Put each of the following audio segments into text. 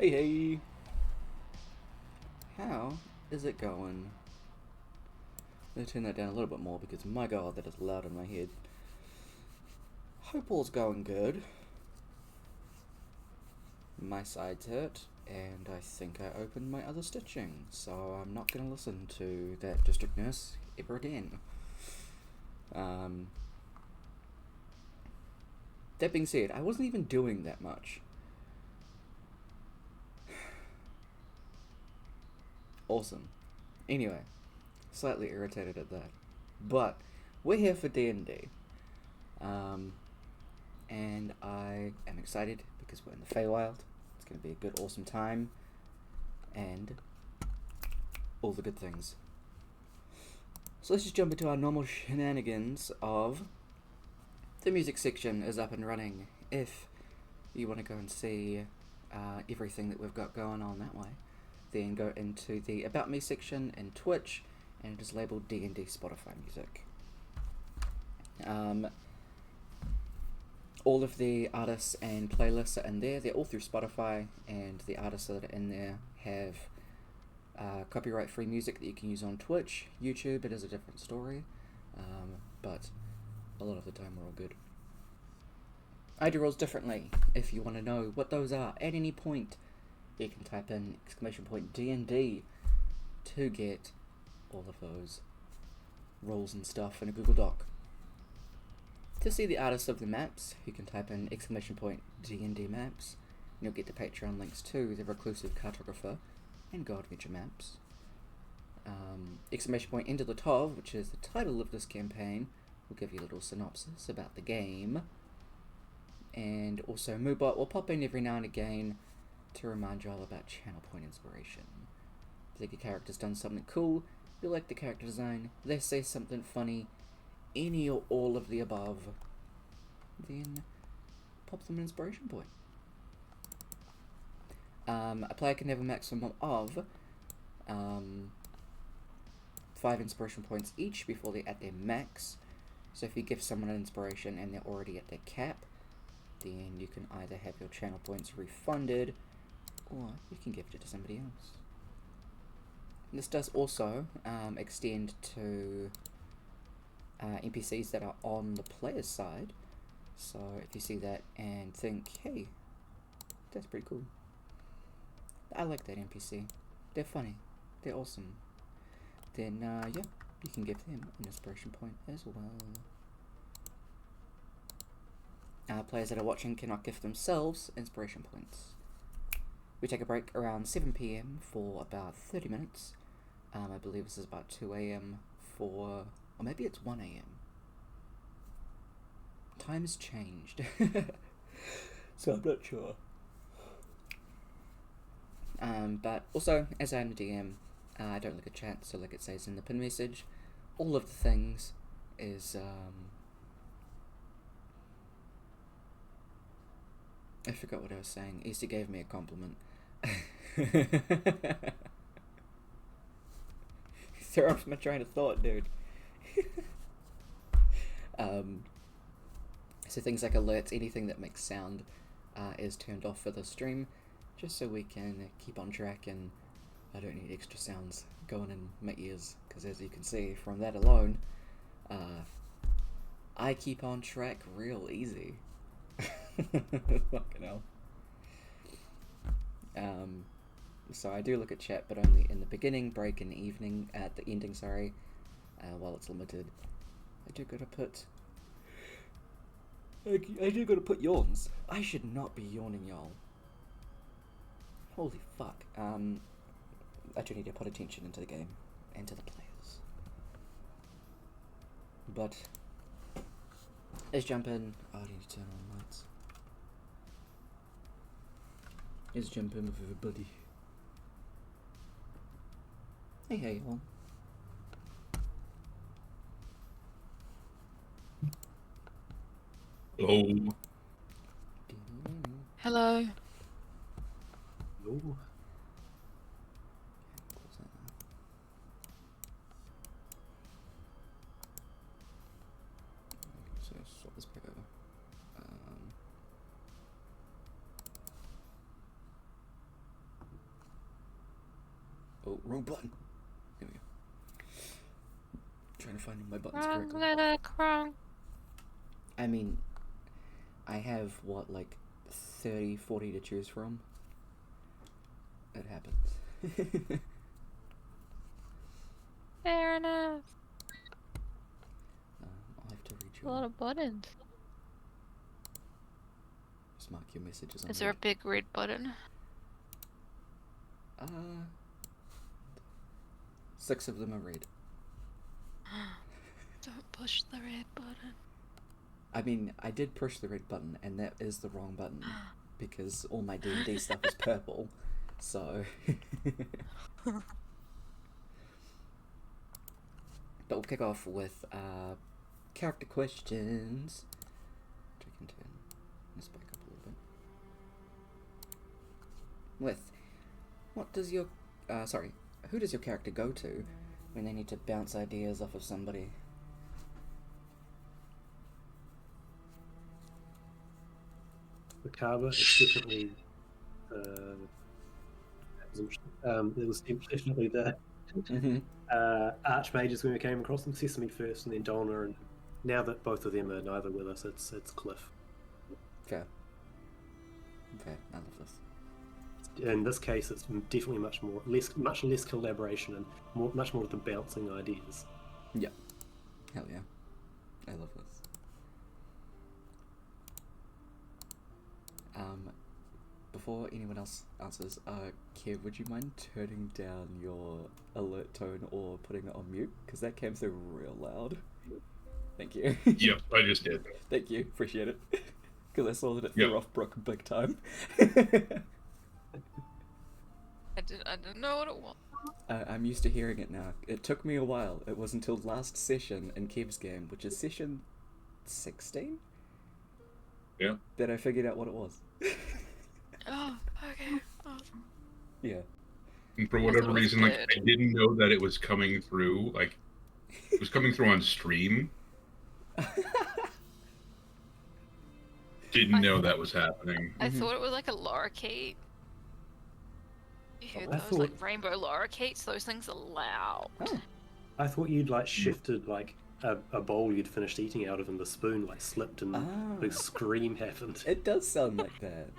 Hey, hey! How is it going? Let me turn that down a little bit more because my god, that is loud in my head. Hope all's going good. My side's hurt, and I think I opened my other stitching, so I'm not going to listen to that district nurse ever again. That being said, I wasn't even doing that much. Awesome. Anyway, slightly irritated at that. But we're here for D&D. And I am excited because we're in the Feywild. It's going to be a good, awesome time. And all the good things. So let's just jump into our normal shenanigans of the music section is up and running. If you want to go and see everything that we've got going on that way, then go into the About Me section in Twitch, and it is labelled D&D Spotify Music. All of the artists and playlists are in there. They're all through Spotify, and the artists that are in there have copyright-free music that you can use on Twitch. YouTube, it is a different story, but a lot of the time we're all good. I do rules differently. If you want to know what those are at any point, you can type in !DND to get all of those rules and stuff in a Google Doc. To see the artists of the maps, you can type in !DND maps, and you'll get the Patreon links to the Reclusive Cartographer and God Adventure maps. End of Latov, which is the title of this campaign, will give you a little synopsis about the game. And also Moobot will pop in every now and again to remind you all about channel point inspiration. If you think your character's done something cool, you like the character design, they say something funny, any or all of the above, then pop them an inspiration point. A player can have a maximum of 5 inspiration points each before they're at their max. So if you give someone an inspiration and they're already at their cap, then you can either have your channel points refunded, or you can give it to somebody else. This does also extend to NPCs that are on the player's side. So if you see that and think, hey, that's pretty cool, I like that NPC, they're funny, they're awesome, then yeah, you can give them an inspiration point as well. Players that are watching cannot give themselves inspiration points. We take a break around 7 PM for about 30 minutes. I believe this is about 2 AM for, or maybe it's 1 AM. Time has changed. So I'm not sure. But also, as I'm the DM, I don't look at chat, so like it says in the pin message, all of the things is, I forgot what I was saying. Ece gave me a compliment. Throw off my train of thought, dude. So things like alerts, anything that makes sound is turned off for the stream, just so we can keep on track, and I don't need extra sounds going in my ears, because as you can see from that alone, I keep on track real easy. Fucking hell. So I do look at chat, but only in the beginning, break, and evening, at the ending, sorry, while it's limited. I do gotta put yawns. I should not be yawning, y'all. Holy fuck. I do need to put attention into the game and to the players. But let's jump in. Oh, I need to turn on lights. Let's jump in with everybody. Hey, y'all. Hello. Hello. Hello. So swap this back over. wrong button. There we go. Trying to find my buttons Wrong correctly. letter, wrong. I mean, I have, what, like 30, 40 to choose from? It happens. Fair enough. I'll have to read A lot of buttons. Just mark your messages on Is there a big red button? 6 of them are red. Don't push the red button. I mean, I did push the red button, and that is the wrong button, because all my D&D stuff is purple, so... But we'll kick off with character questions. Taking turn. Let's back up a little bit. With, what does your... who does your character go to when they need to bounce ideas off of somebody? Macabre, it's definitely it was definitely the archmages when we came across them. Sesame first, and then Donna, and now that both of them are neither with us, it's Cliff. Fair. Okay, I love this. In this case, it's definitely much less collaboration and much more of the bouncing ideas. Yeah. Hell yeah. I love this. Before anyone else answers, Kev, would you mind turning down your alert tone or putting it on mute? Because that came through real loud. Thank you. Yep, I just did. Thank you, appreciate it. Because I saw that it threw off Brooke big time. I didn't know what it was. I'm used to hearing it now. It took me a while. It was until last session in Kev's game, which is session 16? Yeah. That I figured out what it was. Oh, okay. Oh. Yeah. And for whatever reason, like, I didn't know that it was coming through, like, it was coming through on stream. Didn't know that was happening. I thought it was like a lorikeet. You heard those, like, rainbow lorikeets? Those things are loud. Oh. I thought you'd, like, shifted, like, a bowl you'd finished eating out of, and the spoon, like, slipped and a big scream happened. It does sound like that.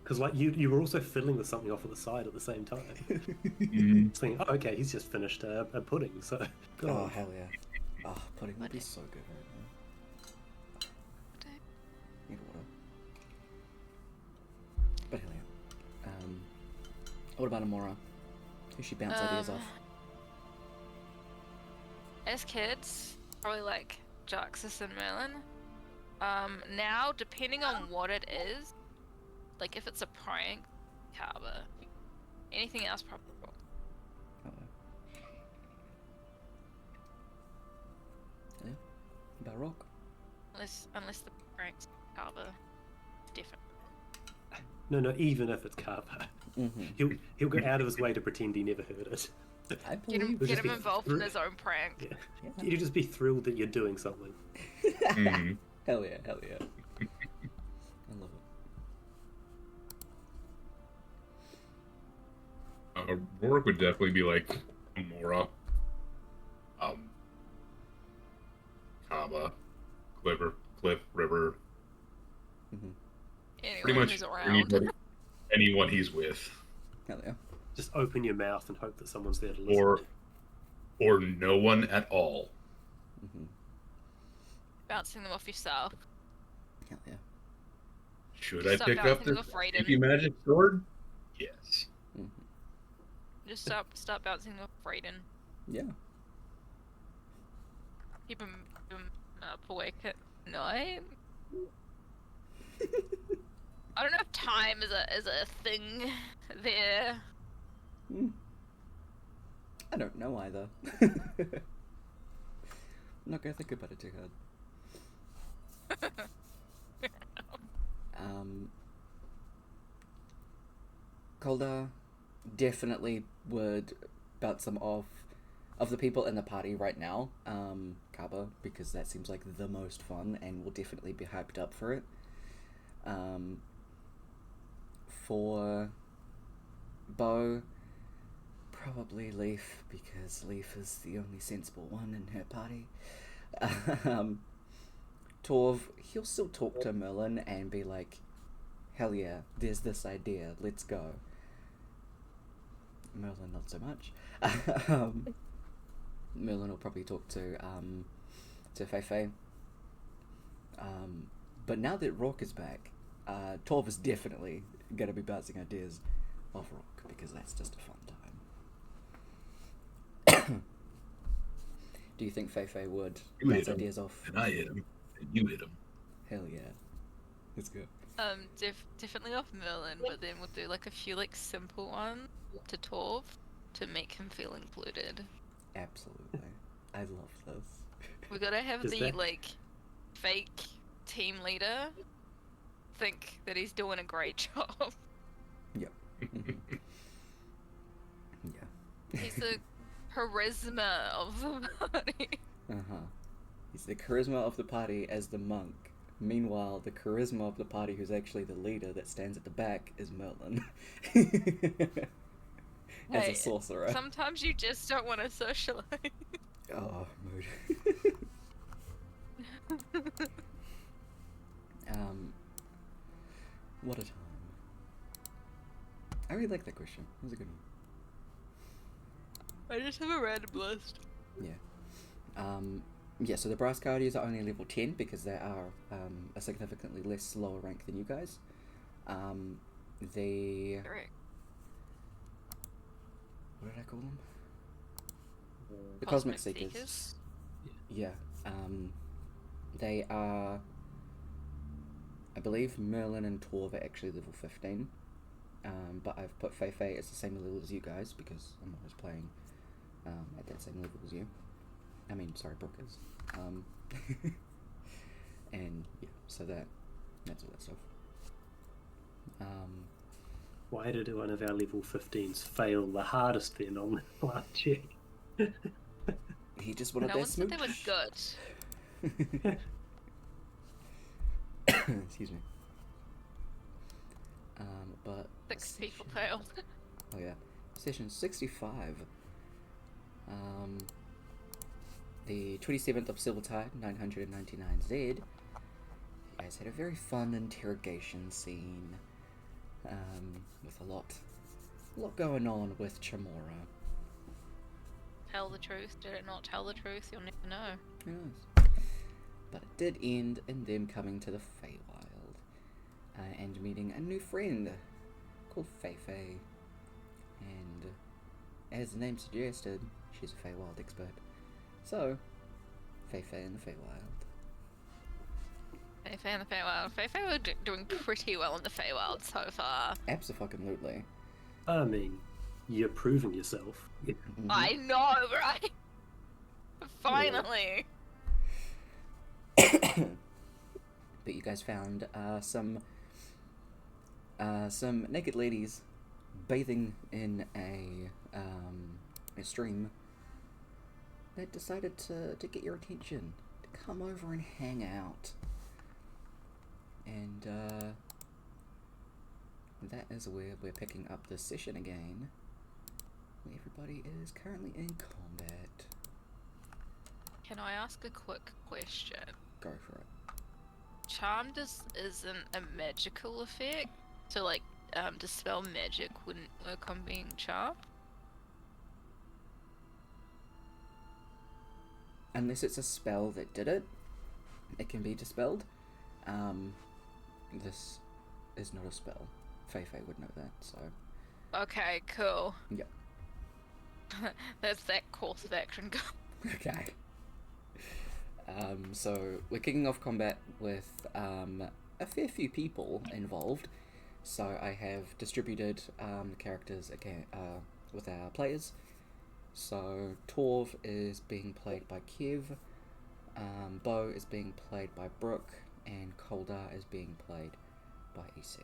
Because, like, you were also fiddling with something off at the side at the same time. Just thinking, oh, okay, he's just finished a pudding, so... Oh, hell yeah. Oh, pudding would be so good right now. Need water. But hell yeah. What about Amora? Who she bounce ideas off? As kids, probably like Jaxus and Merlin. Now, depending on what it is, like if it's a prank, Carver. Anything else, probably. Yeah. About Rock? Unless the prank's Carver. Different. No, even if it's Carver. He'll go out of his way to pretend he never heard it. Get him involved in his own prank. Yeah. You'd just be thrilled that you're doing something. Hell yeah, hell yeah. I love it. Rourke would definitely be like Amora, Kaba, Cliff, River. Pretty much anyone he's with. Hell yeah. Just open your mouth and hope that someone's there to listen. Or no one at all. Bouncing them off yourself. Hell yeah. Should I pick up this stinky magic sword? Yes. Just stop bouncing them off Raiden. Yeah. Keep him up awake at night. I don't know if time is a thing there. I don't know either. I'm not gonna think about it too hard. Calder definitely would bounce them off of the people in the party right now. Kaba, because that seems like the most fun and will definitely be hyped up for it. For Bo, probably Leaf, because Leaf is the only sensible one in her party. Torv, he'll still talk to Merlin and be like, hell yeah, there's this idea, let's go. Merlin, not so much. Merlin will probably talk to Feifei. But now that Rock is back, Torv is definitely going to be bouncing ideas off Rock, because that's just a fun time. Do you think Feifei would bounce ideas off? And I hit him, and you hit him. Hell yeah. Let's go. Definitely off Merlin, but then we'll do like a few like simple ones to Torv to make him feel included. Absolutely. I love this. We gotta have Is the that- like fake team leader think that he's doing a great job. Yep. Yeah. He's the charisma of the party. He's the charisma of the party as the monk. Meanwhile, the charisma of the party, who's actually the leader that stands at the back, is Merlin. As Hey, a sorcerer. Sometimes you just don't want to socialize. Oh, mood. What a time. I really like that question. That was a good one. I just have a random list. Yeah. Yeah, so the Brass Coyotes are only level 10 because they are a significantly less lower rank than you guys. The... Correct. What did I call them? The Cosmic Cosmic Seekers. Seekers. Yeah. They are... I believe Merlin and Torv are actually level 15. But I've put Feifei as the same level as you guys because I'm always playing at that same level as you. I mean, sorry, Brooke is. And yeah, so that's all that stuff. Why did one of our level 15s fail the hardest then on the last check? He just wanted No that one said they smooch. were good. Excuse me. But 6 people failed. oh yeah, session 65. The 27th of Silvertide, 999Z. You guys had a very fun interrogation scene. With a lot going on with Chamora. Tell the truth. Did it not tell the truth? You'll never know. Yes. But it did end in them coming to the Feywild and meeting a new friend called Feifei. And as the name suggested, she's a Feywild expert. So, Feifei in the Feywild. Feifei and the Feywild. Feifei were doing pretty well in the Feywild so far. Abso-fucking-lutely. I mean, you're proving yourself. Mhm. I know, right? Finally. But you guys found some naked ladies bathing in a stream that decided to get your attention, to come over and hang out. And that is where we're picking up this session again, where everybody is currently in combat. Can I ask a quick question? Go for it. Charmed isn't a magical effect, so like dispel magic wouldn't work on being charmed. Unless it's a spell that did it, it can be dispelled. This is not a spell. Feifei would know that, so... Okay, cool. Yep. That's that course of action go. Okay. So we're kicking off combat with a fair few people involved. So I have distributed the characters again with our players. So Torv is being played by Kev, Bo is being played by Brooke, and Koldar is being played by Ece.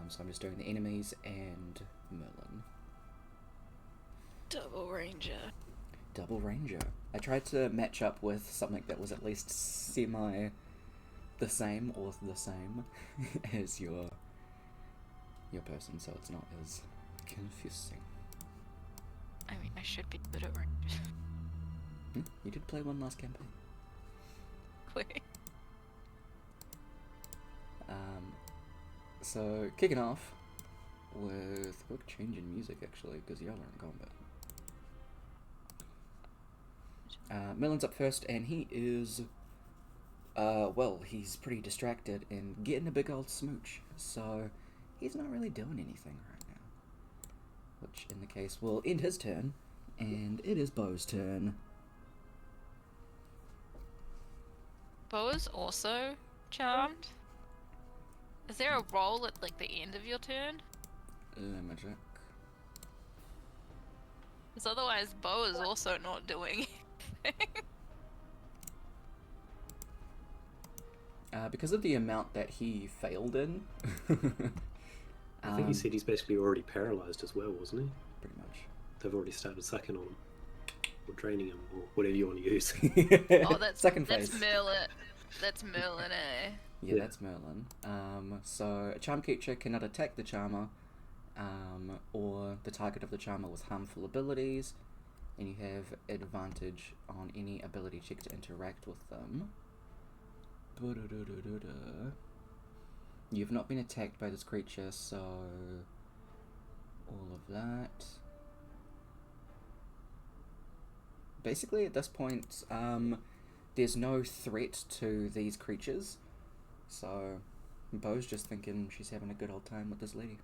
So I'm just doing the enemies and Merlin. Double Ranger. Double Ranger. I tried to match up with something that was at least semi the same or the same as your person, so it's not as Confusing. I mean, I should be good at ranged. You did play one last campaign. Wait. So, kicking off with a quick change in music, actually, because y'all are in combat. Millen's up first, and he is, well, he's pretty distracted and getting a big old smooch, so he's not really doing anything right now. Which, in the case, will end his turn, and it is Bo's turn. Bo is also charmed. Is there a roll at like the end of your turn? Let me check. Because otherwise, Bo is also not doing anything. Because of the amount that he failed in. I think he said he's basically already paralyzed as well, wasn't he? Pretty much. They've already started sucking on him. Or draining him, or whatever you want to use. Oh, that's Second that's phase. Merlin. That's Merlin, eh? Yeah, that's Merlin. So a charm creature cannot attack the charmer, or the target of the charmer with harmful abilities, and you have advantage on any ability check to interact with them. You've not been attacked by this creature, so all of that. Basically, at this point, there's no threat to these creatures, so Bo's just thinking she's having a good old time with this lady.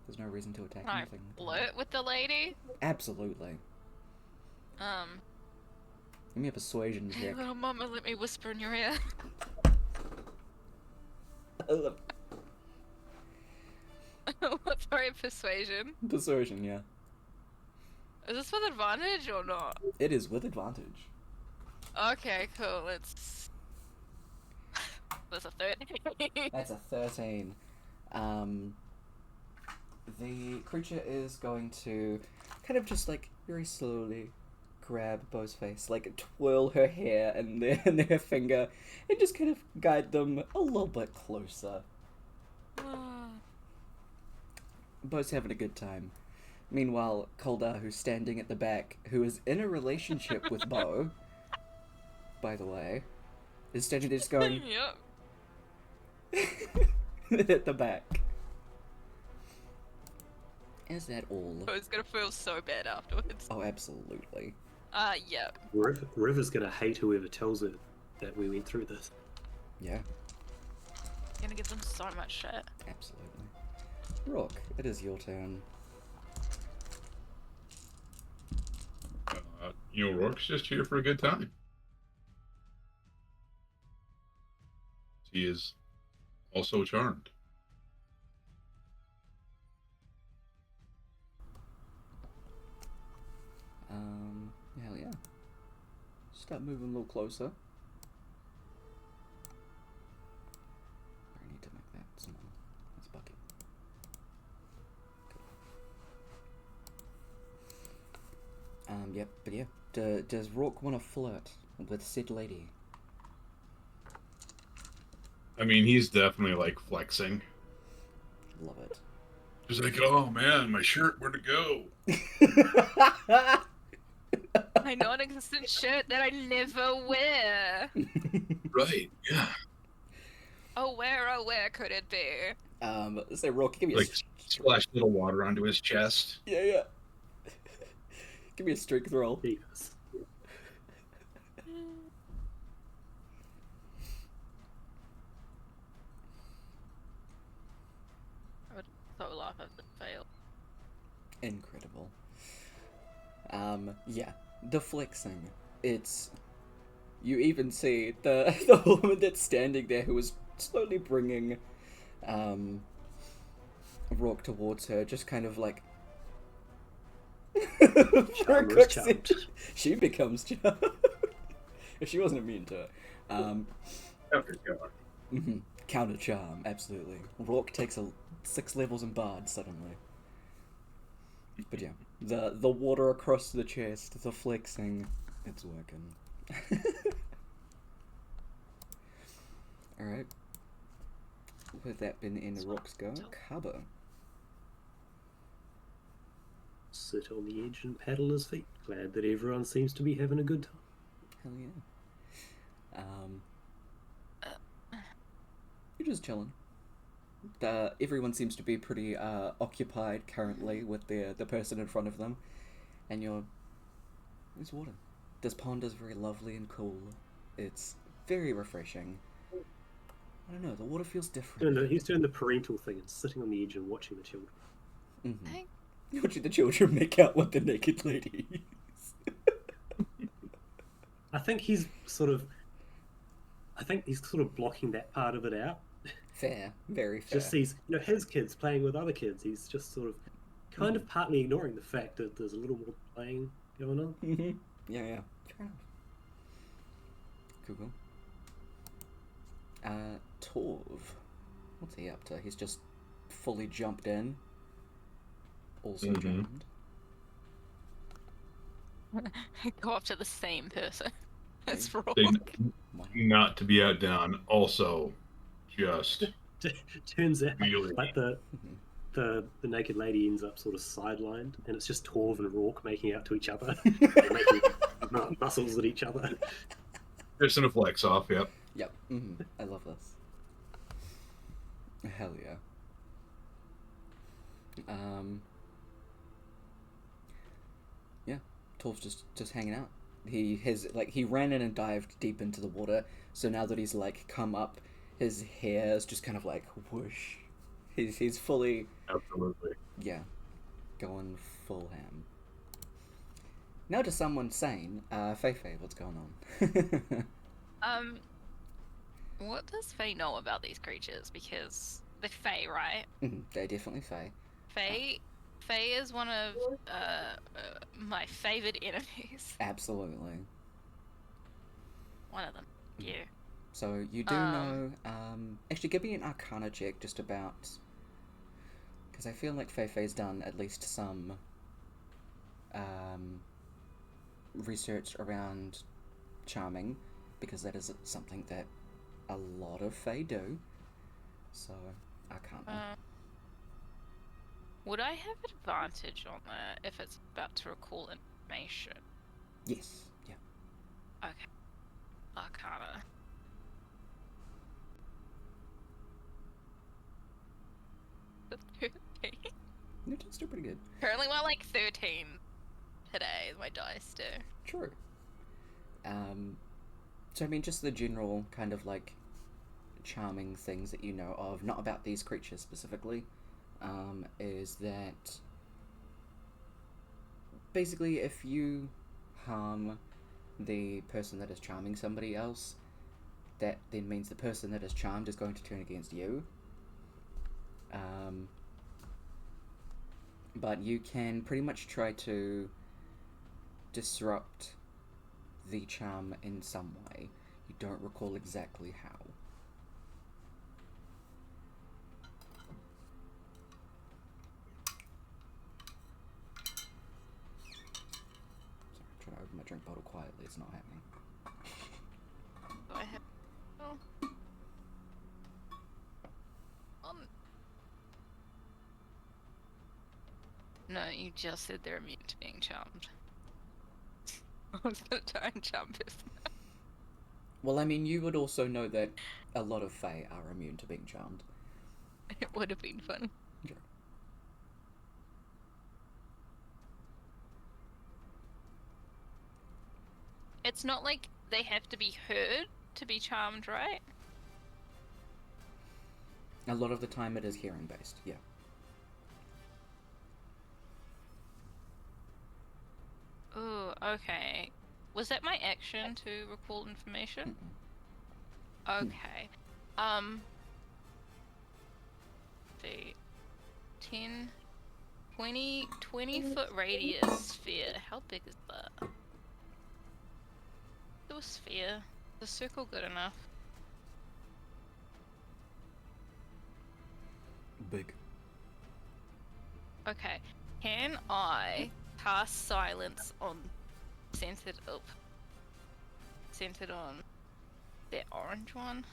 There's no reason to attack Can I anything. flirt with the lady? Absolutely. Give me a persuasion Hey, check. little mama, let me whisper in your ear. Sorry, persuasion. Persuasion, yeah. Is this with advantage or not? It is with advantage. Okay, cool. Let's. That's a 13. That's a 13. The creature is going to kind of just like very slowly grab Bo's face, like twirl her hair and their finger, and just kind of guide them a little bit closer. Bo's having a good time. Meanwhile, Koldar, who's standing at the back, who is in a relationship with Bo, by the way, is standing there just going... Yep. at the back. Is that all? Bo's gonna feel so bad afterwards. Oh, absolutely. Yeah. River's gonna hate whoever tells her that we went through this. Yeah, Gonna give them so much shit. absolutely. Rook, it is your turn. Rourke's just here for a good time. He is also charmed. Hell yeah. Start moving a little closer. I need to make that small. That's bucket. Yep, but yeah. Does Rourke want to flirt with said lady? I mean, he's definitely like flexing. Love it. He's like, oh man, my shirt, where'd it go? My non-existent shirt that I never wear. Right, yeah. Oh, where could it be? Say, Rourke, give me Like, splash a little water onto his chest. Yeah. Give me a strength roll. Yes. I would so laugh if it failed. Incredible. Yeah, the flexing. It's... You even see the woman that's standing there who is slowly bringing Rourke towards her, just kind of like... For a quick second, she becomes charmed. If she wasn't immune to it. Counter charm, absolutely. Rourke takes 6 levels in Bard suddenly. But yeah, the water across the chest, the flexing, it's working. Alright. With that being the end of Rourke's go, Cabo. sit on the edge and paddle his feet, glad that everyone seems to be having a good time. Hell yeah. You're just chilling. Everyone seems to be pretty occupied currently with the person in front of them, and there's water. This pond is very lovely and cool. It's very refreshing. I don't know, the water feels different. He's doing the parental thing and sitting on the edge and watching the children. Mm-hmm. Watching the children make out with the naked ladies. I think he's sort of blocking that part of it out. Fair, very fair. Just sees, his kids playing with other kids. He's just sort of kind of partly ignoring the fact that there's a little more playing going on. Mm-hmm. Yeah. Fair enough. Cool. Torv. What's he up to? He's just fully jumped in. Also drowned. Go up to the same person. That's Brooke. Not to be outdone. Also, just turns out really... like the naked lady ends up sort of sidelined, and it's just Torv and Rourke making out to each other, making muscles at each other. There's an flex off, yep. Yep. Mm-hmm. I love this. Hell yeah. Yeah, Torv's just hanging out. He ran in and dived deep into the water, so now that he's come up, his hair is just kind of whoosh. He's fully... Absolutely. Yeah. Going full ham. Now to someone sane. Faye, what's going on? What does Faye know about these creatures? Because they're Faye, right? Mm-hmm. They're definitely Faye. Faye is one of my favorite enemies. Absolutely. One of them. Yeah. So you do know... actually, give me an Arcana check just about... Because I feel like Faye's done at least some research around charming, because that is something that a lot of Faye do. So, Arcana. Would I have advantage on that if it's about to recall information? Yes. Yeah. Okay. Arcana. You're still pretty good. Currently, we're 13 today. My dice do. True. So I mean, just the general kind of charming things that you know of, not about these creatures specifically, is that basically if you harm the person that is charming somebody else, that then means the person that is charmed is going to turn against you. But you can pretty much try to disrupt the charm in some way. You don't recall exactly how. Sorry, I'm trying to open my drink bottle quietly. It's not happening. Do I have... Oh. No, you just said they're immune to being charmed. I was gonna try and charm this. Well, I mean, you would also know that a lot of Fae are immune to being charmed. It would have been fun. Sure. It's not like they have to be heard to be charmed, right? A lot of the time it is hearing based, yeah. Ooh, okay. Was that my action to recall information? Mm-mm. Okay. The 10, 20 foot radius sphere. How big is that? Do a sphere. Is a circle good enough? Big. Okay. Can I cast silence on centered on that orange one?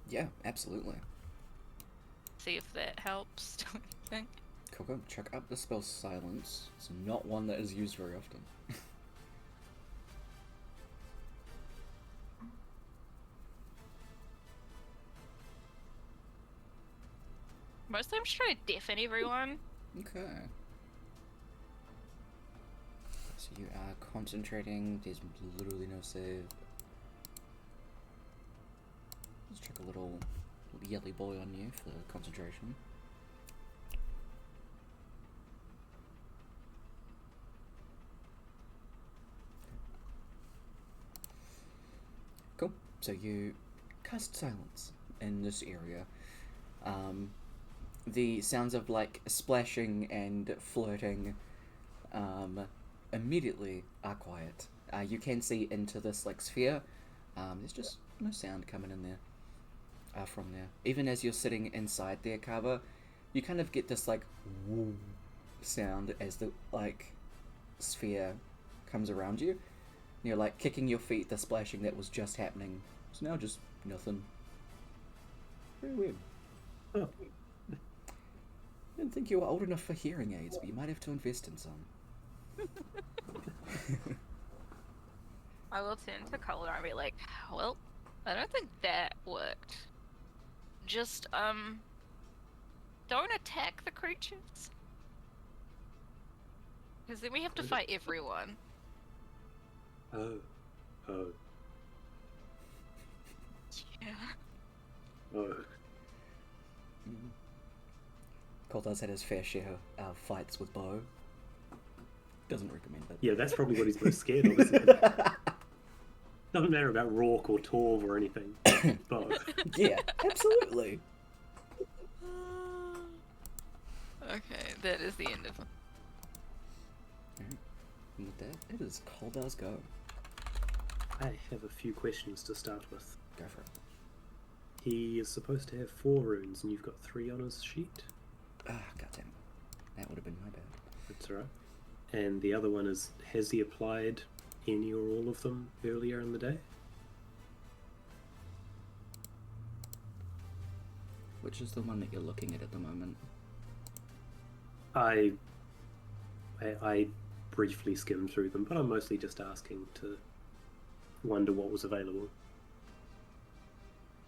Yeah, absolutely. See if that helps. Do anything. Coco, check up the spell Silence. It's not one that is used very often. Mostly I'm just trying to deafen everyone. Okay. So you are concentrating. There's literally no save. Let's check a little yelly boy on you for concentration. Cool. So you cast Silence in this area. The sounds of like splashing and flirting immediately are quiet. You can see into this like sphere. There's just no sound coming in there from there. Even as you're sitting inside there, Kava, you kind of get this like woo sound as the like sphere comes around you. You're like kicking your feet. The splashing that was just happening is now just nothing. Very weird. Oh. I didn't think you were old enough for hearing aids, but you might have to invest in some. I will turn to Colin and be like, well, I don't think that worked. Just, don't attack the creatures. Because then we have to fight everyone. Oh. Yeah. Oh. Coltar's had his fair share of fights with Bo. Doesn't recommend it. Yeah, that's probably what he's most scared of, isn't it? Doesn't matter about Rourke or Torv or anything. But Yeah, absolutely. Okay, that is the end of it. Alright. And with that, it is Coltar's go. I have a few questions to start with. Go for it. He is supposed to have 4 runes, and you've got 3 on his sheet. Ah, goddamn. That would have been my bad. That's alright. And the other one is, has he applied any or all of them earlier in the day? Which is the one that you're looking at the moment? I briefly skimmed through them, but I'm mostly just asking to wonder what was available.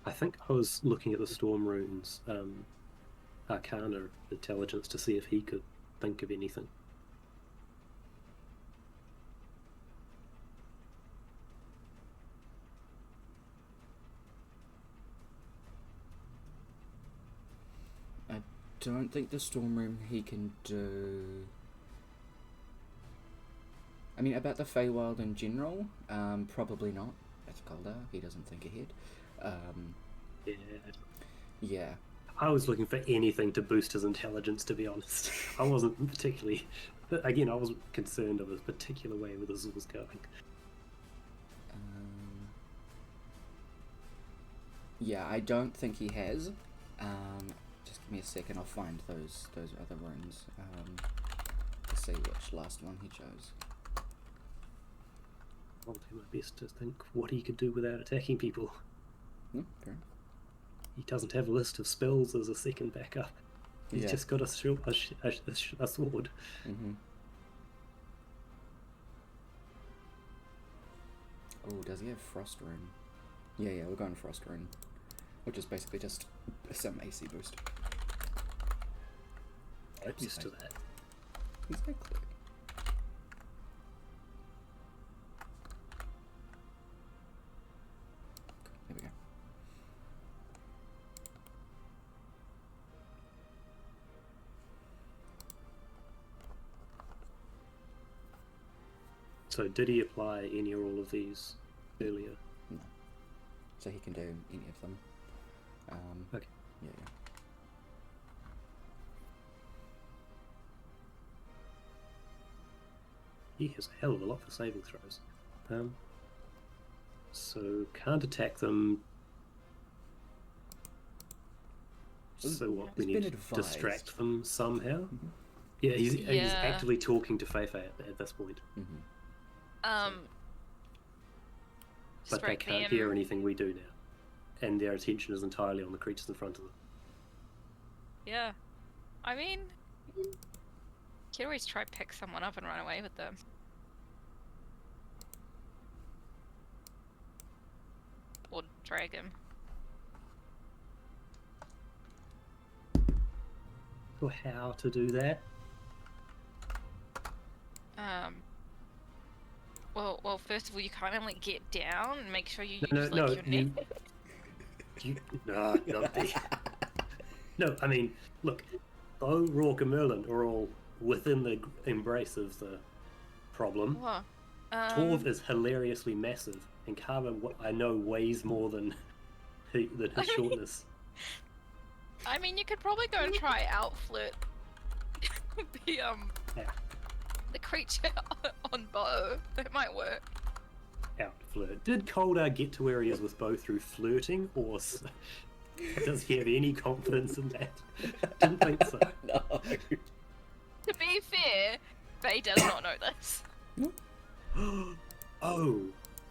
I think I was looking at the Storm Runes, Arcana Intelligence, to see if he could think of anything. I don't think the Storm Room he can do... I mean, about the Feywild in general, probably not. That's Goldar, he doesn't think ahead. Yeah. I was looking for anything to boost his intelligence, to be honest. I wasn't particularly... Again, I wasn't concerned of a particular way where this was going. Yeah, I don't think he has. Just give me a second, I'll find those other runes. To see which last one he chose. I'll do my best to think what he could do without attacking people. Fair. He doesn't have a list of spells as a second backup. He's just got a sword. Mm-hmm. Oh, does he have Frost Rune? Yeah, we're going Frost Rune. Which is basically just some AC boost. I'm used to that. Exactly. There we go. So did he apply any or all of these earlier? No. So he can do any of them. Okay. Yeah. He has a hell of a lot for saving throws. So can't attack them. So what? We He's need been to advised. distract them somehow. Mm-hmm. Yeah, he's Yeah. actively talking to Feifei at this point, Mm-hmm. but they Distract can't them. hear anything we do now, and their attention is entirely on the creatures in front of them. Yeah. I mean, Could always try pick someone up and run away with them. Or drag him. Or how to do that? Well, first of all, you kind of like get down and make sure you No, use no, like no, your neck. No, not the... No, I mean, look, though Rourke and Merlin are all within the embrace of the problem, What? Torv is hilariously massive, and Carver, what I know, weighs more than his shortness. I mean, you could probably go and try outflirt the the creature on bow. That might work. Outflirt. Did Coldar get to where he is with Bo through flirting, or does he have any confidence in that? Didn't think so. No. To be fair, Faye does not know this. Oh,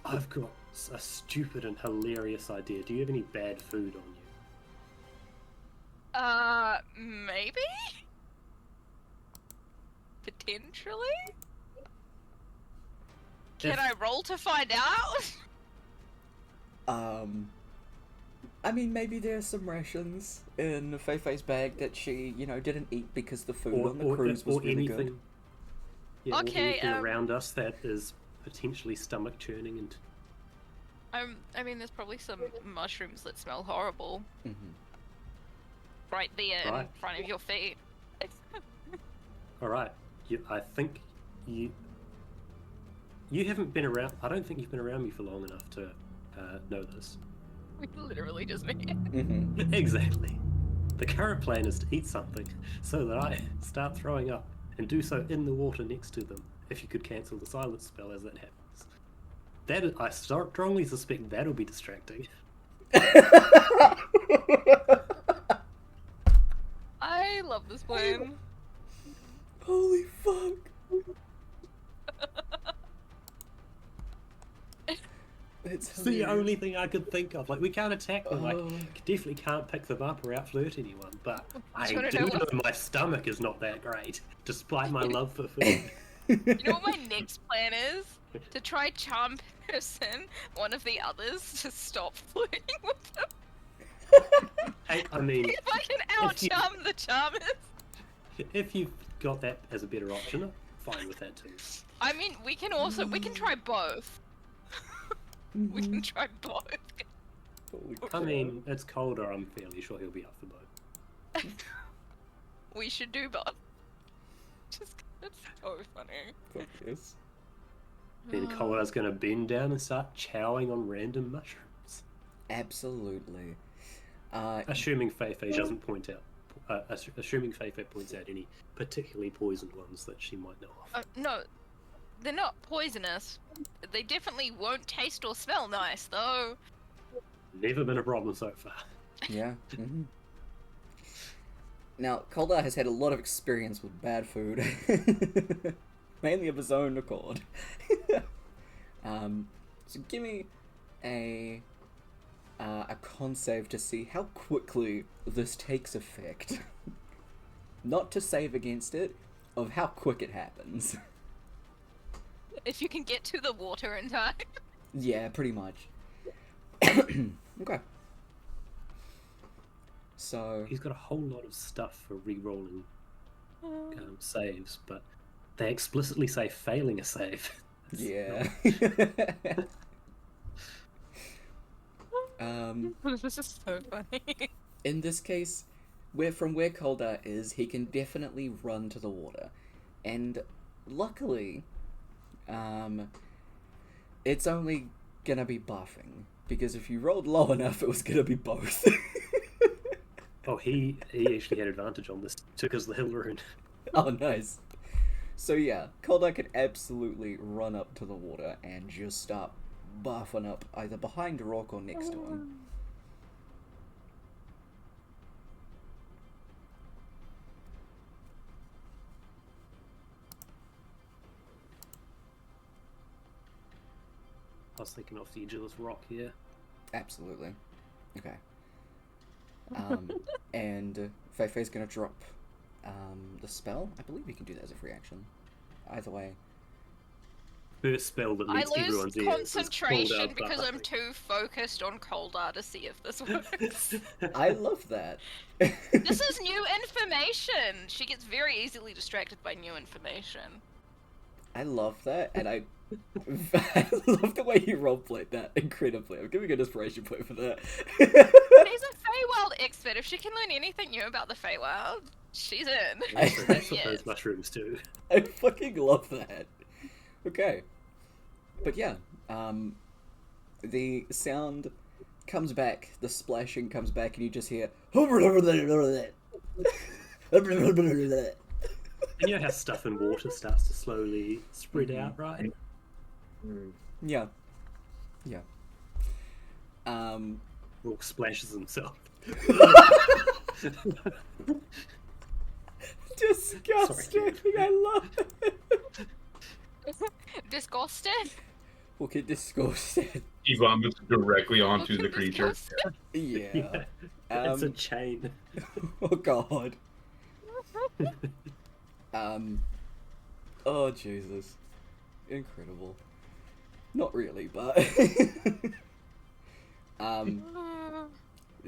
I've got a stupid and hilarious idea. Do you have any bad food on you? Maybe? Potentially? Can I roll to find out? I mean, maybe there's some rations in Fei-Fei's bag that she, didn't eat because the food on the cruise was really anything, good. Yeah, Okay, or anything around us that is potentially stomach churning and... I mean, there's probably some mushrooms that smell horrible. Mm-hmm. Right there Right. in front of your feet. Alright, I think you haven't been around... I don't think you've been around me for long enough to know this. We literally just met. Mm-hmm. Exactly. The current plan is to eat something so that I start throwing up and do so in the water next to them, if you could cancel the silence spell as that happens. I strongly suspect that'll be distracting. I love this plan. Holy fuck. It's the only thing I could think of. Like, we can't attack them. Like, Oh. definitely can't pick them up or outflirt anyone. But I you wanna do know know what- my stomach is not that great, despite my love for food. You know what my next plan is? To try charm person one of the others to stop flirting with them. I mean, If I can out-charm the charmers. if you've got that as a better option, I'm fine with that too. I mean, we can try both. We can try both. Holy I crap. mean, it's colder. I'm fairly sure he'll be up for both. We should do both. It's so funny. Fuck yes. Then Coldar's gonna bend down and start chowing on random mushrooms. Absolutely. Assuming Fei-Fei doesn't point out. Assuming Fei-Fei points out any particularly poisoned ones that she might know of. No, they're not poisonous. They definitely won't taste or smell nice, though. Never been a problem so far. Yeah. Mm-hmm. Now, Coldar has had a lot of experience with bad food. Mainly of his own accord. So give me a con save to see how quickly this takes effect. Not to save against it, of how quick it happens. If you can get to the water in time. Yeah, pretty much. Okay. So... He's got a whole lot of stuff for re-rolling saves, but they explicitly say failing a save. Yeah. This is so funny. In this case, from where Coldar is, he can definitely run to the water. And luckily, it's only gonna be buffing. Because if you rolled low enough, it was gonna be both. Oh, he actually had advantage on this. Took us the hill rune. Oh, nice. So yeah, Coldar could absolutely run up to the water and just start buffing up either behind Rock or next to him. I was thinking off the edge of this rock here. Absolutely. Okay. And Fei-Fei's gonna drop the spell, I believe you can do that as a free action. Either way. First spell that I meets lose everyone's ears is pulled concentration out because I'm butterfly. too focused on Coldar to see if this works. I love that. This is new information! She gets very easily distracted by new information. I love that, and I love the way you roleplayed that incredibly. I'm giving an inspiration point for that. She's a Feywild expert. If she can learn anything new about the Feywild, she's in. That's what Yes. those mushrooms do. I fucking love that. Okay. But yeah, the sound comes back, the splashing comes back, and you just hear... And you know how stuff in water starts to slowly spread out, right? Yeah. Yeah. Rook splashes himself. Disgusting. I love it. Disgusted? We'll get disgusted. He vomits directly onto the creature. Disgusted? Yeah. It's a chain. Oh god. Oh Jesus. Incredible. Not really, but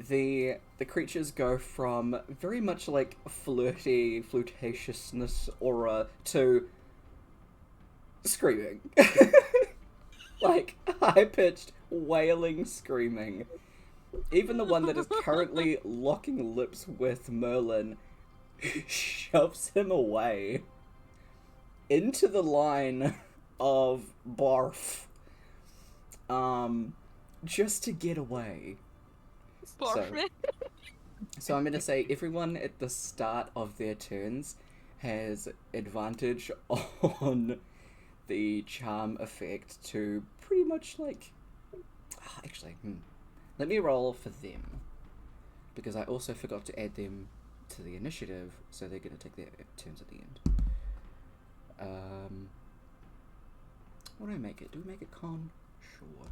the creatures go from very much like flirty, flirtatiousness aura to screaming. Like high-pitched wailing screaming. Even the one that is currently locking lips with Merlin shoves him away into the line of barf. Just to get away. Barfman. So I'm gonna say everyone at the start of their turns has advantage on the charm effect to pretty much like... Actually, let me roll for them. Because I also forgot to add them to the initiative, so they're gonna take their turns at the end. What do I make it? Do we make it con? Sure.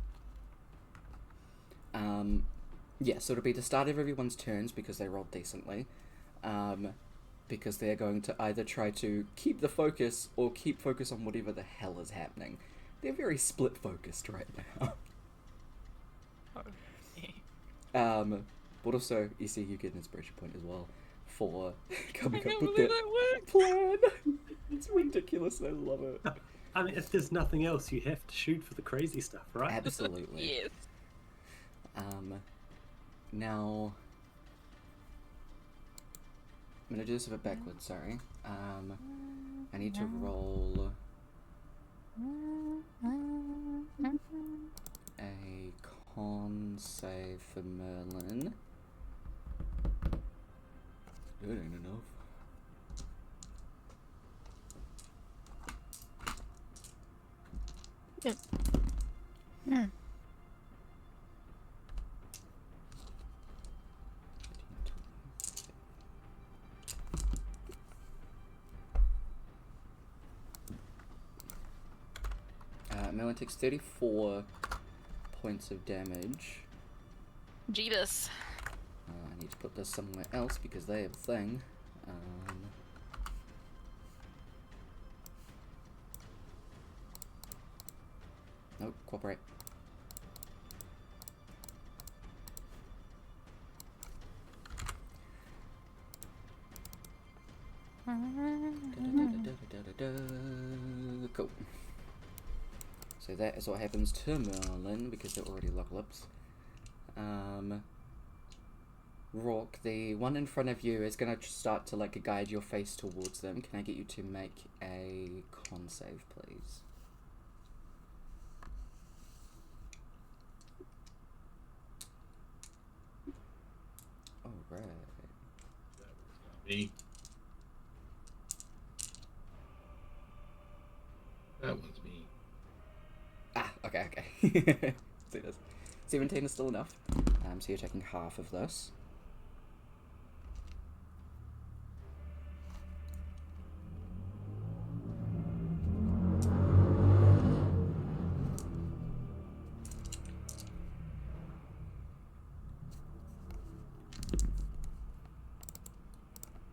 Yeah, so it'll be the start of everyone's turns because they rolled decently. Because they're going to either try to keep the focus or keep focus on whatever the hell is happening. They're very split focused right now. But also, Ece, you get an inspiration point as well for coming up with that plan. It's ridiculous, I love it. I mean, if there's nothing else, you have to shoot for the crazy stuff, right? Absolutely. Yes. Now... I'm gonna do this a bit backwards, sorry. I need to roll a con save for Merlin. That ain't enough. Yeah. Merlin takes 34 points of damage. Jeebus. I need to put this somewhere else because they have a thing. Nope, cooperate. Cool. So that is what happens to Merlin because they're already locked lips. Rourke, the one in front of you is gonna start to like guide your face towards them. Can I get you to make a con save, please? Alright. Me. That was me. Ah, okay. See this. 17 is still enough. So you're taking half of this.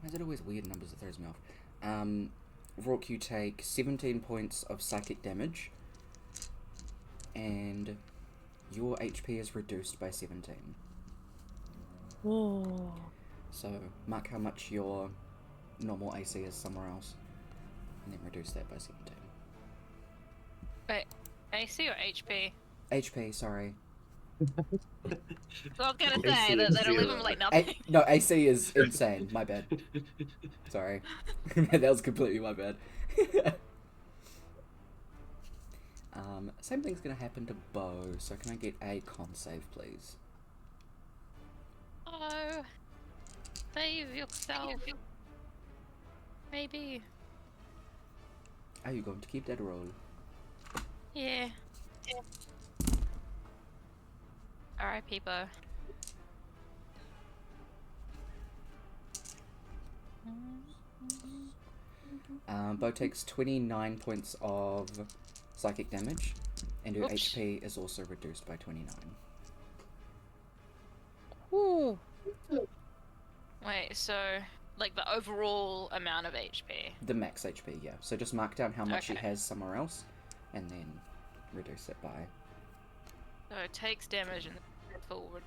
My is it always weird numbers that throws me off? Rourke, you take 17 points of psychic damage, and your HP is reduced by 17. Whoa. So mark how much your normal AC is somewhere else, and then reduce that by 17. Wait, AC or HP? HP, sorry. So I was gonna AC say is that'll leave him zero. like nothing. No, AC is insane. My bad. Sorry. That was completely my bad. Same thing's gonna happen to Bo, so can I get a con save, please? Oh, save yourself. Maybe. Are you going to keep that roll? Yeah. R.I.P. Bo. Bo takes 29 points of psychic damage, and your Oops. HP is also reduced by 29. Ooh. Wait, so like the overall amount of HP. The max HP, yeah. So just mark down how much he Okay. has somewhere else, and then reduce it by... So it takes damage and then forward.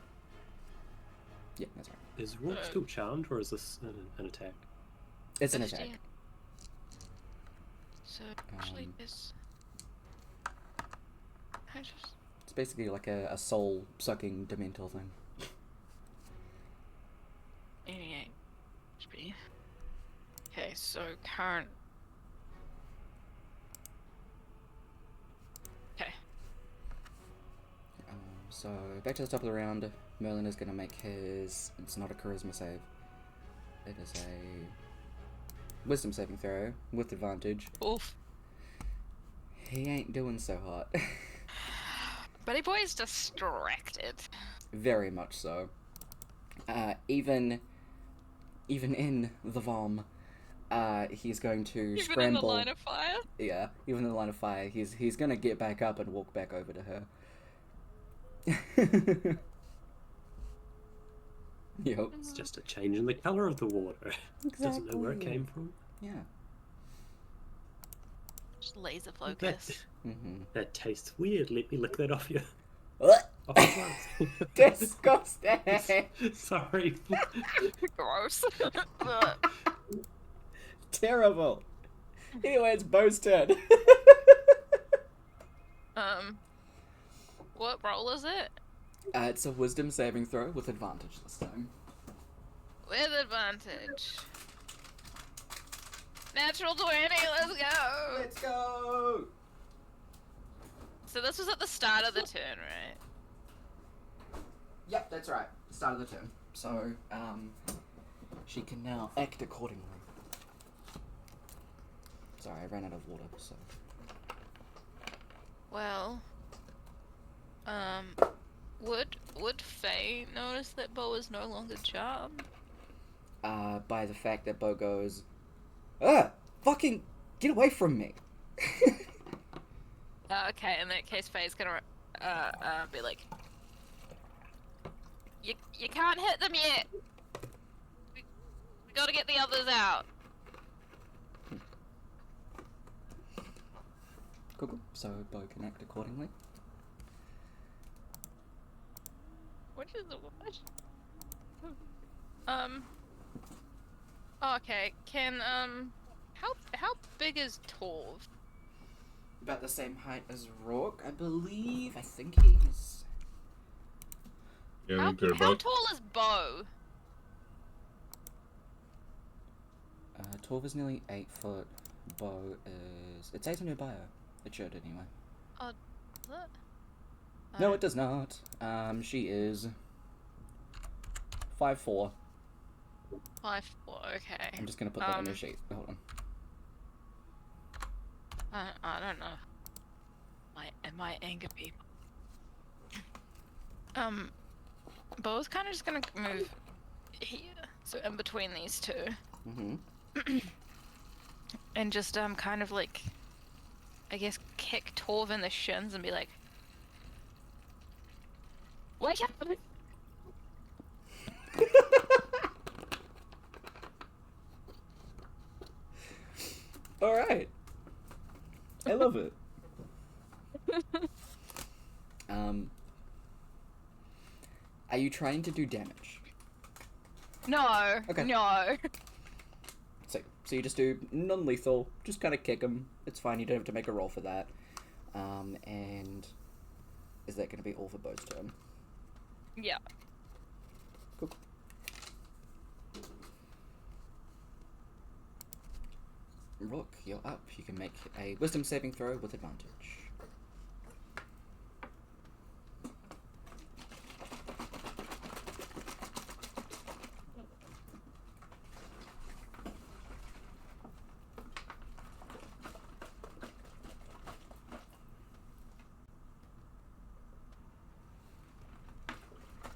Yeah, that's right. Is Rourke still charmed, or is this an attack? It's an 50. attack. So actually, Um, this. I just. It's basically like a soul-sucking dementor thing. 88 HP. Okay, so current. Okay. So back to the top of the round, Merlin is going to make his... It's not a charisma save. It is a wisdom saving throw with advantage. Oof. He ain't doing so hot. Buddy Boy's distracted. Very much so. Even in the vom, he's going to Even scramble. in the line of fire? Yeah, even in the line of fire, he's gonna get back up and walk back over to her. Yep. It's just a change in the color of the water. Doesn't know where it came from. Yeah. Just laser focus. That tastes weird. Let me lick that off your Ugh. gloves. Disgusting. Sorry. Gross. Terrible. Anyway, it's Bo's turn. What roll is it? It's a wisdom saving throw with advantage this time. With advantage. Natural 20, let's go! Let's go. So this was at the start of the turn, right? Yep, that's right. Start of the turn. So, she can now act accordingly. Sorry, I ran out of water, so... Well... Would Faye notice that Bo is no longer charmed? By the fact that Bo goes... Fucking get away from me! Okay, in that case Faye's gonna, be like... You can't hit them yet! We gotta get the others out! Cool. So, Bo can act accordingly. Which is the what? Okay, can, how big is Torv? About the same height as Rourke, I believe. I think he's... Yeah, I How, think they're how about. tall is Bo? Torv is nearly 8 foot. Bo is... It says in her bio. It should, anyway. What? No, it does not. She is 5'4". 5'4", okay. I'm just gonna put that in her sheet. Hold on. I don't know. My anger people. Bo's kind of just gonna move here, so in between these two, Mm-hmm. and just kind of like, I guess, kick Torv in the shins and be like, "Wake up!" love it. Are you trying to do damage? No. Okay. No. So you just do non-lethal, just kind of kick him. It's fine, you don't have to make a roll for that. And is that going to be all for Bo's turn? Yeah. Cool. Rook, you're up. You can make a wisdom saving throw with advantage.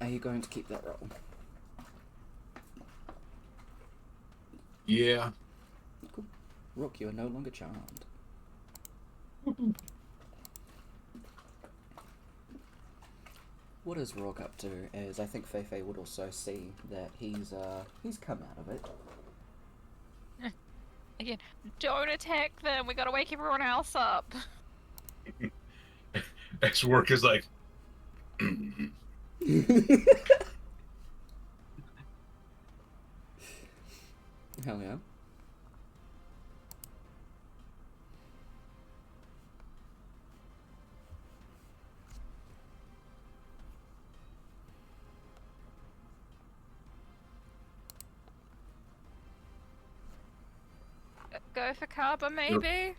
Are you going to keep that roll? Yeah. Cool. Rook, you are no longer charmed. What is Rook up to? As I think Feifei would also see that he's come out of it. Again, don't attack them. We gotta wake everyone else up. X work is like. Hell yeah. Go for Kaba, maybe?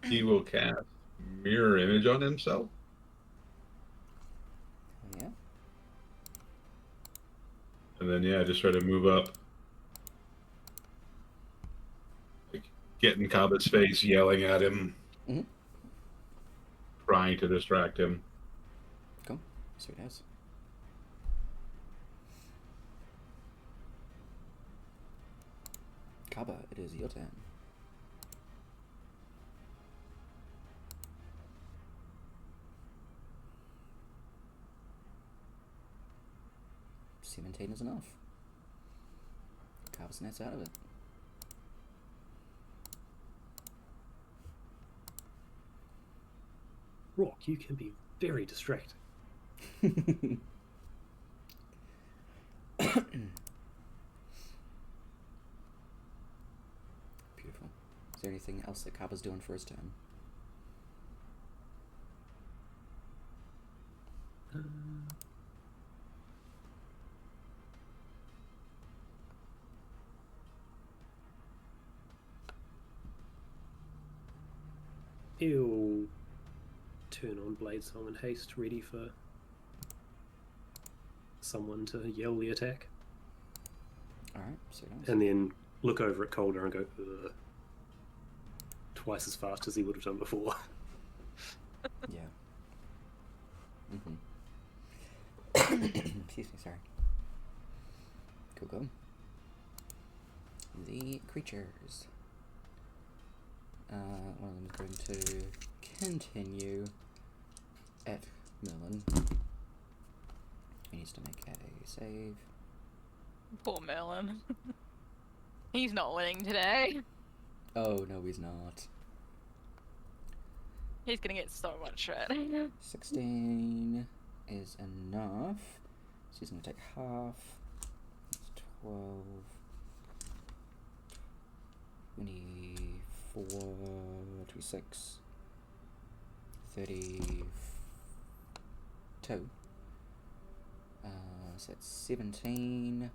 He will cast mirror image on himself. Yeah. And then yeah, just try to move up. Like get in Kaba's face, yelling at him. Mm-hmm. Trying to distract him. Cool. Sweet as. Kaba, it is your turn. $17 is enough. Kaba snaps out of it. Rock, you can be very distracting. Beautiful. Is there anything else that Kaba's doing for his turn? He'll turn on Blade Song and haste, ready for someone to yell the attack. Alright, so nice. And then look over at Calder and go, ugh. Twice as fast as he would have done before. Yeah. Excuse me, sorry. Cool. The creatures. One of them is going to continue at Merlin. He needs to make a save. Poor Merlin. He's not winning today. Oh, no, he's not. He's gonna get so much shit. 16 is enough. So he's going to take half. That's 12. 24, 26, 32. So that's 17.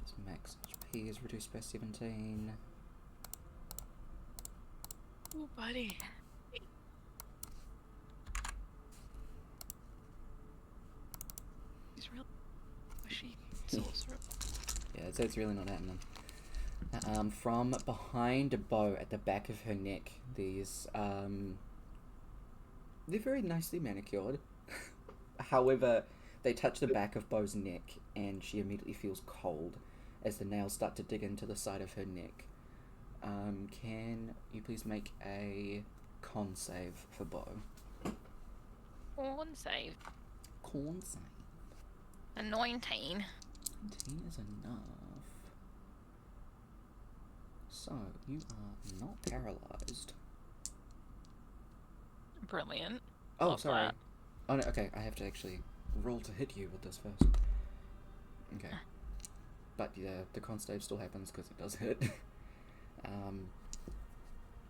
Just max HP is reduced by 17. Oh, buddy. He's really pushy. Sorcerer. Yeah, it's really not happening. From behind Bo at the back of her neck, these they're very nicely manicured. However, they touch the back of Bo's neck, and she immediately feels cold as the nails start to dig into the side of her neck. Can you please make a con save for Bo? Con save. Con save. A 19. 19 is enough. So, you are not paralyzed. Brilliant. Oh, Love sorry. that. Oh, no, okay, I have to actually roll to hit you with this first. Okay. But yeah, the con save still happens because it does hit.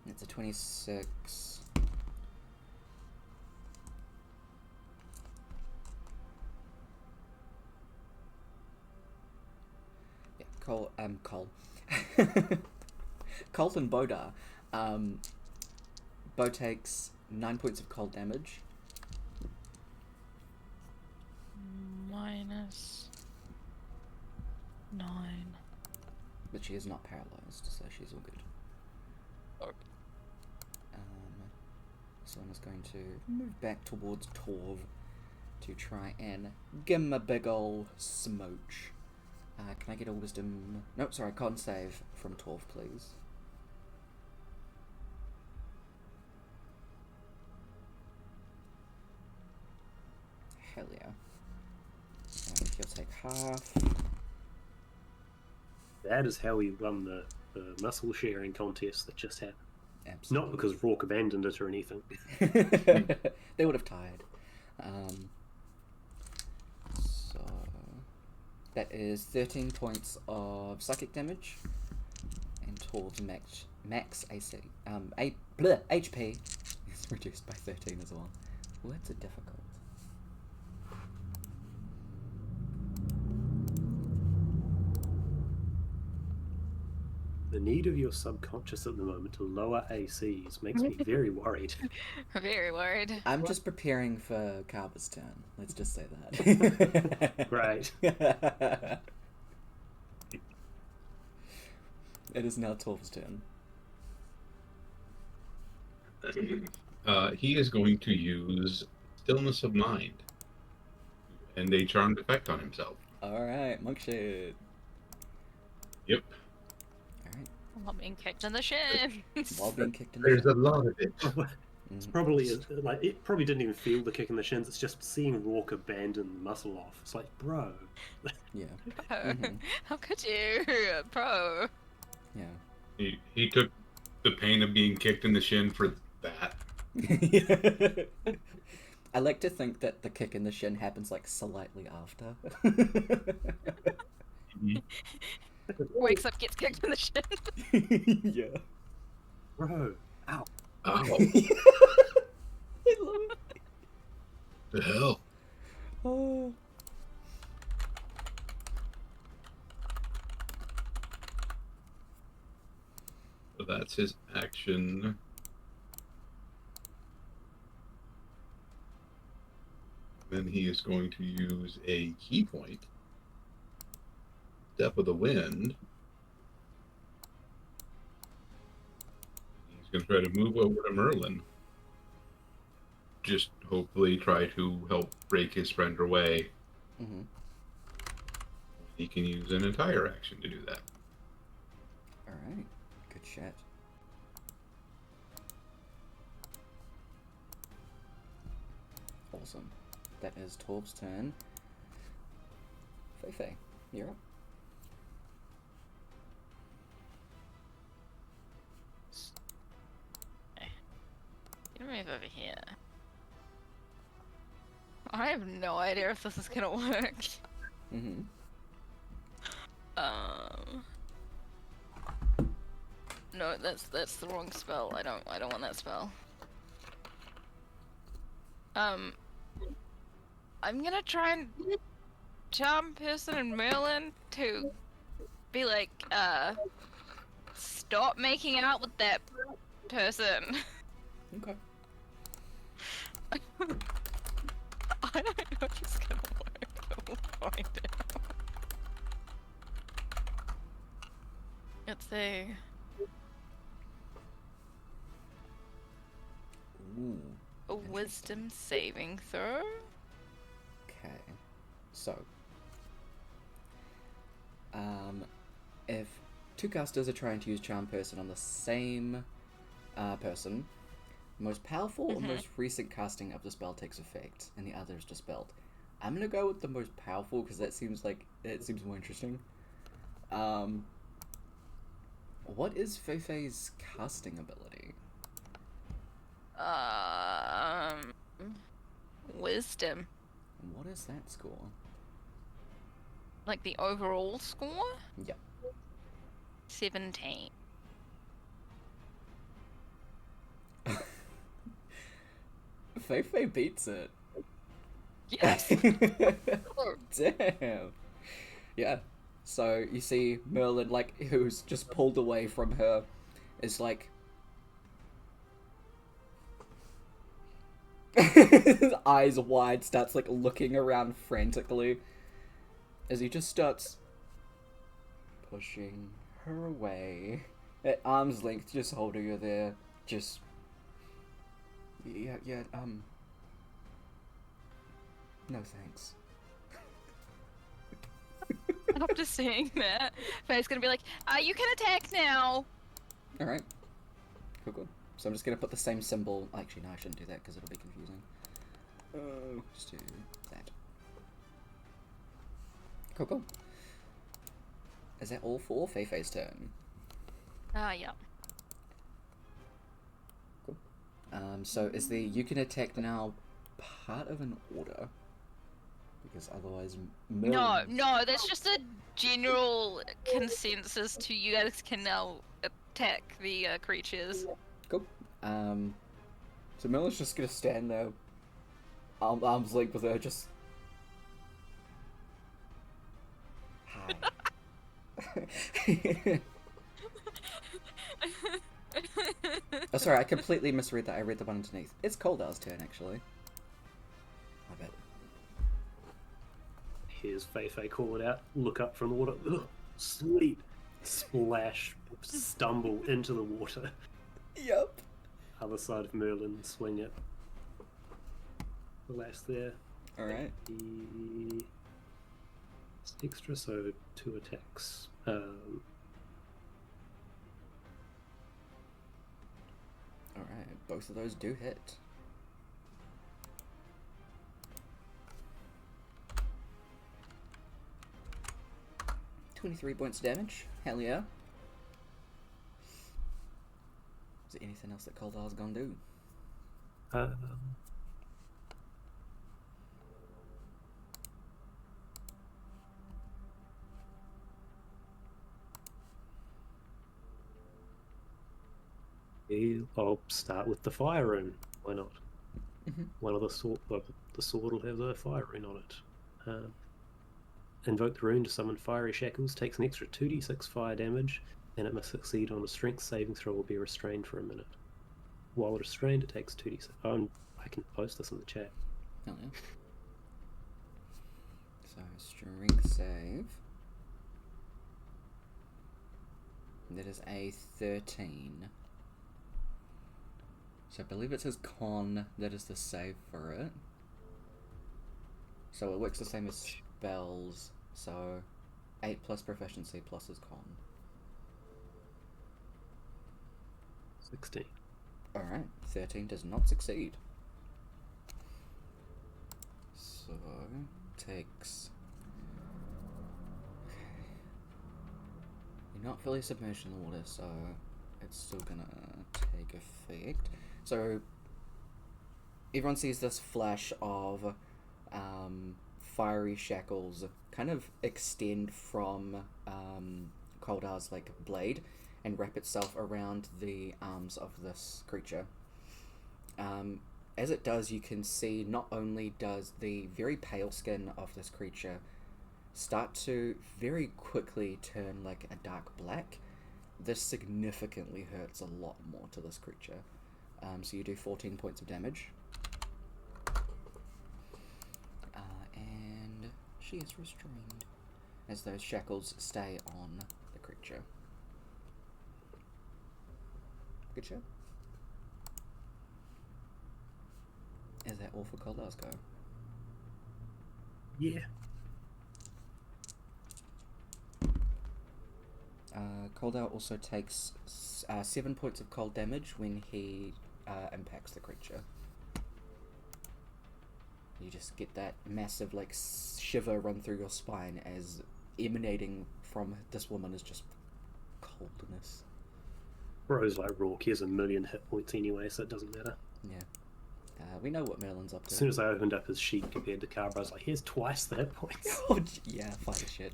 It's a 26. Yeah, Cole. Colton Bodar. Bo takes 9 points of cold damage. -9. But she is not paralyzed, so she's all good. Oh. Someone is going to move back towards Torv to try and give him a big ol' smooch. Can I get a wisdom... No, sorry, con save from Torv, please. Hell yeah. And he'll take half. That is how we run the muscle sharing contest that just happened. Absolutely. Not because Rourke abandoned it or anything. They would have tied. So that is 13 points of psychic damage, and Torv's max AC HP is reduced by 13 as well. Words are difficult. The need of your subconscious at the moment to lower ACs makes me very worried. Very worried. I'm just preparing for Carver's turn. Let's just say that. Great. It is now Torv's turn. He is going to use Stillness of Mind and a charmed effect on himself. Alright, monk shit. Yep. Alright. While being kicked in the shins. While being kicked in the There's a shin. lot of it. It's probably like it probably didn't even feel the kick in the shins. It's just seeing Rourke abandon the muscle off. It's like, bro. Yeah. Bro, Mhm. how could you, bro? Yeah. He took the pain of being kicked in the shin for that. I like to think that the kick in the shin happens like slightly after. Wakes up, gets kicked in the shin. Yeah. Bro. Ow. Oh, I love it. the hell? Oh. So that's his action. Then he is going to use a key point. Step of the Wind. He's going to try to move over to Merlin. Just hopefully try to help break his friend away. Mm-hmm. He can use an entire action to do that. Alright. Good shit. Awesome. That is Torv's turn. Feifei, you're up. You move over here. I have no idea if this is gonna work. Mm-hmm. No, that's the wrong spell. I don't want that spell. I'm gonna try and charm person and Merlin to be like, stop making out with that person. Okay. I don't know if it's gonna work, but we'll find out. It's Ooh. a wisdom saving throw. Okay. So. If two casters are trying to use Charm Person on the same person, most powerful or most recent casting of the spell takes effect, and the other is dispelled. I'm gonna go with the most powerful because that seems like it seems more interesting. What is Feifei's casting ability? Wisdom. What is that score? Like the overall score? Yep. 17. Feifei beats it. Yes. Damn. Yeah. So you see Merlin, like, who's just pulled away from her, is like... his eyes wide, starts, like, looking around frantically as he just starts pushing her away. At arm's length, just holding her there, just... Yeah, no thanks. After seeing that, Faye's gonna be like, you can attack now! Alright. Cool. So I'm just gonna put the same symbol. Actually, no, I shouldn't do that because it'll be confusing. Just do that. Cool. Is that all for Feifei's turn? Yeah. Cool. So is the you can attack now part of an order? Because otherwise... No, that's just a general consensus to you guys can now attack the creatures. Cool. So Merlin's just gonna stand there, arms length with her, just... Hi. Oh, sorry, I completely misread that. I read the one underneath. It's Koldar's turn, actually. I bet. Here's Feifei call it out, look up from the water, ugh, sleep, splash, stumble into the water. Yep. Other side of Merlin, swing it. Relax there. Alright. It's extra, so 2 attacks. Alright, both of those do hit. $23 points of damage. Hell yeah. Is there anything else that Koldar's gonna do? I'll start with the fire rune. Why not? Mm-hmm. One of the sword will have a fire rune on it. Invoke the rune to summon fiery shackles. Takes an extra 2d6 fire damage, and it must succeed on a strength saving throw or be restrained for a minute. While restrained, it takes 2d6. I can post this in the chat. Oh yeah. So strength save. That is a 13. So I believe it says con, that is the save for it. So it works the same as spells, so 8 plus proficiency plus is con. 16. Alright, 13 does not succeed. So, takes... Okay. You're not fully submerged in the water, so it's still gonna take effect. So, everyone sees this flash of fiery shackles kind of extend from Koldar's like blade and wrap itself around the arms of this creature. As it does, you can see not only does the very pale skin of this creature start to very quickly turn like a dark black, this significantly hurts a lot more to this creature. So you do 14 points of damage. And she is restrained as those shackles stay on the creature. Good show. Is that all for Koldar's go? Yeah. Koldar also takes 7 points of cold damage when he impacts the creature. You just get that massive like shiver run through your spine as emanating from this woman is just coldness. Bro's like Rourke, he has 1,000,000 hit points anyway, so it doesn't matter. Yeah. We know what Merlin's up to. As soon as I opened up his sheet compared to Carver, I was like, here's twice the hit points. Oh, yeah, fight a shit.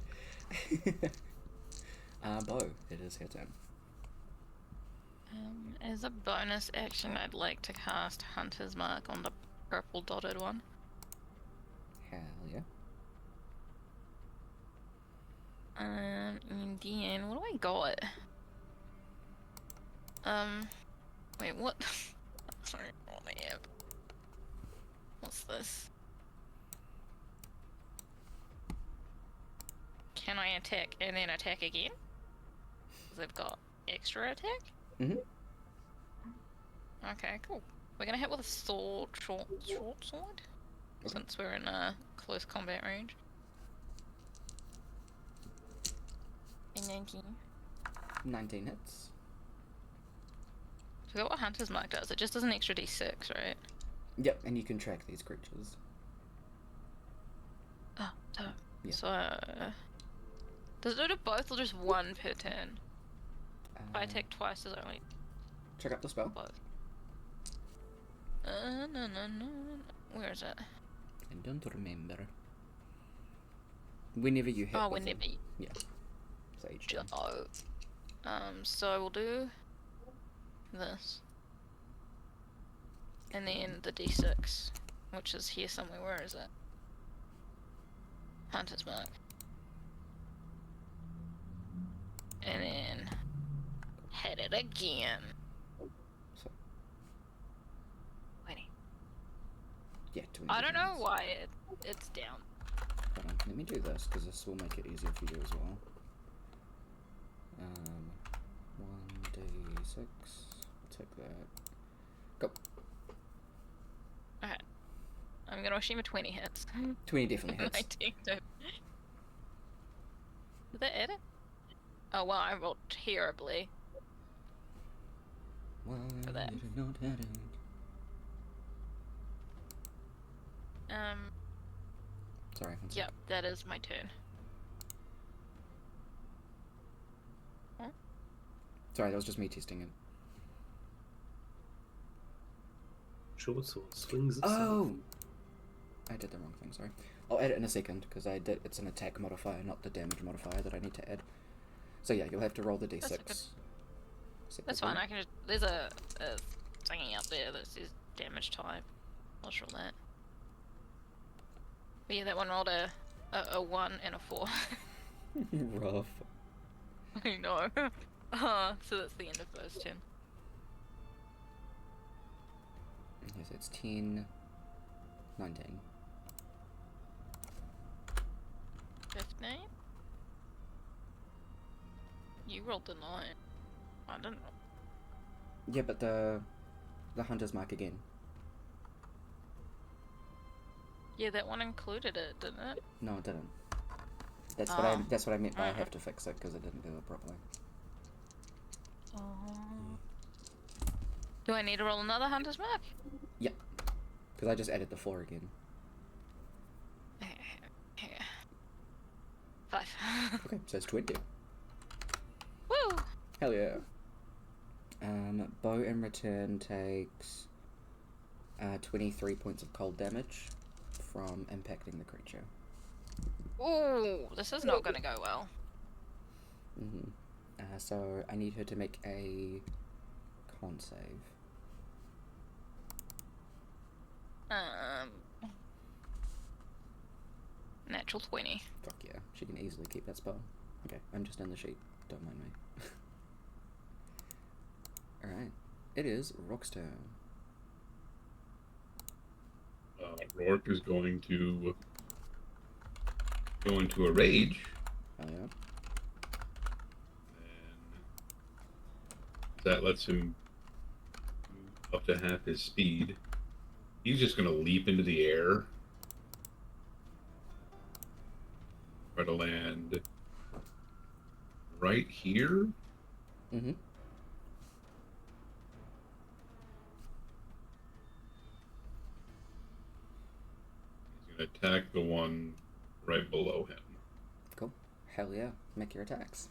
Bo, it is your turn. As a bonus action, I'd like to cast Hunter's Mark on the purple dotted one. Hell yeah. In DN, what do I got? Wait, what? Sorry, on the app. What's this? Can I attack and then attack again? Because I've got extra attack? Mm-hmm. Okay, cool. We're gonna hit with a sword, short sword, since we're in a close combat range. And 19. 19 hits. I forgot what Hunter's Mark does. It just does an extra d6, right? Yep, and you can track these creatures. Oh, so. Yeah. So. Does it do both or just one per turn? If I attack twice, does it only Check out the spell. both? No. Where is it? I don't remember. Whenever you hit. Oh, with whenever them. you. Yeah. So each turn. Oh. So we'll do this. And then the d6, which is here somewhere. Where is it? Hunter's Mark. And then hit it again. So, Waiting. yeah, 20 I don't know hits. why it's down. Hold on, let me do this because this will make it easier for you as well. 1d6. Take that. Go. Okay. I'm gonna assume a 20 hits. 20 definitely hits. 19 don't. Did that edit? Oh well, I rolled terribly. Why For that. did it not hit it? Sorry. one sec. Yep, that is my turn. Sorry, that was just me testing it. Short sword swings itself. Oh! I did the wrong thing, sorry. I'll add it in a second, because it's an attack modifier, not the damage modifier that I need to add. So yeah, you'll have to roll the d6. That's okay. That's separately. fine, I can just... There's a thingy up there that says damage type. I'll just roll that. But yeah, that one rolled a 1 and a 4. Rough. I know. So that's the end of those 10. Yes, it's 10, 19. 15? You rolled a 9. I didn't roll. Yeah, but the Hunter's Mark again. Yeah, that one included it, didn't it? No, it didn't. That's Oh. what I meant by I Mhm. have to fix it because it didn't do it properly. Do I need to roll another Hunter's Mark? Yeah, because I just added the 4 again. 5. Okay, so it's 20. Woo! Hell yeah. Bo in return takes 23 points of cold damage from impacting the creature. Ooh, this is not gonna go well. Mm-hmm. So I need her to make a con save. Natural 20. Fuck yeah, she can easily keep that spell. Okay, I'm just in the sheet. Don't mind me. Alright, it is Rock's turn. Rourke is going to go into a rage. Oh yeah. And that lets him move up to half his speed. He's just going to leap into the air. Try to land right here. Mm-hmm. He's going to attack the one right below him. Cool. Hell yeah. Make your attacks.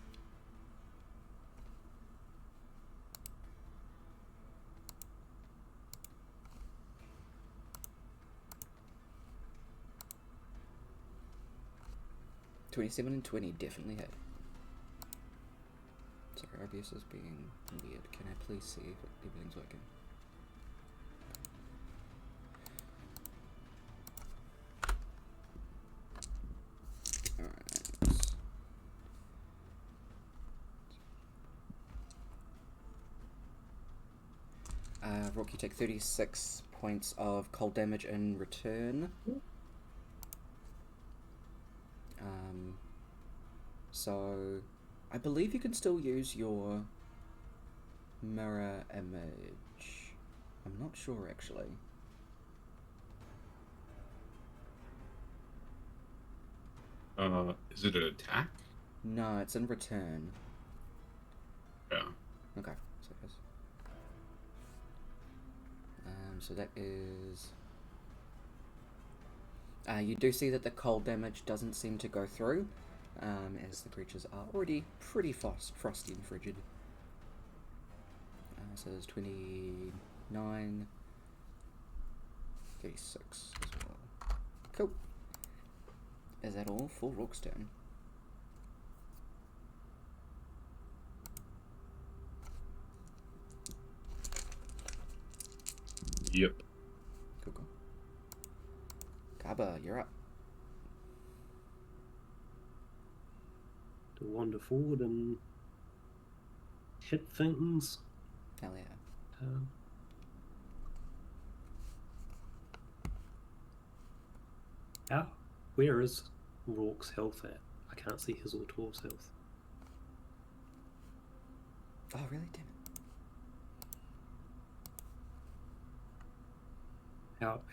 27 and 20 definitely hit. Sorry, OBS is being weird. Can I please see if everything's working? Alright. Rook, you take 36 points of cold damage in return. So I believe you can still use your mirror image. I'm not sure actually. Is it an attack? No, it's in return. Yeah. Okay, so it is. So that is... you do see that the cold damage doesn't seem to go through, as the creatures are already pretty frosty and frigid. So there's 29, 36 as well. Cool. Is that all for Rook's turn? Yep. Cool. Kaba, you're up. To wander forward and hit things. Hell yeah. Where is Rourke's health at? I can't see his or Tor's health. Oh, really? Damn it.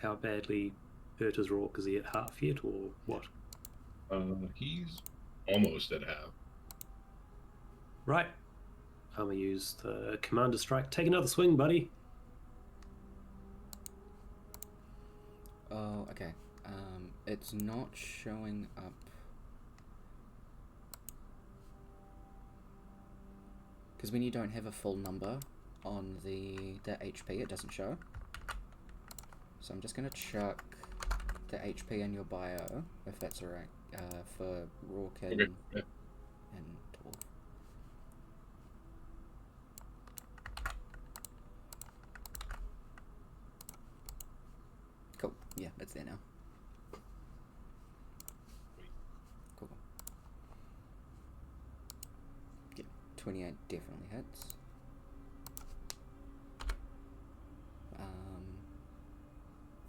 How badly hurt is Rourke? Is he at half yet, or what? He's almost at half. Right. I'm gonna use the Commander Strike. Take another swing, buddy. Oh, okay. It's not showing up. Because when you don't have a full number on the HP, it doesn't show. So I'm just gonna chuck the HP in your bio, if that's alright, for Rourke and, Okay. Yeah. and Tor. Cool. Yeah, it's there now. Cool. Yeah, 28 definitely hits.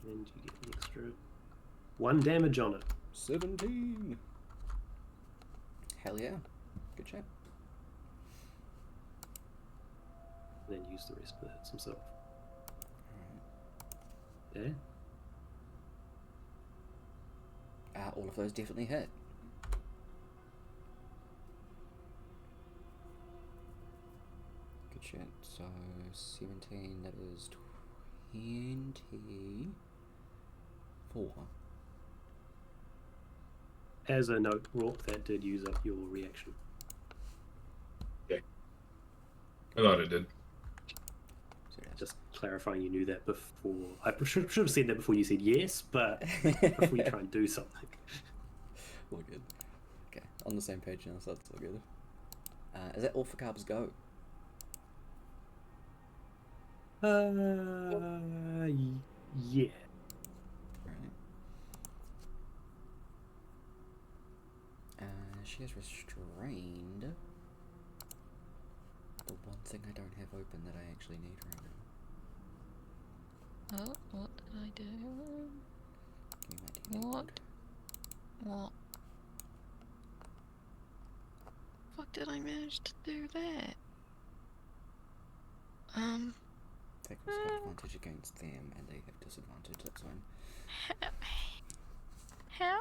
And you get an extra 1 damage on it. 17. Hell yeah. Good shot. Then use the rest of the hits himself. Alright. Yeah. All of those definitely hit. Good shit. So 17, that is 24. As a note, Rourke, that did use up your reaction. Okay. I thought it did. So that's Just clarifying, you knew that before. I should have said that before you said yes, but if we try and do something. all good. Okay, on the same page now, so that's all good. Is that all for Carb's go? Yeah. Right. She is restrained. The one thing I don't have open that I actually need right now. Oh, what did I do? Give me my D&D What? code. What? Fuck did I manage to do that? That was got advantage against them, and they have disadvantage. That's fine. How?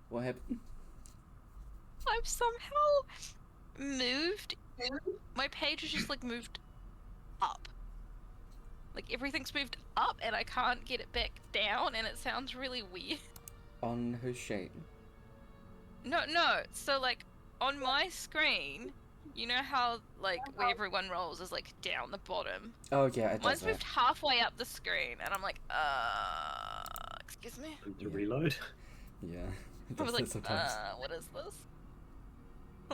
What happened? I've somehow moved. My page is just like moved up. Like everything's moved up, and I can't get it back down, and it sounds really weird. On whose sheet? No. So like on my screen, you know how like where everyone rolls is like down the bottom. Oh yeah, it does Mine's that. moved halfway up the screen, and I'm like, excuse me. To reload. Yeah. I was like, Sometimes. what is this?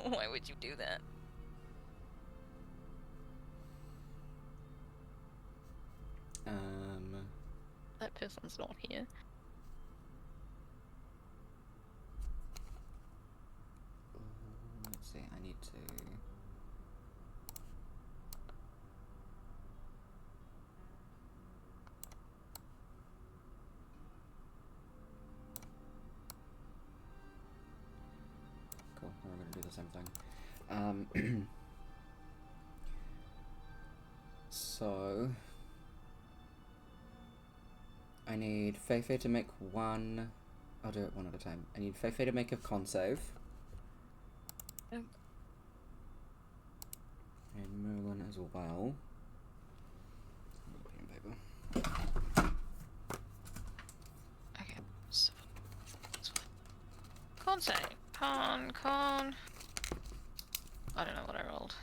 Why would you do that? That person's not here. Let's see, I need to... Cool, we're going to do the same thing. So... I need Feifei to make one... I'll do it one at a time. I need Feifei to make a con save. Yep. And Merlin as well. Pen and paper. Okay. So, con save. Con. I don't know what I rolled.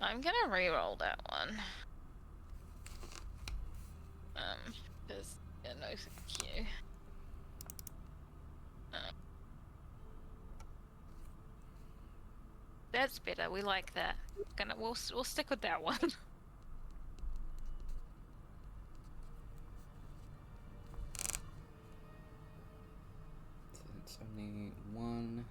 I'm gonna re-roll that one. Because, yeah, no thank you. That's better, we like that. We'll stick with that one. So it's only one.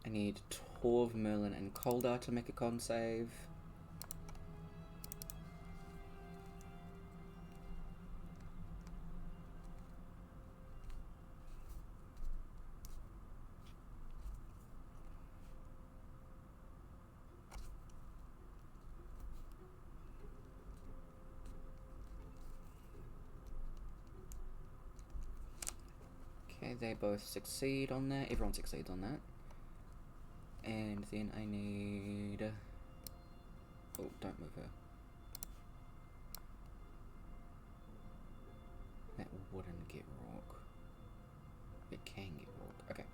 I need Torv, Merlin, and Koldar to make a con save. Okay, they both succeed on that. Everyone succeeds on that. And then I need... Oh, don't move her. That wouldn't get Rourke. It can get Rourke. Okay.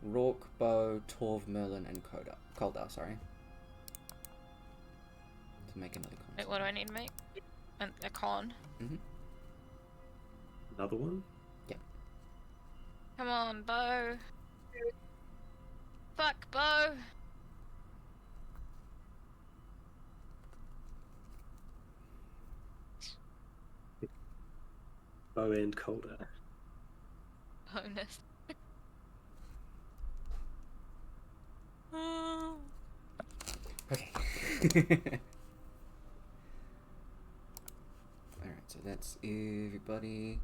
Rourke, Bo, Torv, Merlin, and Koldar, sorry. To make another con. Wait, what do I need to make? A con? Mm-hmm. Another one? Yep. Come on, Bo. Fuck, Bo. Bow and Colder. Bonus. Okay. Alright, so that's everybody.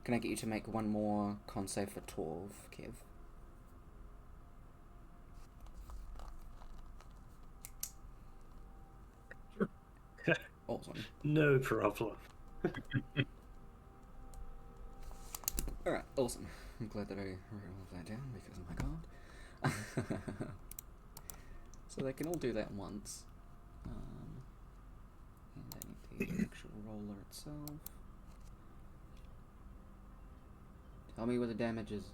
Can I get you to make one more con save for Torv, Kev? Awesome. No problem. Alright, awesome. I'm glad that I wrote all of that down because, oh my god. So they can all do that once. And I need the actual roller itself. Tell me where the damage is.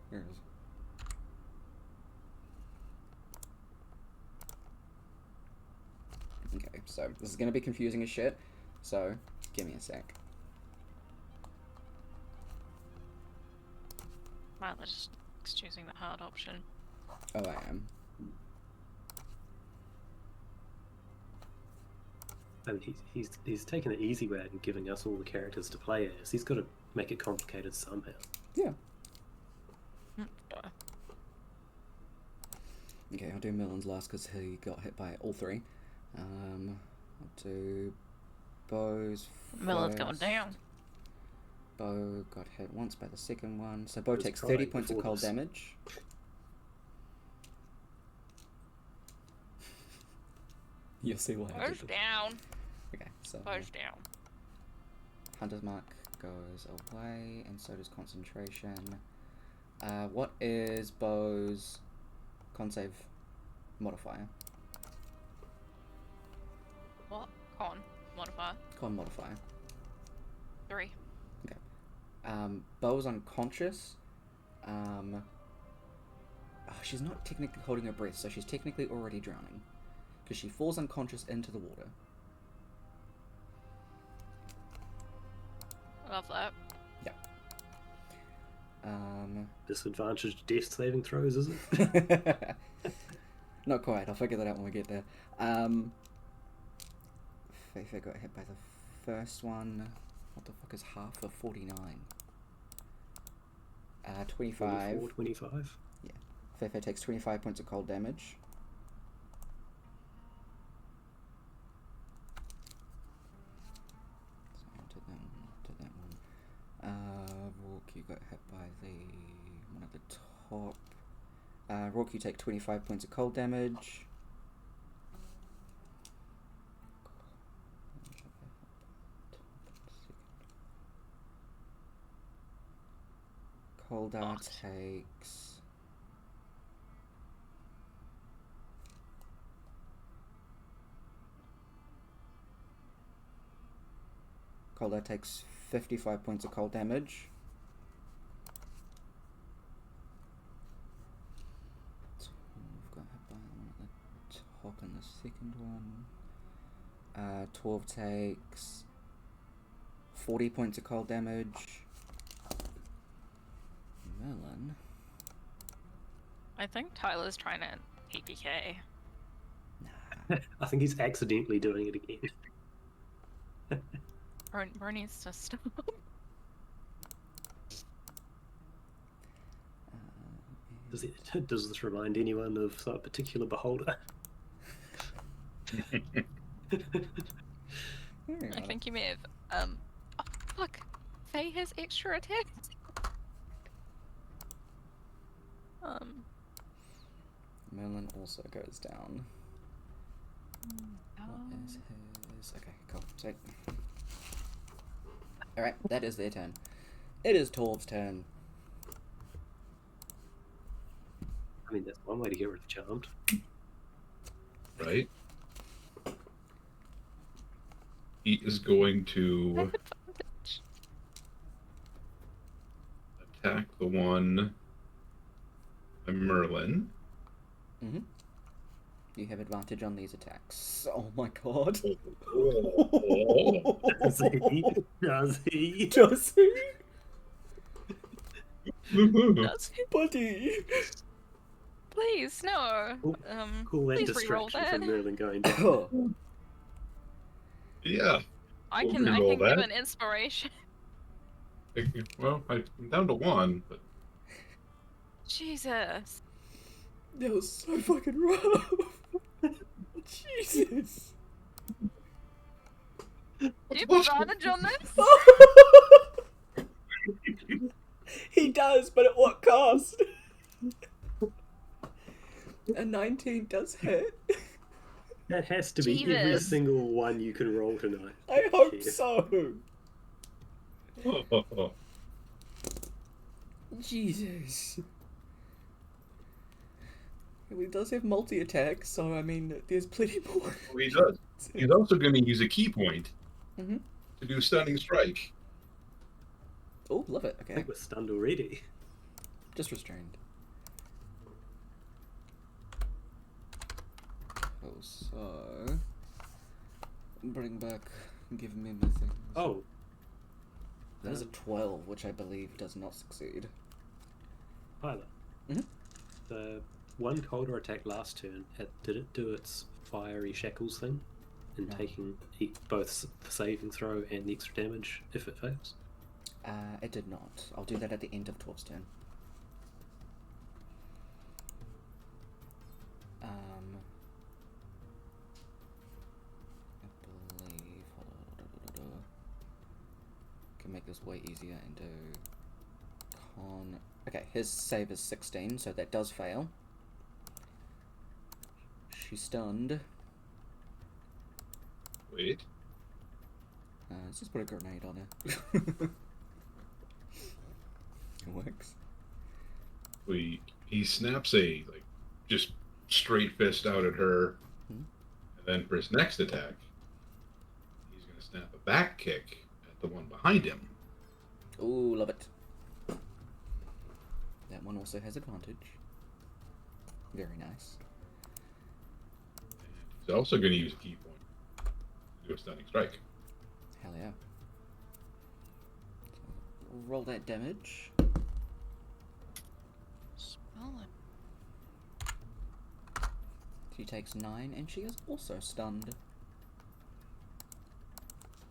Here it is. Okay, so this is going to be confusing as shit, so give me a sec. Mila's just choosing the hard option. Oh, I am. And he's taken the easy way and giving us all the characters to play as. He's got to make it complicated somehow. Yeah. Okay, I'll do Merlin's last because he got hit by all three. I'll do Bo's Merlin's first. going down. Bo got hit once by the second one, so Bo Just takes try 30 points of before cold this. damage. You'll see why I did Bo's this. down. Okay, so Bo's down. Hunter's Mark goes away, and so does Concentration. What is Bo's con save modifier? What? Con. Modifier. Con modifier. 3. Okay. Bo's unconscious. Oh, she's not technically holding her breath, so she's technically already drowning. Because she falls unconscious into the water. Love that. Yeah. Disadvantaged death saving throws, is it? Not quite. I'll figure that out when we get there. Feifei got hit by the first one. What the fuck is half of 49? 25. 24, 25. Yeah. Feifei takes 25 points of cold damage. So did that one. Rourke, you got hit by the one at the top. Rourke, you take 25 points of cold damage. Koldar takes... Koldar takes 55 points of cold damage. So we've got hit by the one at the top and the second one. 12 takes 40 points of cold damage. Melon. I think Tyler's trying to PPK. Nah. I think he's accidentally doing it again. Bro needs to stop. Does this remind anyone of a particular beholder? I think you may have. Oh, fuck. Faye has extra attacks. Merlin also goes down. What is his... Okay, cool. So... Alright, that is their turn. It is Torv's turn. I mean, that's one way to get rid of Charmed. Right? He is going to attack the one by Merlin. Mm-hmm. You have advantage on these attacks. Oh my god. Does he? Does he? Does he? Does he? Buddy! Please, no. Cool that please reroll distraction that. from Merlin going down. Oh. Yeah. I We'll can reroll give that. an inspiration. Well, I'm down to one, but Jesus. That was so fucking rough. Jesus. Do you have advantage on this? He does, but at what cost? A 19 does hit. That has to be every Jesus. single one you can roll tonight. I hope Yeah. so. Jesus. He does have multi-attacks, so I mean, there's plenty more. he does. He's also going to use a key point Mm-hmm. to do stunning strike. Oh, love it. I Okay. think we're stunned already. Just restrained. Oh, so... Bring back... Give me my things. Oh, That is a 12, which I believe does not succeed. Tyler. Mhm. The one Coldar attack last turn, did it do its fiery shackles thing? In No. taking both the saving throw and the extra damage if it fails? It did not. I'll do that at the end of 12's turn. I believe... Can make this way easier and do... Con... Okay, his save is 16, so that does fail. She's stunned. Wait. Let's just put a grenade on her. It works. He snaps a just straight fist out at her, Hmm. and then for his next attack, he's going to snap a back kick at the one behind him. Ooh, love it. That one also has advantage. Very nice. He's also going to use a key point to do a stunning strike. Hell yeah. So roll that damage. Smell it. She takes 9, and she is also stunned.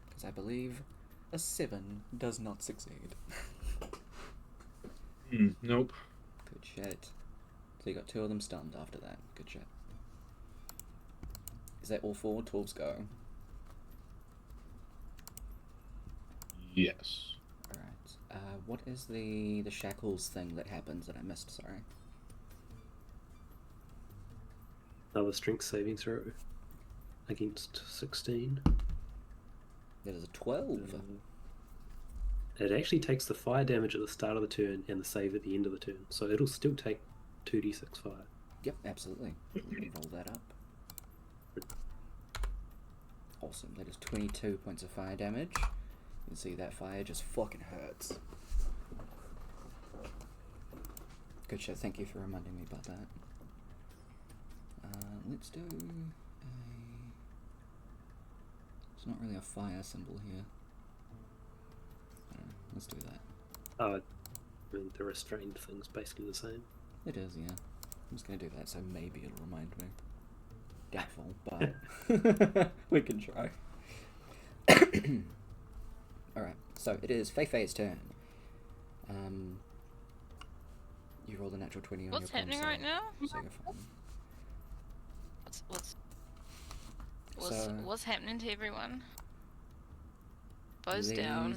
Because I believe a 7 does not succeed. Nope. Good shit. So you got 2 of them stunned after that. Good shit. Is that all 4? 12's go. Yes. Alright. What is the shackles thing that happens that I missed? Sorry. Another strength saving throw against 16. That is a 12. It actually takes the fire damage at the start of the turn and the save at the end of the turn, so it'll still take 2d6 fire. Yep, absolutely. Roll that up. Awesome. That is 22 points of fire damage. You can see that fire just fucking hurts. Good shit. Thank you for reminding me about that. Let's do a... It's not really a fire symbol here. I don't know. Let's do that. I mean, the restrained thing's basically the same. It is, yeah. I'm just gonna do that, so maybe it'll remind me. Doubtful, but we can try. Alright, so it is Fei-Fei's turn. You rolled a natural 20 on What's your con happening save, right now? so you're fine. What's happening to everyone? Bows down.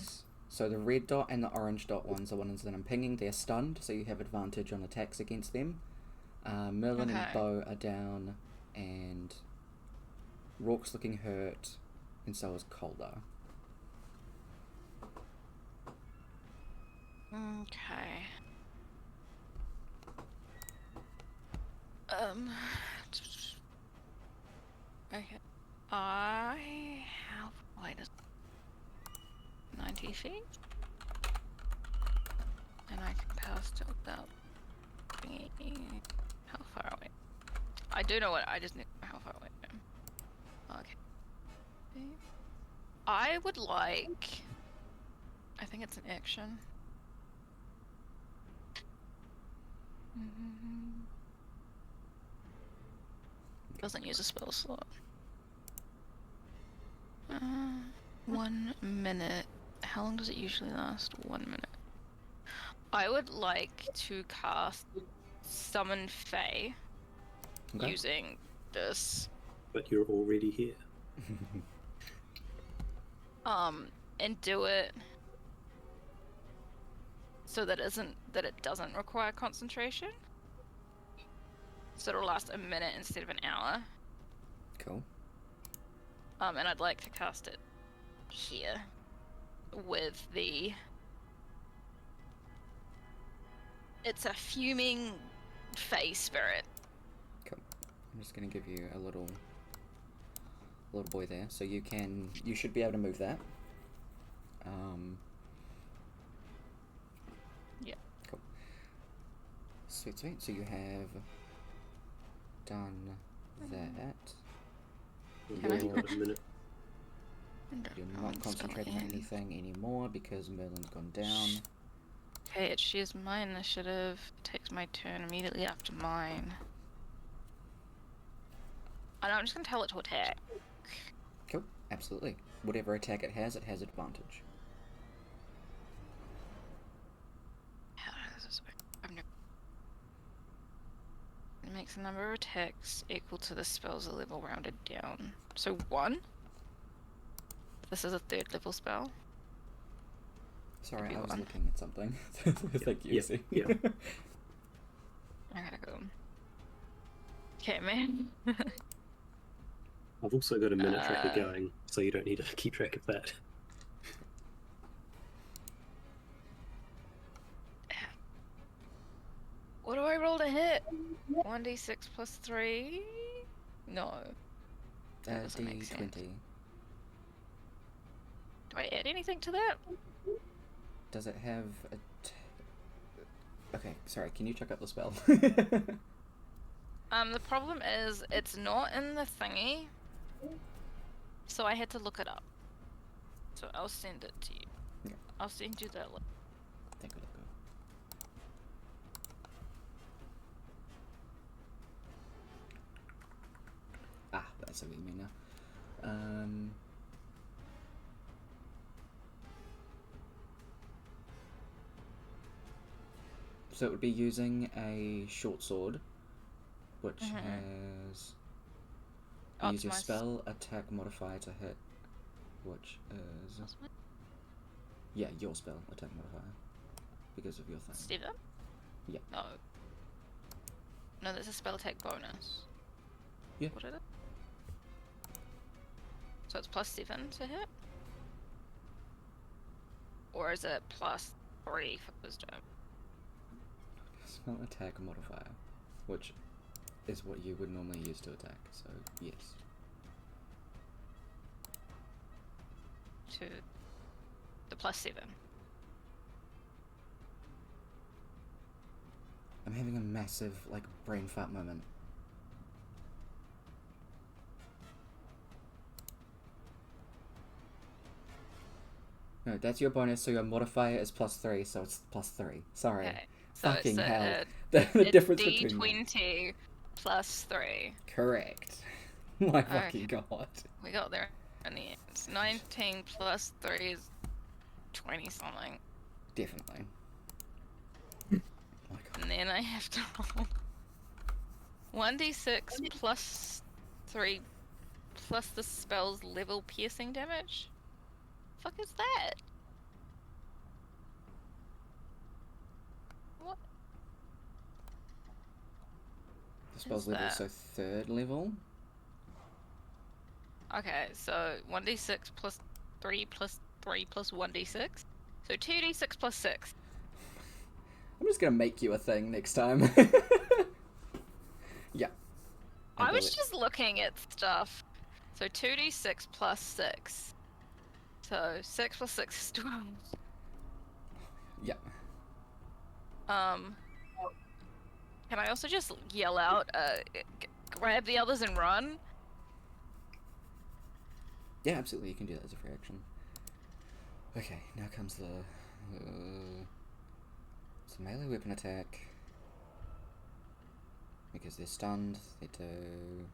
So the red dot and the orange dot ones are ones that I'm pinging. They're stunned, so you have advantage on attacks against them. Merlin and Bo are down, and Rourke's looking hurt, and so is Calder. Okay. Okay. How wide is 90 feet? And I can pass to about how far away? I do know I just need to know how far away I am. Okay. I would like, I think it's an action. Doesn't use a spell slot. 1 minute. How long does it usually last? 1 minute. I would like to cast Summon Fae using this. But you're already here. And do it so that it doesn't require concentration. So it'll last a minute instead of an hour. Cool. And I'd like to cast it here with the... It's a fuming Fae spirit. Cool. I'm just gonna give you a little boy there, so you should be able to move that. Yeah. Cool. Sweet, sweet. So you have done that. Can I- A minute. You're not concentrating on anything anymore because Merlin's gone down. Okay, it shares my initiative. It takes my turn immediately after mine. I know, I'm just gonna tell it to attack. Cool. Absolutely. Whatever attack it has advantage. How does this work? It makes the number of attacks equal to the spell's level rounded down. So 1? This is a 3rd level spell. Sorry, I was Everyone. looking at something. Thank you, Ece. Yeah. I gotta go. Okay, man. I've also got a minute tracker going, so you don't need to keep track of that. What do I roll to hit? 1d6 plus 3? No. That doesn't make sense. D20. Do I add anything to that? does it have a... Okay, sorry, can you check out the spell? The problem is, it's not in the thingy, so I had to look it up. So I'll send it to you. Yeah. I'll send you that link. Thank you. Ah, that's what you mean now. So it would be using a short sword, which has... Use your spell attack modifier to hit, which is... Yeah, your spell attack modifier. Because of your thing. 7? Yeah. No. No, that's a spell attack bonus. Yeah. What is it? So it's plus 7 to hit? Or is it plus 3 for wisdom? Spell attack modifier, which is what you would normally use to attack, so yes. To the plus 7. I'm having a massive, like, brain fart moment. No, that's your bonus, so your modifier is plus 3, so it's plus 3. Sorry. Okay. So Fucking it's hell. The difference between D20 plus 3. Correct. My fucking god. We got there in the end. 19 plus 3 is 20 something. Definitely. My god. And then I have to roll 1d6 plus 3 plus the spell's level piercing damage? Fuck is that? What? The spell's is level, that? so 3rd level. Okay, so 1d6 plus 3 plus 3 plus 1d6. So 2d6 plus 6. I'm just gonna make you a thing next time. Yeah. I was just looking at stuff. So 2d6 plus 6. So 6 plus 6 is 12. Yeah. Can I also just yell out, grab the others and run? Yeah, absolutely, you can do that as a free action. Okay, now comes the... it's a melee weapon attack. Because they're stunned, they do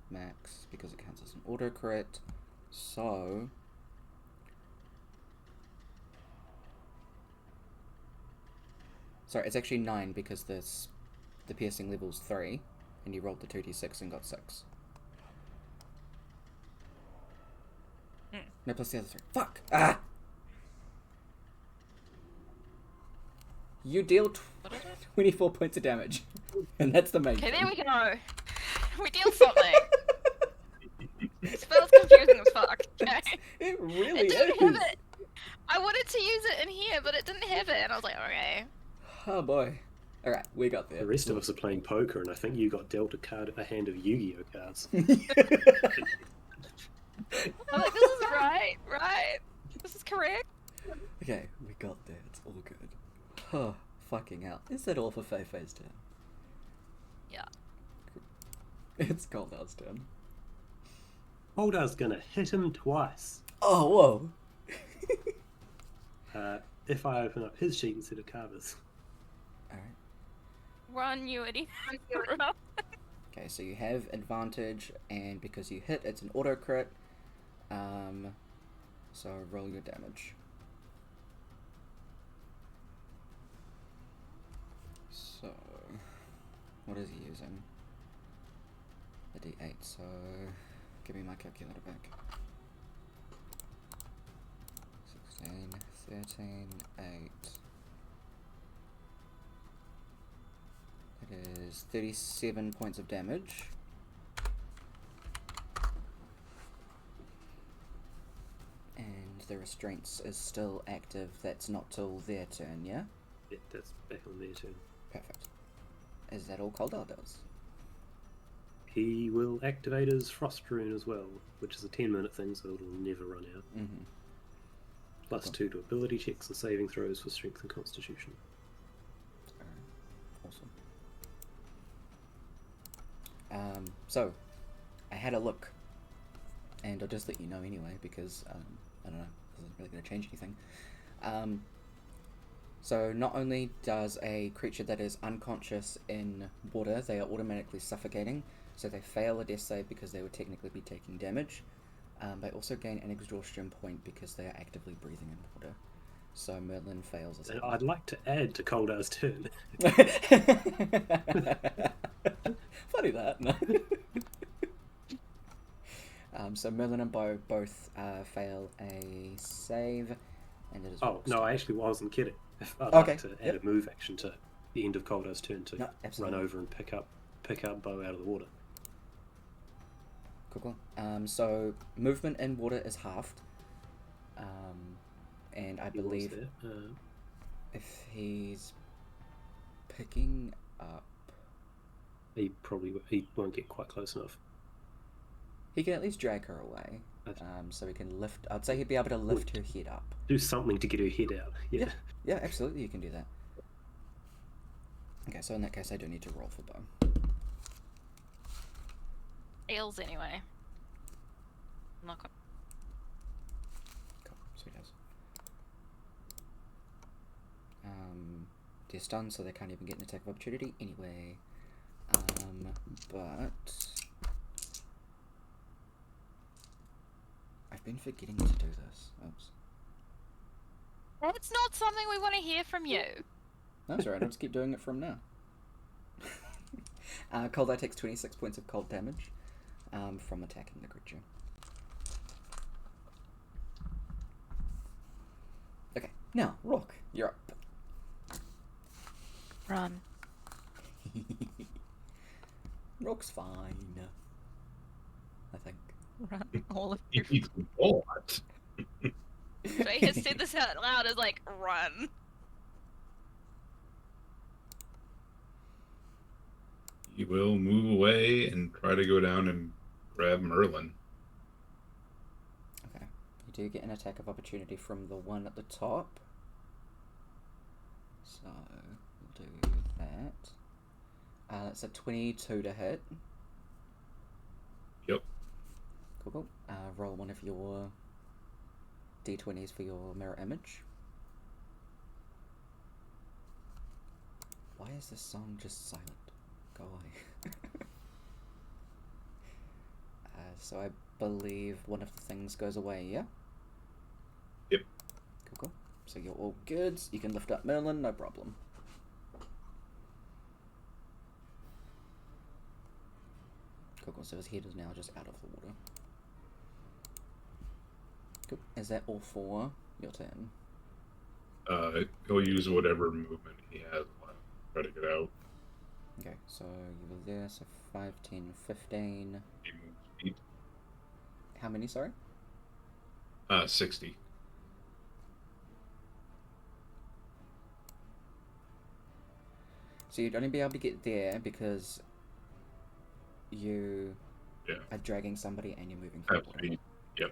max, because it counts as an auto crit. So... Sorry, it's actually 9 because the piercing level's 3, and you rolled the 2d6 and got 6. No, plus the other 3. Fuck! Ah! You deal 24 points of damage. And that's the main Okay, thing. there we go. We deal something. This spell's confusing as fuck. Okay. It really It didn't is. have it. I wanted to use it in here, but it didn't have it, and I was like, okay. Oh boy. Alright, we got there. The rest of us are playing poker, and I think you got dealt a hand of Yu-Gi-Oh cards. I'm like, this is right. This is correct. Okay, we got there. It's all good. Oh, fucking hell. Is that all for Fei-Fei's turn? Yeah. It's Goldar's turn. Holdar's gonna hit him twice. Oh, whoa. If I open up his sheet instead of Carver's. Alright. Run, you idiot. Okay, so you have advantage, and because you hit, it's an auto crit. So roll your damage. So, what is he using? The D8, so give me my calculator back. 16, 13, 8. It is 37 points of damage. And the restraints is still active. That's not till their turn, yeah? Yeah, that's back on their turn. Perfect. Is that all Coldar does? He will activate his Frost Rune as well, which is a 10-minute thing, so it'll never run out. Mm-hmm. +2 to ability checks and saving throws for strength and constitution. Awesome. So, I had a look, and I'll just let you know anyway, because, I don't know, this isn't really going to change anything. So, not only does a creature that is unconscious in water, they are automatically suffocating, so they fail a death save because they would technically be taking damage. They also gain an exhaustion point because they are actively breathing in water. So Merlin fails as well. I'd like to add to Coldar's turn. Funny that, no? So Merlin and Bo both fail a save, and it is. Oh no, I actually wasn't kidding. I'd Okay. like to add a move action to the end of Coldar's turn to run over and pick up Bo out of the water. Cool. So movement in water is halved. And I believe if he's picking up, he won't get quite close enough. he can at least drag her away. So he can lift. I'd say he'd be able to lift her head up. Do something to get her head out. Yeah. Yeah, absolutely, you can do that. Okay, so in that case, I do need to roll for Bo. Eels anyway. I'm not gonna... Cool, so he does. They're stunned, so they can't even get an attack of opportunity anyway. But I've been forgetting to do this. Oops. That's not something we want to hear from you. That's alright, I'll just keep doing it from now. Cold Eye takes 26 points of cold damage from attacking the creature. Okay, now, Rook, you're up. Run. Rook's fine. I think. Run all of You your... need to what? Jay has said this out loud as like, run. He will move away and try to go down and grab Merlin. Okay. You do get an attack of opportunity from the one at the top. So, we'll do that. That's a 22 to hit. Yep. Cool. Roll one of your d20s for your mirror image. Why is this song just silent? Go away. So I believe one of the things goes away, yeah? Yep. Cool. So you're all good. You can lift up Merlin, no problem. Cool. So his head is now just out of the water. Cool. Is that all for your turn? He'll use whatever movement he has left. Try to get out. Okay, so you were there, so 5, 10, 15. He moves feet. How many, sorry? 60. So you'd only be able to get there because you are dragging somebody and you're moving through water. Yep.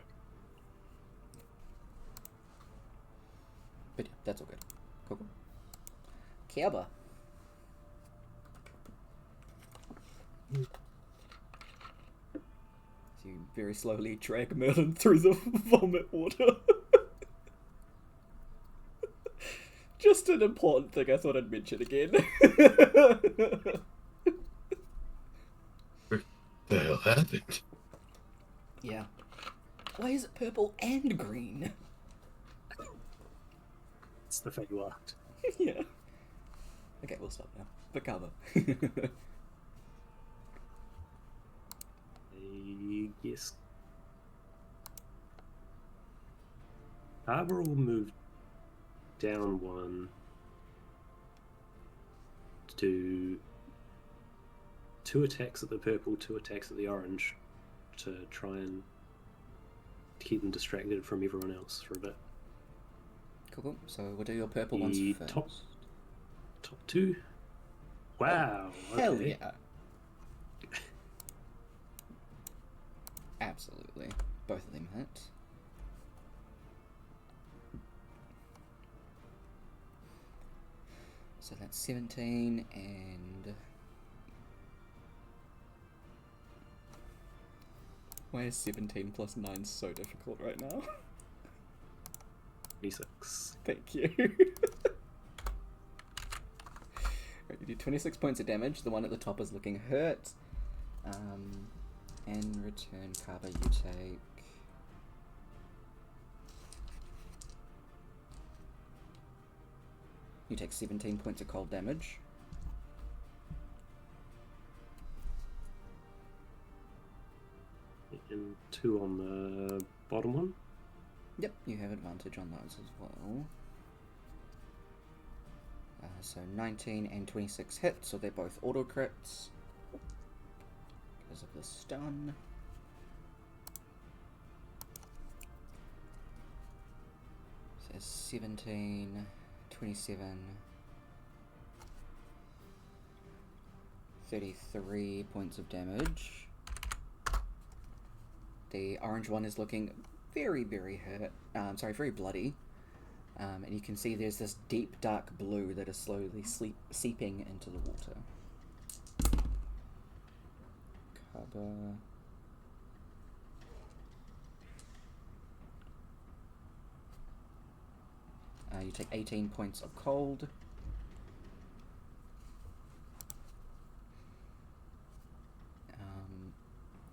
But yeah, that's all good. Cool. Kiaba. So you very slowly drag Merlin through the vomit water. Just an important thing I thought I'd mention again. What the hell happened? Yeah. Why is it purple and green? It's the Feywild. Yeah. Okay, we'll stop now. For cover. Yes. Arbor will move down one to do 2 attacks at the purple, 2 attacks at the orange to try and keep them distracted from everyone else for a bit. Cool. So we'll do your purple ones first. Top 2? Wow. Oh, hell okay. yeah. Absolutely. Both of them hit. So that's 17 and... Why is 17 plus 9 so difficult right now? 26. Thank you. Right, you do 26 points of damage. The one at the top is looking hurt. In return, Kaba, you take... You take 17 points of cold damage. And 2 on the bottom one. Yep, you have advantage on those as well. So 19 and 26 hits, so they're both auto crits. Because of the stun. So 17, 27, 33 points of damage. The orange one is looking very, very hurt. Very bloody. And you can see there's this deep, dark blue that is slowly seeping into the water. Kaba. You take 18 points of cold.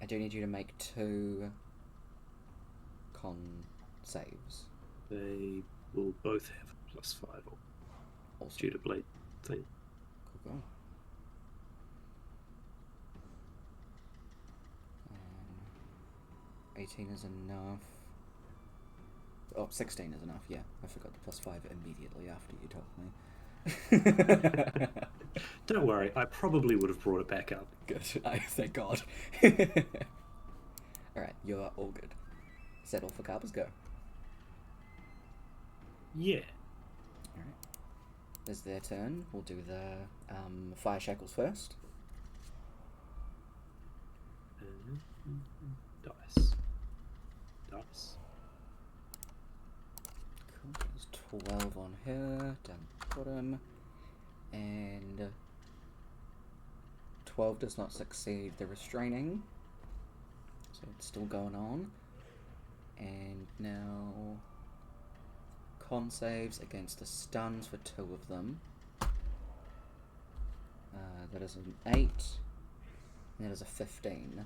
I do need you to make 2 con saves. They will both have +5 Also. due to blade thing. Cool. 18 is enough. Oh, 16 is enough, yeah. I forgot the +5 immediately after you told me. Don't worry, I probably would have brought it back up. Good. Thank God. Alright, you're all good. Is that all for Kaba's go? Yeah. Alright. It's their turn. We'll do the fire shackles first. Dice. Cool. There's 12 on her, down the bottom. And 12 does not succeed the restraining. So it's still going on. And now con saves against the stuns for 2 of them. That is an 8. And that is a 15.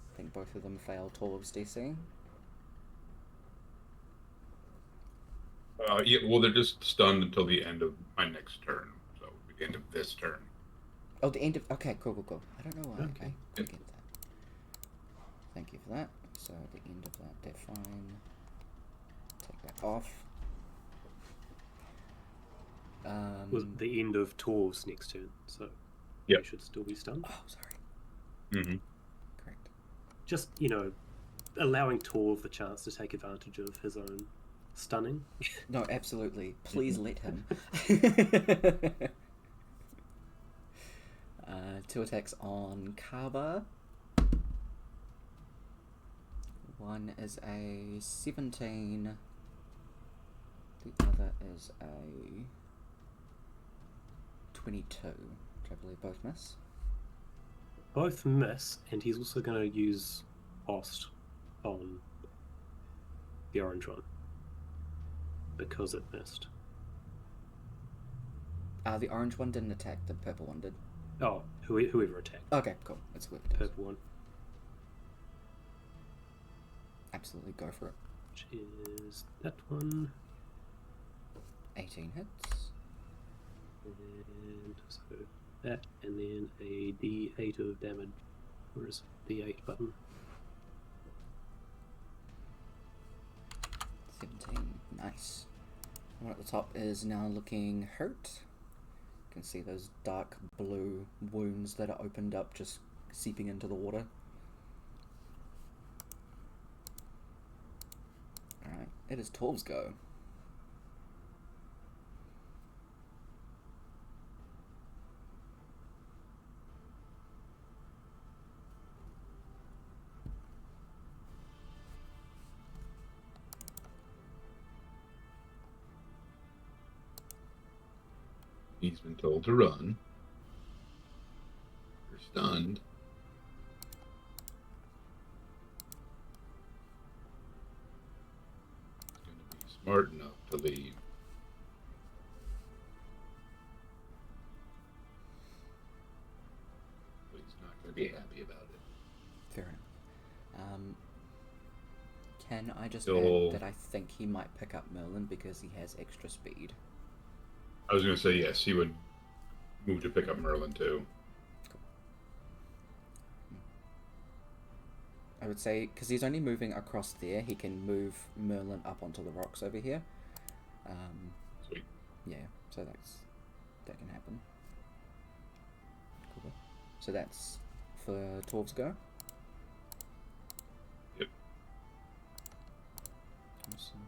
I think both of them fail Torv's DC. Yeah, well, they're just stunned until the end of my next turn. So, the end of this turn. Oh, the end of... Okay, cool. I don't know why. Okay, I Yep. get that. Thank you for that. So, at the end of that, they're fine. Take that off. Was the end of Torv's next turn, so Yep. they should still be stunned. Oh, sorry. Mm-hmm. Correct. Just, allowing Torv the chance to take advantage of his own stunning. No, absolutely. Please let him. 2 attacks on Kaba. One is a 17. The other is a 22. Which I believe both miss. Both miss, and he's also going to use Ost on the orange one because it missed. The orange one didn't attack, the purple one did. Oh, whoever attacked. Okay, cool. That's whoever does. Purple one, Absolutely, go for it. which is that one. 18 hits. And so that, and then a D8 of damage. Where's the D8 button? 17. Nice. One at the top is now looking hurt. You can see those dark blue wounds that are opened up, just seeping into the water. Alright, it is Torv's go. He's been told to run. You're stunned. He's going to be smart enough to leave. But he's not going to be happy about it. Fair enough. Can I just So- add that I think he might pick up Merlin because he has extra speed? I was going to say yes, he would move to pick up Merlin too. I would say, because he's only moving across there, he can move Merlin up onto the rocks over here. Sweet. Yeah, so that can happen. Cool. So that's for Torv's go. Yep. Awesome.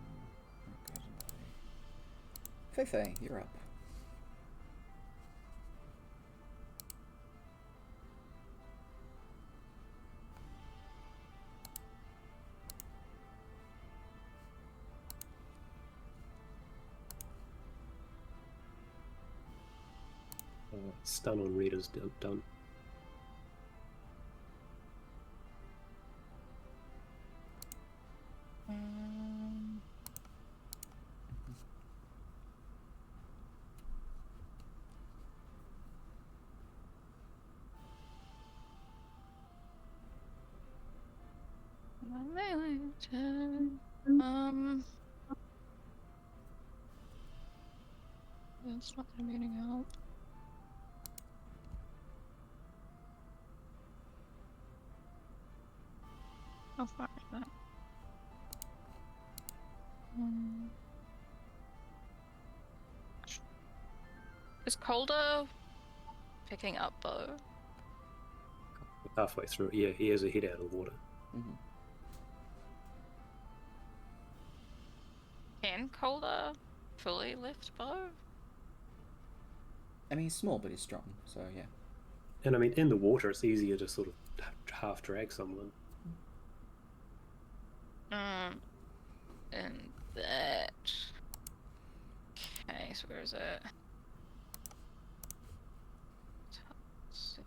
That goes away. Feifei, you're up. Stun on readers done. It's not gonna be any help. How far is that? Is Calder picking up bow? Halfway through, yeah, he has a head out of the water. Mm-hmm. Can Calder fully lift bow? I mean, he's small, but he's strong, so yeah. And I mean, in the water, it's easier to sort of half drag someone. And that. Okay, so where is it? Let's see.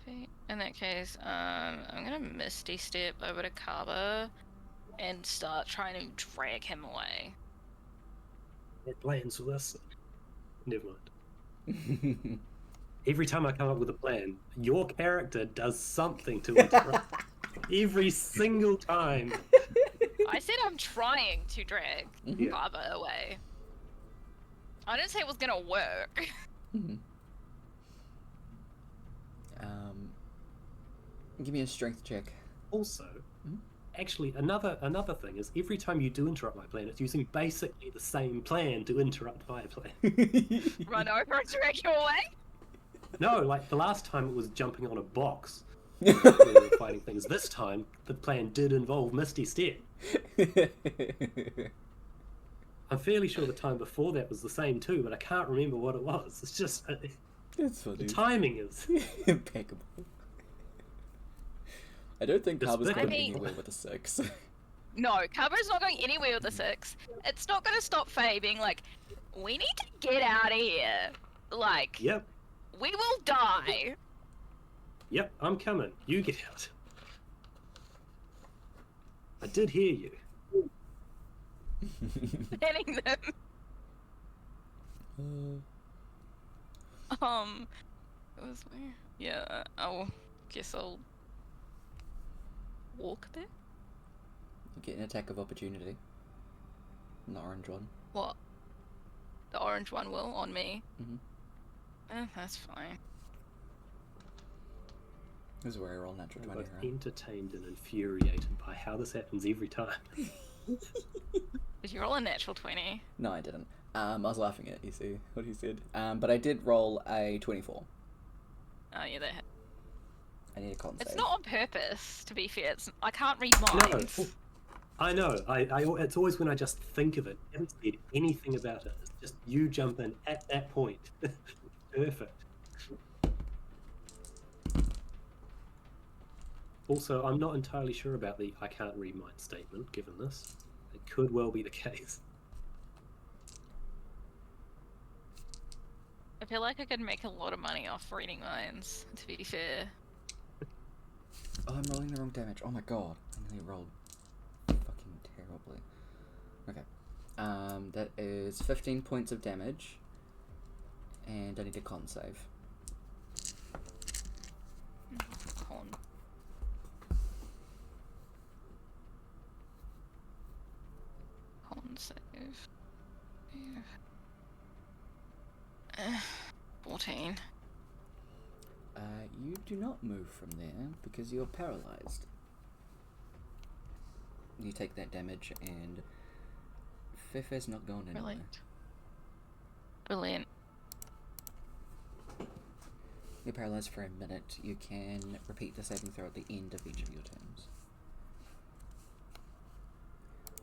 Feet. In that case, I'm gonna Misty Step over to Kaba and start trying to drag him away. It plans for this. Never mind. Every time I come up with a plan, your character does something to interrupt. Every single time. I said I'm trying to drag Yeah. Kaba away. I didn't say it was gonna work. Mhm. Give me a strength check. Also, Mhm. actually, another thing is every time you do interrupt my plan, it's using basically the same plan to interrupt my plan. Run over and drag you away? No, like the last time it was jumping on a box when we were fighting things. This time, the plan did involve Misty Step. I'm fairly sure the time before that was the same too, but I can't remember what it was. It's just That's the funny. timing is. Impeccable. I don't think Carver's Despicable. going I mean- anywhere with a 6. No, Kaba's not going anywhere with a 6. It's not gonna stop Faye being like, we need to get out of here. Like, Yep, we will die. yep, I'm coming. You get out. I did hear you. Banning them. It was weird. Yeah, I'll guess I'll walk there. You get an attack of opportunity. An orange one. What? The orange one will on me. Mhm. That's fine. This is where I roll natural I'm 20, both right? entertained and infuriated by how this happens every time. Did you roll a natural 20? No, I didn't. I was laughing at you see what he said. But I did roll a 24. Oh yeah, that. I need a con It's save. not on purpose. To be fair, I can't read No, minds. I know. It's always when I just think of it. I haven't said anything about it. It's just you jump in at that point. Perfect. Also, I'm not entirely sure about the I can't read mind statement, given this. It could well be the case. I feel like I could make a lot of money off reading minds, to be fair. Oh, I'm rolling the wrong damage. Oh my god. I nearly rolled fucking terribly. Okay. That is 15 points of damage. And I need a con save. Con. Con save. Yeah. 14. You do not move from there because you're paralyzed. You take that damage and Fefe's not going anywhere. Brilliant. Brilliant. You're paralyzed for a minute. You can repeat the saving throw at the end of each of your turns.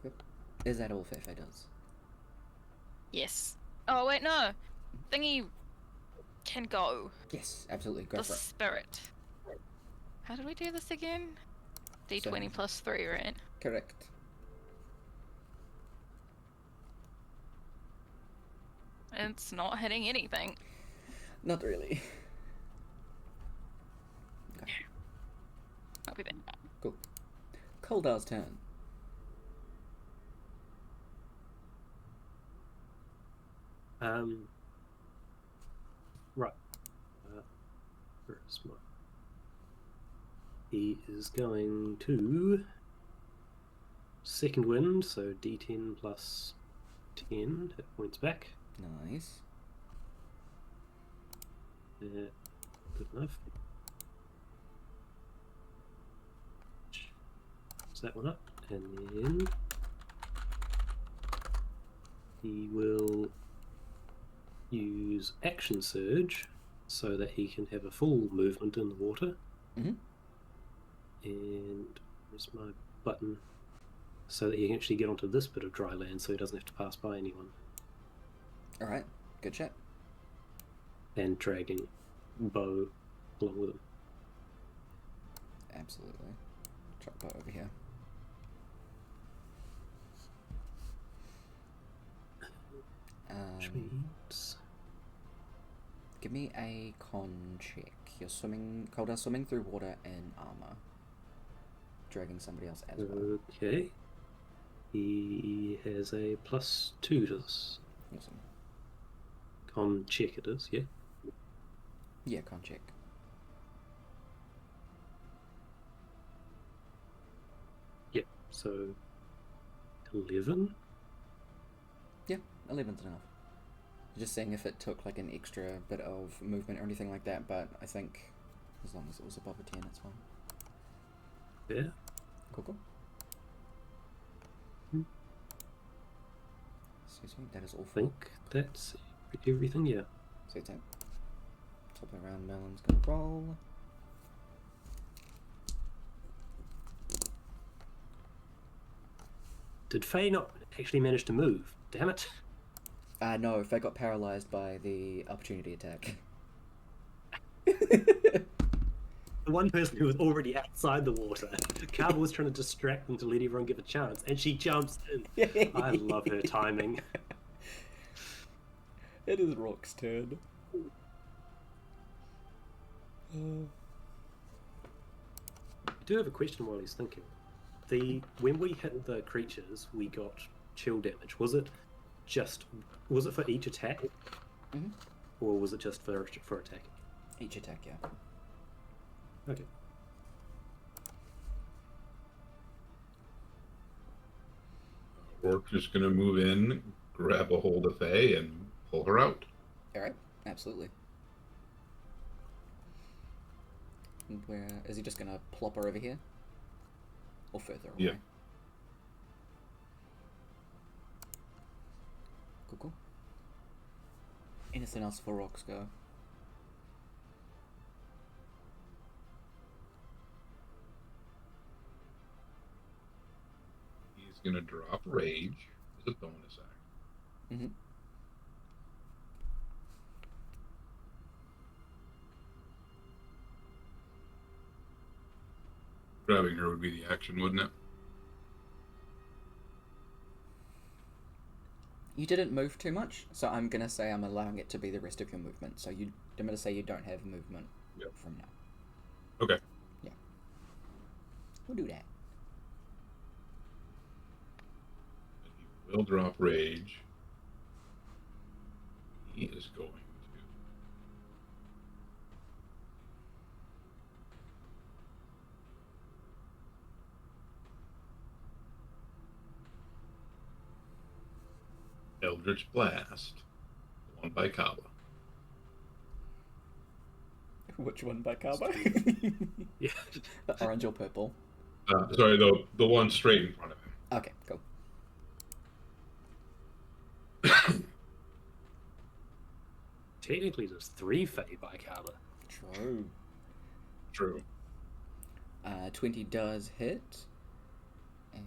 Yep. Is that all Fefe does? Yes. Oh, wait, no. Thingy can go. Yes, absolutely. Go The for it. spirit. How did we do this again? D20 plus 3, right? Correct. It's not hitting anything. Not really. Okay. I'll be back. Cool. Koldar's turn. Right. Where is my... He is going to second wind, so D10 plus 10 hit points back. Nice. Good enough. Close that one up, and then he will use action surge so that he can have a full movement in the water. Mm-hmm. And where's my button? So that he can actually get onto this bit of dry land so he doesn't have to pass by anyone. Alright, good shot. And dragging Bo along with him. Absolutely. Chuck Bo over here. Which means... Give me a con check. You're swimming, Koldar's swimming through water in armor. Dragging somebody else as well. Okay. He has a +2 to this. Awesome. Con check it is, yeah? Yeah, con check. Yep, so 11? Yeah, 11's enough. Just seeing if it took like an extra bit of movement or anything like that, but I think as long as it was above a 10, it's fine. Yeah. Cool. Sweet, that is all I think that's everything, yeah. Sweet. Top of the round, Melon's gonna roll. Did Faye not actually manage to move? Damn it. No, if I got paralyzed by the opportunity attack. The one person who was already outside the water, Carver was trying to distract them to let everyone give a chance, and she jumps in. I love her timing. It is Rock's turn. I do have a question while he's thinking. When we hit the creatures, we got chill damage. Was it for each attack? Mm-hmm. Or was it just for attacking? Each attack, yeah. Okay. Rourke's just gonna move in, grab a hold of Faye, and pull her out. Alright, absolutely. And where is he just gonna plop her over here? Or further away? Yeah. Cool. Anything else for Rock's go? He's gonna drop rage as a bonus action. Mm-hmm. Grabbing her would be the action, wouldn't it? You didn't move too much, so I'm gonna say I'm allowing it to be the rest of your movement. So I'm gonna say you don't have movement from now. Okay. Yeah. We'll do that. He will drop rage. He is going to. Eldritch Blast. The one by Kaba. Which one by Carbo? Yeah. The orange or purple? Sorry, the one straight in front of him. Okay, cool. Technically, there's 3 Fae by Kaba. True. True. 20 does hit. And...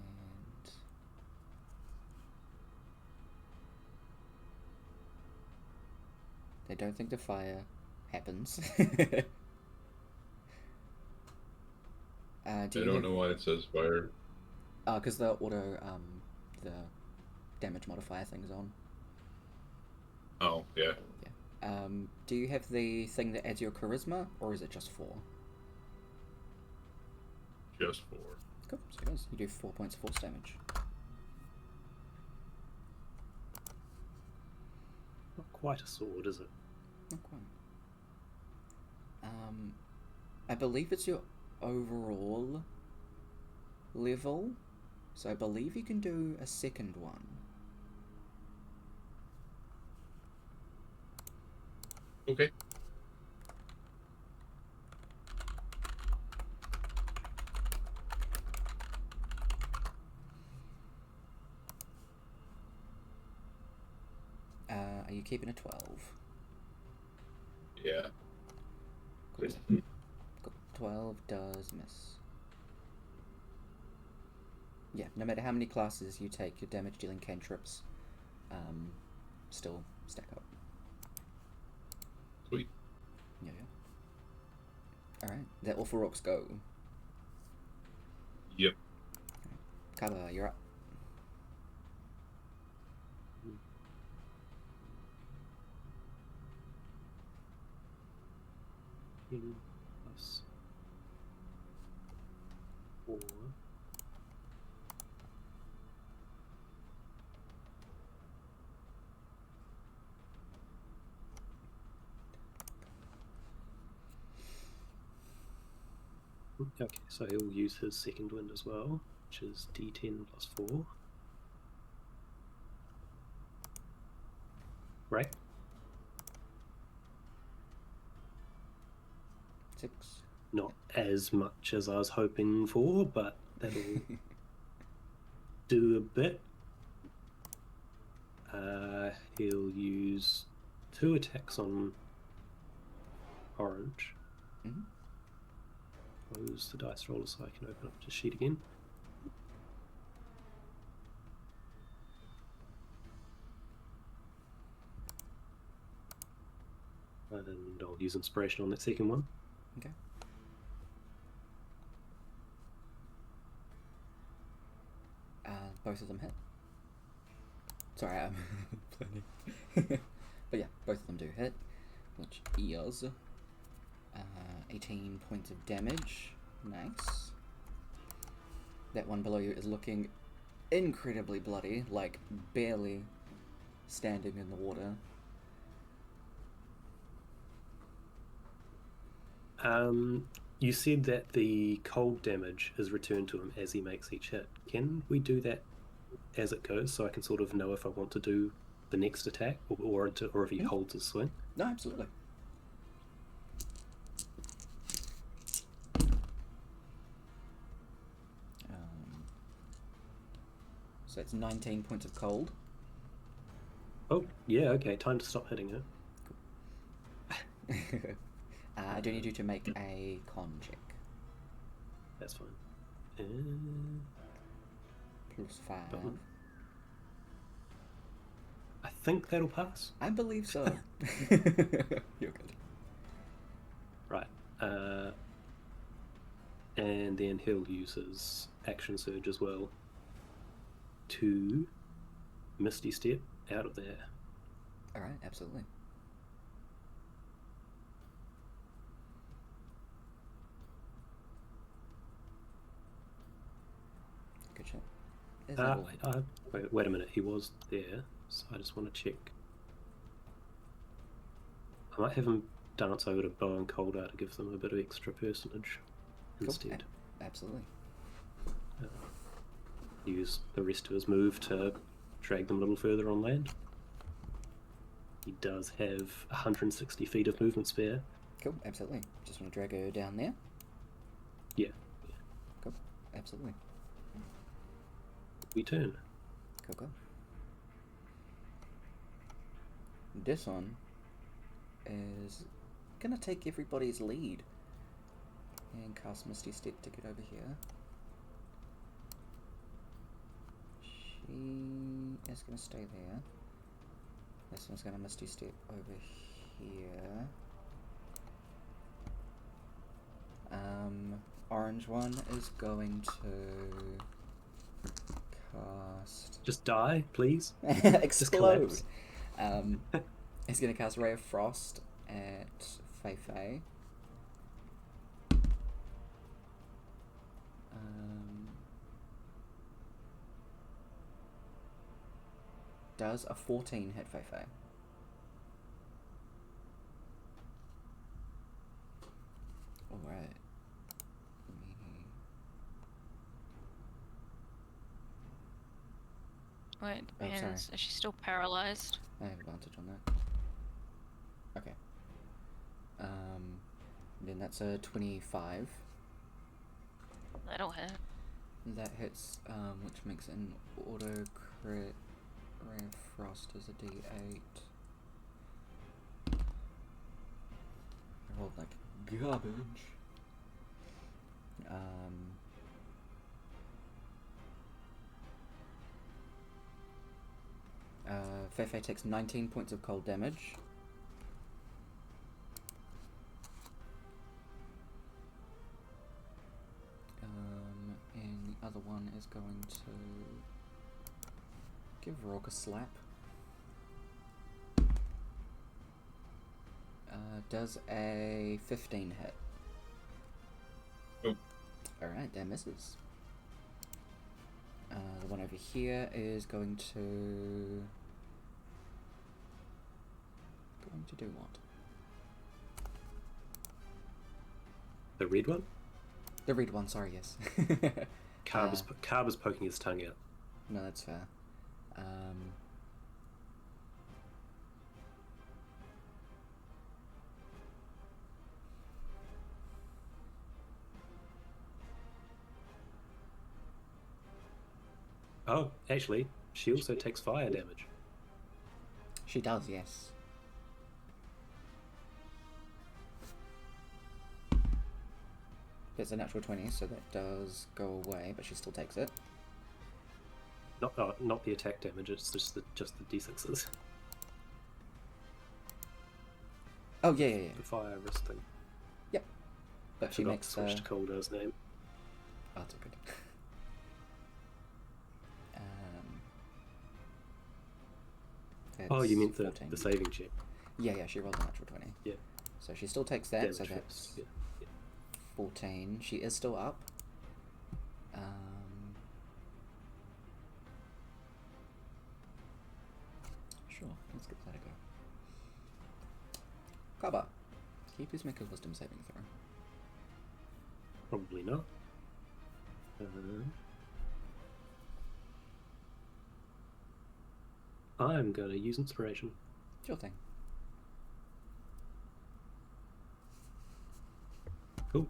they don't think the fire happens. I don't know why it says fire. Because the auto, the damage modifier thing's on. Oh, yeah. Yeah. Do you have the thing that adds your charisma, or is it just 4? Just 4. Cool, so it is. You do 4 points of force damage. Not quite a sword, is it? Not quite. I believe it's your overall level, so I believe you can do a second one. Okay. Are you keeping a 12? Yeah. Cool. 12 does miss. Yeah, no matter how many classes you take, your damage dealing cantrips still stack up. Sweet. Yeah. Alright, that all for orcs go. Yep. Kaba, you're up. Plus 4. Okay, so he'll use his second wind as well, which is D10 plus 4. Right? 6. Not as much as I was hoping for, but that'll do a bit. He'll use 2 attacks on orange. Mm-hmm. Close the dice roller so I can open up the sheet again. And I'll use inspiration on that second one. Okay. Both of them hit. Sorry, I'm planning. But yeah, both of them do hit, which is 18 points of damage. Nice. That one below you is looking incredibly bloody, like barely standing in the water. You said that the cold damage is returned to him as he makes each hit. Can we do that as it goes, so I can sort of know if I want to do the next attack, or if he holds his swing? No, absolutely. So it's 19 points of cold. Oh, yeah, okay, time to stop hitting her. I do need you to make a con check. That's fine. Plus 5. I think that'll pass. I believe so. You're good. Right. And then he'll use his action surge as well to Misty Step out of there. Alright, absolutely. Good shot. Is that all? Wait a minute, he was there, so I just want to check. I might have him dance over to Bo and Coldar to give them a bit of extra personage instead. Absolutely. Use the rest of his move to drag them a little further on land. He does have 160 feet of movement spare. Cool, absolutely. Just want to drag her down there. Yeah. Cool, absolutely. We turn. Cool. This one is gonna take everybody's lead and cast Misty Step to get over here. She is gonna stay there. This one's gonna Misty Step over here. Orange one is going to cast. Just die, please. Explode. He's gonna cast Ray of Frost at Fei Fei. Does a 14 hit Fei Fei? Alright. Wait, Oh, sorry. is she still paralyzed? I have advantage on that. Okay. Then that's a 25. That'll hit. That hits, which makes an auto crit. Ray of Frost is a D8. I rolled like garbage. Fei Fei takes 19 points of cold damage. And the other one is going to give Rourke a slap. Does a 15 hit? Nope. Alright, that misses. The one over here is going to do what? The red one? The red one, sorry, yes. Carb is poking his tongue out. No, that's fair. Oh, actually, she also takes fire damage. She does, yes. It's a natural 20, so that does go away, but she still takes it. Not the attack damage. It's just the d6s. Oh yeah. The fire wrist thing. Yep. But she makes. Switch to Coldar's name. Oh, that's all good. Oh, you meant the 14. saving check. Yeah. She rolled a natural 20. Yeah. So she still takes that. Damage so first, that's yeah. 14. She is still up. Sure, let's give that a go. Kaba, can you please make a wisdom saving throw? Probably not. I'm going to use inspiration. Sure thing. Cool.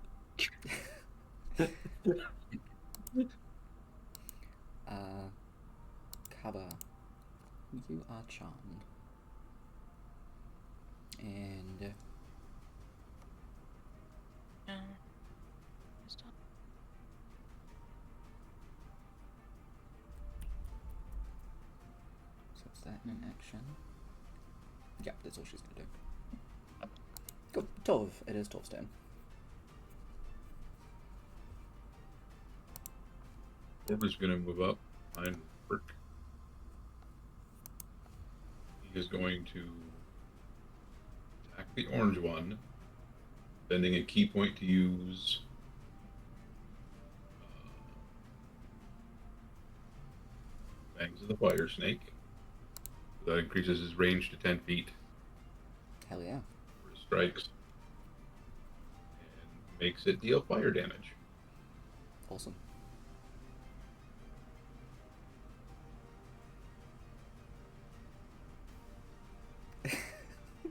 Kaba, you are charmed. And so it's that in action. Yeah, that's all she's gonna do. Cool. Tov, it is Tov's turn. Orba's gonna move up behind Brooke. is going to attack the orange one, spending a key point to use Fangs of the Fire Snake. That increases his range to 10 feet. Hell yeah. For his strikes. And makes it deal fire damage. Awesome.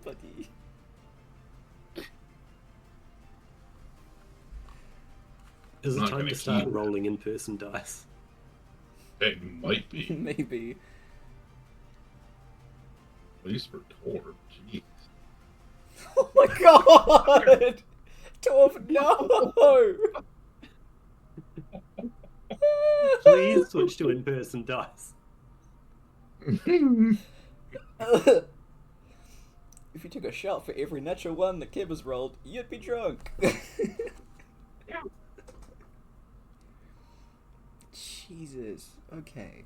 Buddy. Is it Not time gonna to start keep- rolling in-person dice? It might be. Maybe. At least for Tor. Jeez. Oh my god! Torv, no! Please switch to in-person dice. If you took a shot for every natural one that Kev has rolled, you'd be drunk. Jesus. Okay.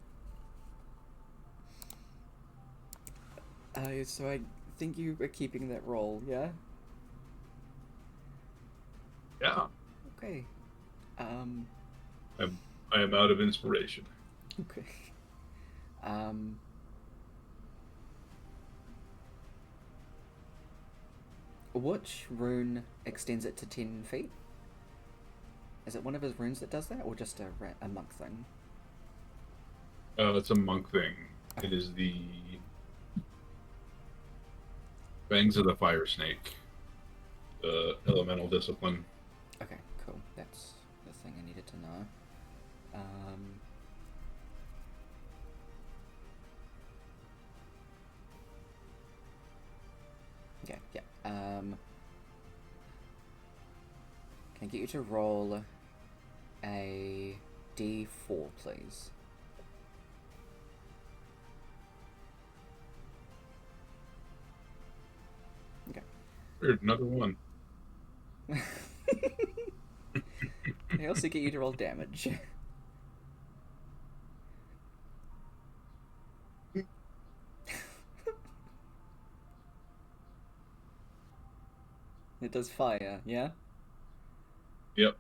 So I think you are keeping that roll, yeah? Yeah. Okay. I am out of inspiration. Okay. Which rune extends it to 10 feet? Is it one of his runes that does that, or just a monk thing? It's a monk thing. It is the Fangs of the Fire Snake. The elemental discipline. Okay, cool. That's the thing I needed to know. Okay, yeah. Can I get you to roll a D4, please? Okay. Weird, another one. I also get you to roll damage. It does fire, yeah? Yep.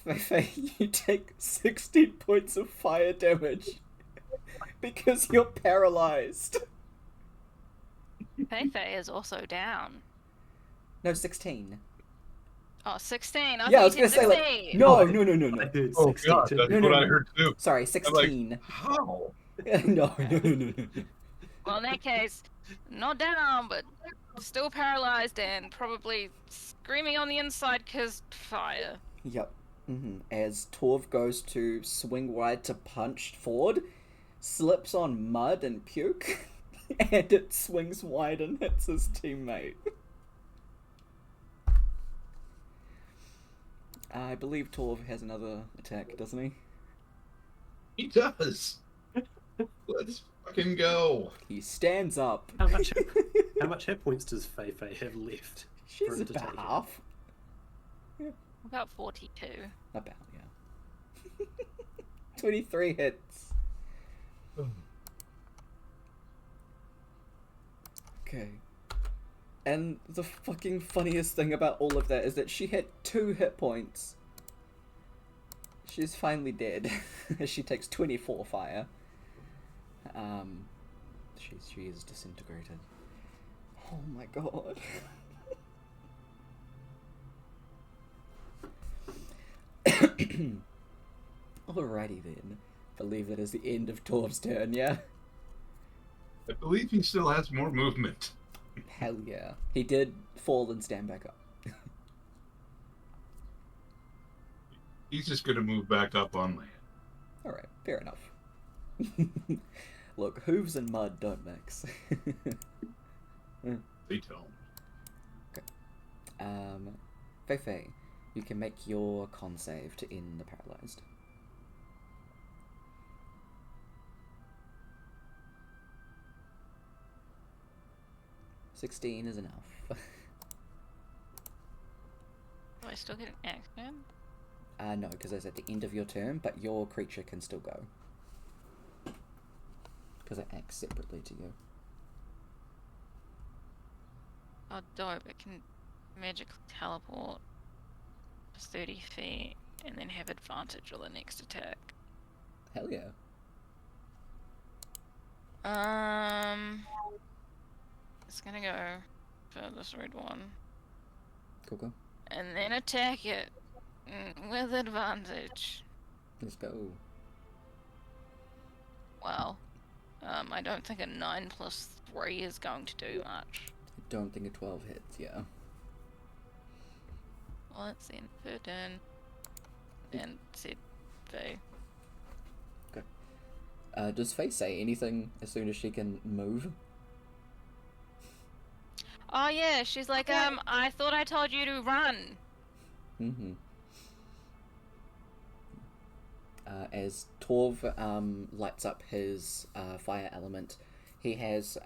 Feifei, you take 16 points of fire damage because you're paralyzed. Feifei is also down. No, 16. Oh, 16. I Yeah, I thought was you gonna said say, like, 16. no, I no. heard Oh 16 god, too. that's No, what no, I no. heard too. Sorry, I'm 16. like, how? No. Well, in that case, not down, but still paralyzed and probably screaming on the inside because fire. Yep. As Torv goes to swing wide to punch forward, slips on mud and puke, and it swings wide and hits his teammate. I believe Torv has another attack, doesn't he? He does. Let's fucking go. He stands up. How much hit points does Feifei have left? She's for him to about take it? half. About 42. About, yeah. 23 hits. Okay. And the fucking funniest thing about all of that is that she had 2 hit points. She's finally dead. She takes 24 fire. She is disintegrated. Oh my god. Alrighty then. Believe that is the end of Torv's turn, yeah? I believe he still has more movement. Hell yeah. He did fall and stand back up. He's just gonna move back up on land. Alright, fair enough. Look, hooves and mud don't mix. They don't. Feifei, you can make your con save to end the paralyzed. $16 is enough. Do I still get an action? No, because it's at the end of your turn, but your creature can still go. because it acts separately to you. Oh, dope. It can magically teleport to 30 feet and then have advantage on the next attack. Hell yeah. It's gonna go for this red one. Cool. And then attack it with advantage. Let's go. Well, I don't think a 9 plus 3 is going to do much. I don't think a 12 hits, yeah. Well, let's see. Per turn. And set Faye. Does Faye say anything as soon as she can move? Oh yeah, she's like, I thought I told you to run. Mm-hmm. As Torv lights up his fire element, he has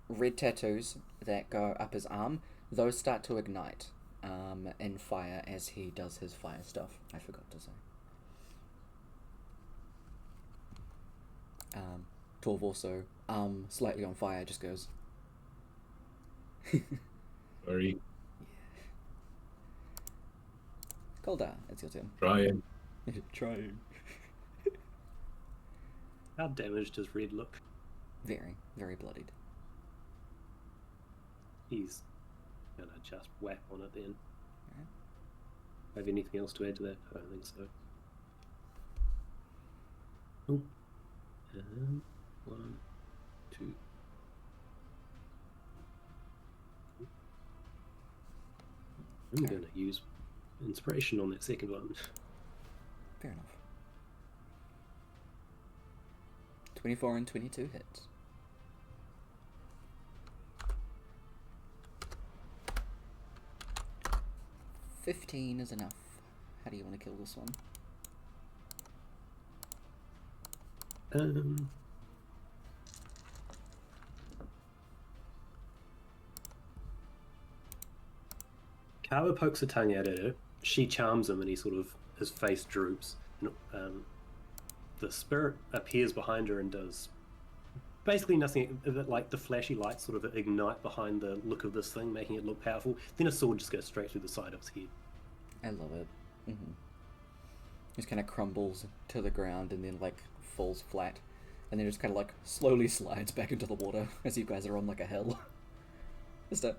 red tattoos that go up his arm. Those start to ignite in fire as he does his fire stuff. I forgot to say. Torv also, slightly on fire, just goes... Sorry. Koldar, it's your turn. Trying. Trying. How damaged does Red look? Very, very bloodied. He's gonna just whack on it then. Alright. Have anything else to add to that? I don't think so. Oh. 1, 2. I'm going to use inspiration on that second one. Fair enough. 24 and 22 hits. $15 is enough. How do you want to kill this one? Kava pokes a tongue out at her. She charms him and he sort of, his face droops. And, the spirit appears behind her and does basically nothing, like the flashy lights sort of ignite behind the look of this thing, making it look powerful. Then a sword just goes straight through the side of his head. I love it. Mm-hmm. Just kind of crumbles to the ground and then like falls flat. And then just kind of like slowly slides back into the water as you guys are on like a hill. Just a...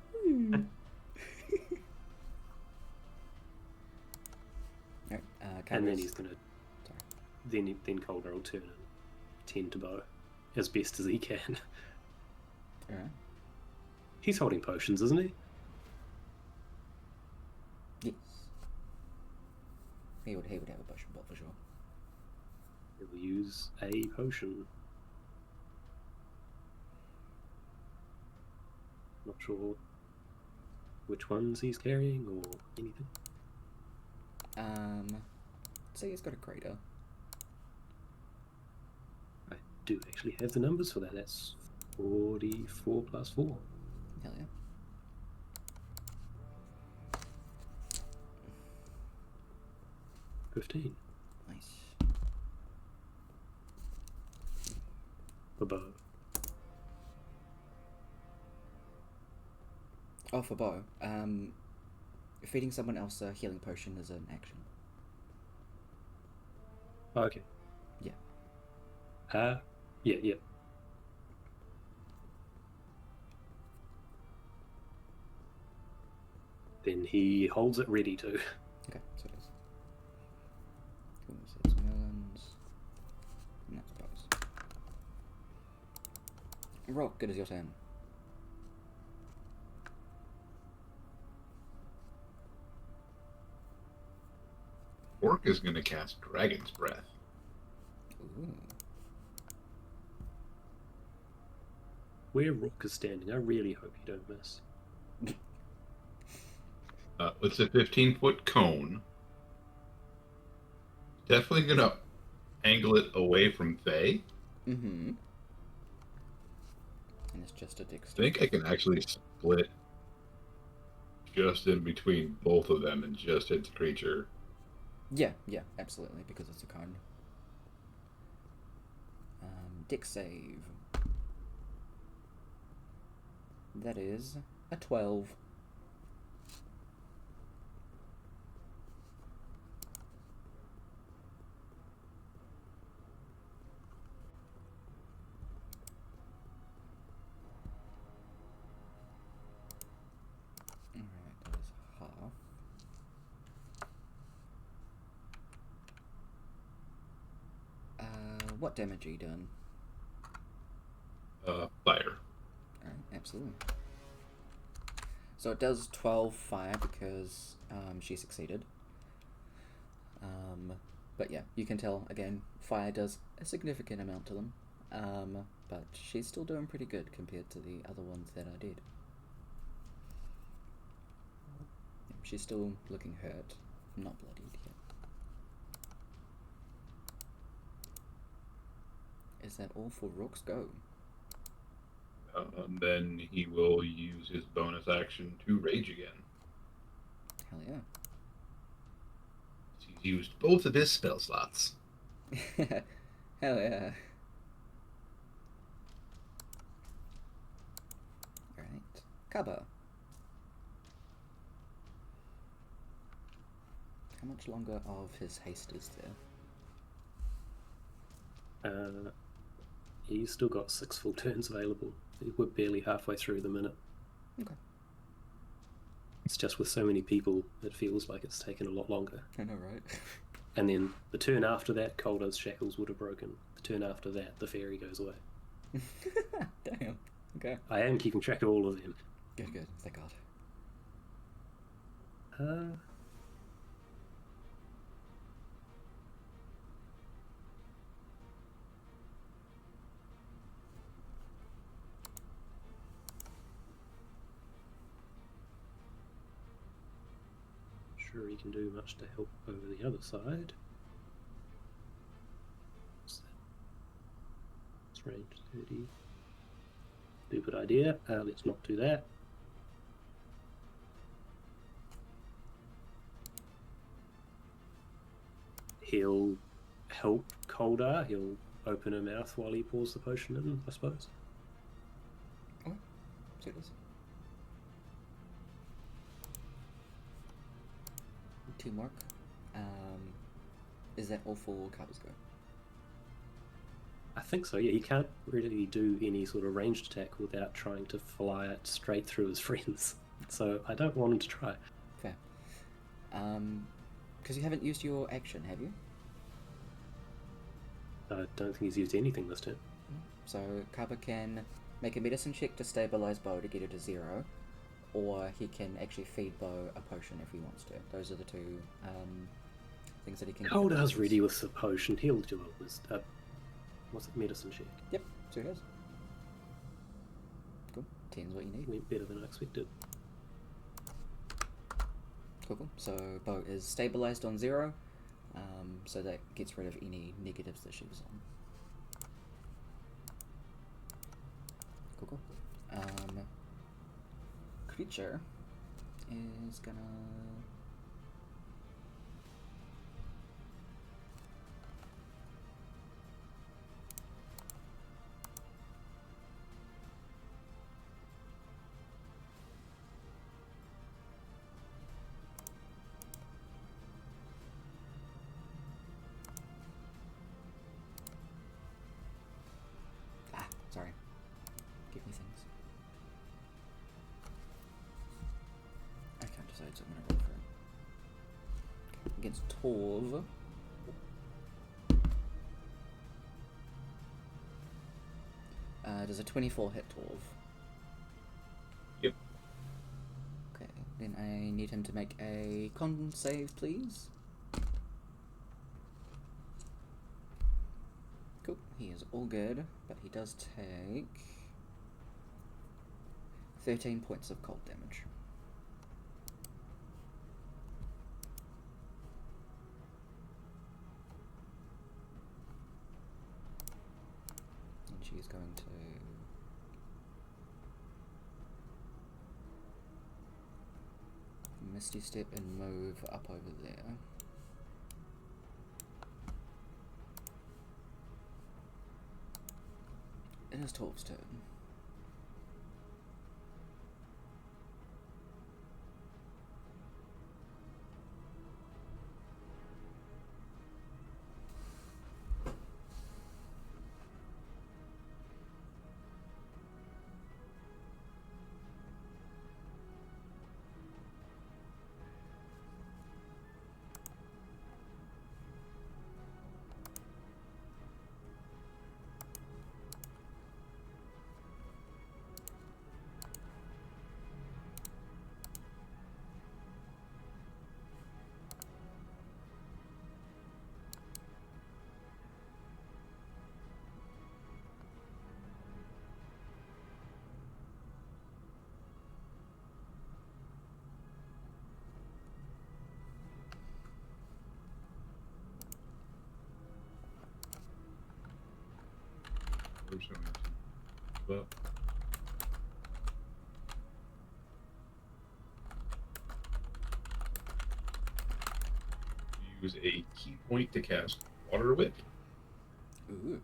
Right, and then he's gonna... Sorry. Then Calder will turn and tend to bow as best as he can. Alright. He's holding potions, isn't he? Yes. He would have a potion bottle for sure. He will use a potion. Not sure which ones he's carrying or anything. So he's got a crater. I do actually have the numbers for that. That's 44 plus 4. Hell yeah. $15. Nice. For bow. Oh, for bow. Feeding someone else a healing potion is an action. Oh, okay. Yeah. Yeah. Then he holds it ready to. Okay, so it is. It's melons. And that's bows. Rock, it is your turn. Orc is going to cast Dragon's Breath. Ooh. Where Rook is standing, I really hope you don't miss. It's a 15-foot cone. Definitely going to angle it away from Faye. Mm-hmm. And it's just a I dexterity. think I can actually split just in between both of them and just hit the creature. Yeah, absolutely, because it's a cone. Dex save. That is a 12. Alright, that is half. What damage are you doing? Fire. Alright, absolutely. So it does 12 fire because she succeeded. But yeah, you can tell, again, fire does a significant amount to them. But she's still doing pretty good compared to the other ones that I did. She's still looking hurt, not bloodied yet. Is that all for Rook's go? Then he will use his bonus action to rage again. Hell yeah. He's used both of his spell slots. Hell yeah. Alright. Kaba. How much longer of his haste is there? He's still got 6 full turns available. We're barely halfway through the minute. Okay. It's just with so many people, it feels like it's taken a lot longer. I know, right? And then the turn after that, Calder's shackles would have broken. The turn after that, the fairy goes away. Damn. Okay. I am keeping track of all of them. Good, good. Thank God. Sure he can do much to help over the other side. What's that? It's range 30. Stupid idea. Let's not do that. He'll help Coldar. He'll open her mouth while he pours the potion in, I suppose. Okay. So it is. Teamwork. Is that all for Kaba's go? I think so, yeah. He can't really do any sort of ranged attack without trying to fly it straight through his friends. So I don't want him to try. Fair. Because you haven't used your action, have you? I don't think he's used anything this turn. So Kaba can make a medicine check to stabilize Bo to get it to 0, or he can actually feed Bo a potion if he wants to. Those are the two things that he can. Coldar's ready with the potion. He'll do it with what's it, medicine check. Yep, so he does. Cool. 10's what you need. Went better than I expected. Cool, cool. So Bo is stabilized on 0, so that gets rid of any negatives that she was on. Cool, cool. Creature is gonna... Sorry. Give me things. I can't decide, so I'm gonna roll for it. Okay. Against Torv. Does a 24 hit Torv? Yep. Okay, then I need him to make a con save, please. Cool, he is all good, but he does take 13 points of cold damage. And she's going to... Misty Step and move up over there. It is Torv's turn. Well, use a key point to cast Water Whip. Ooh.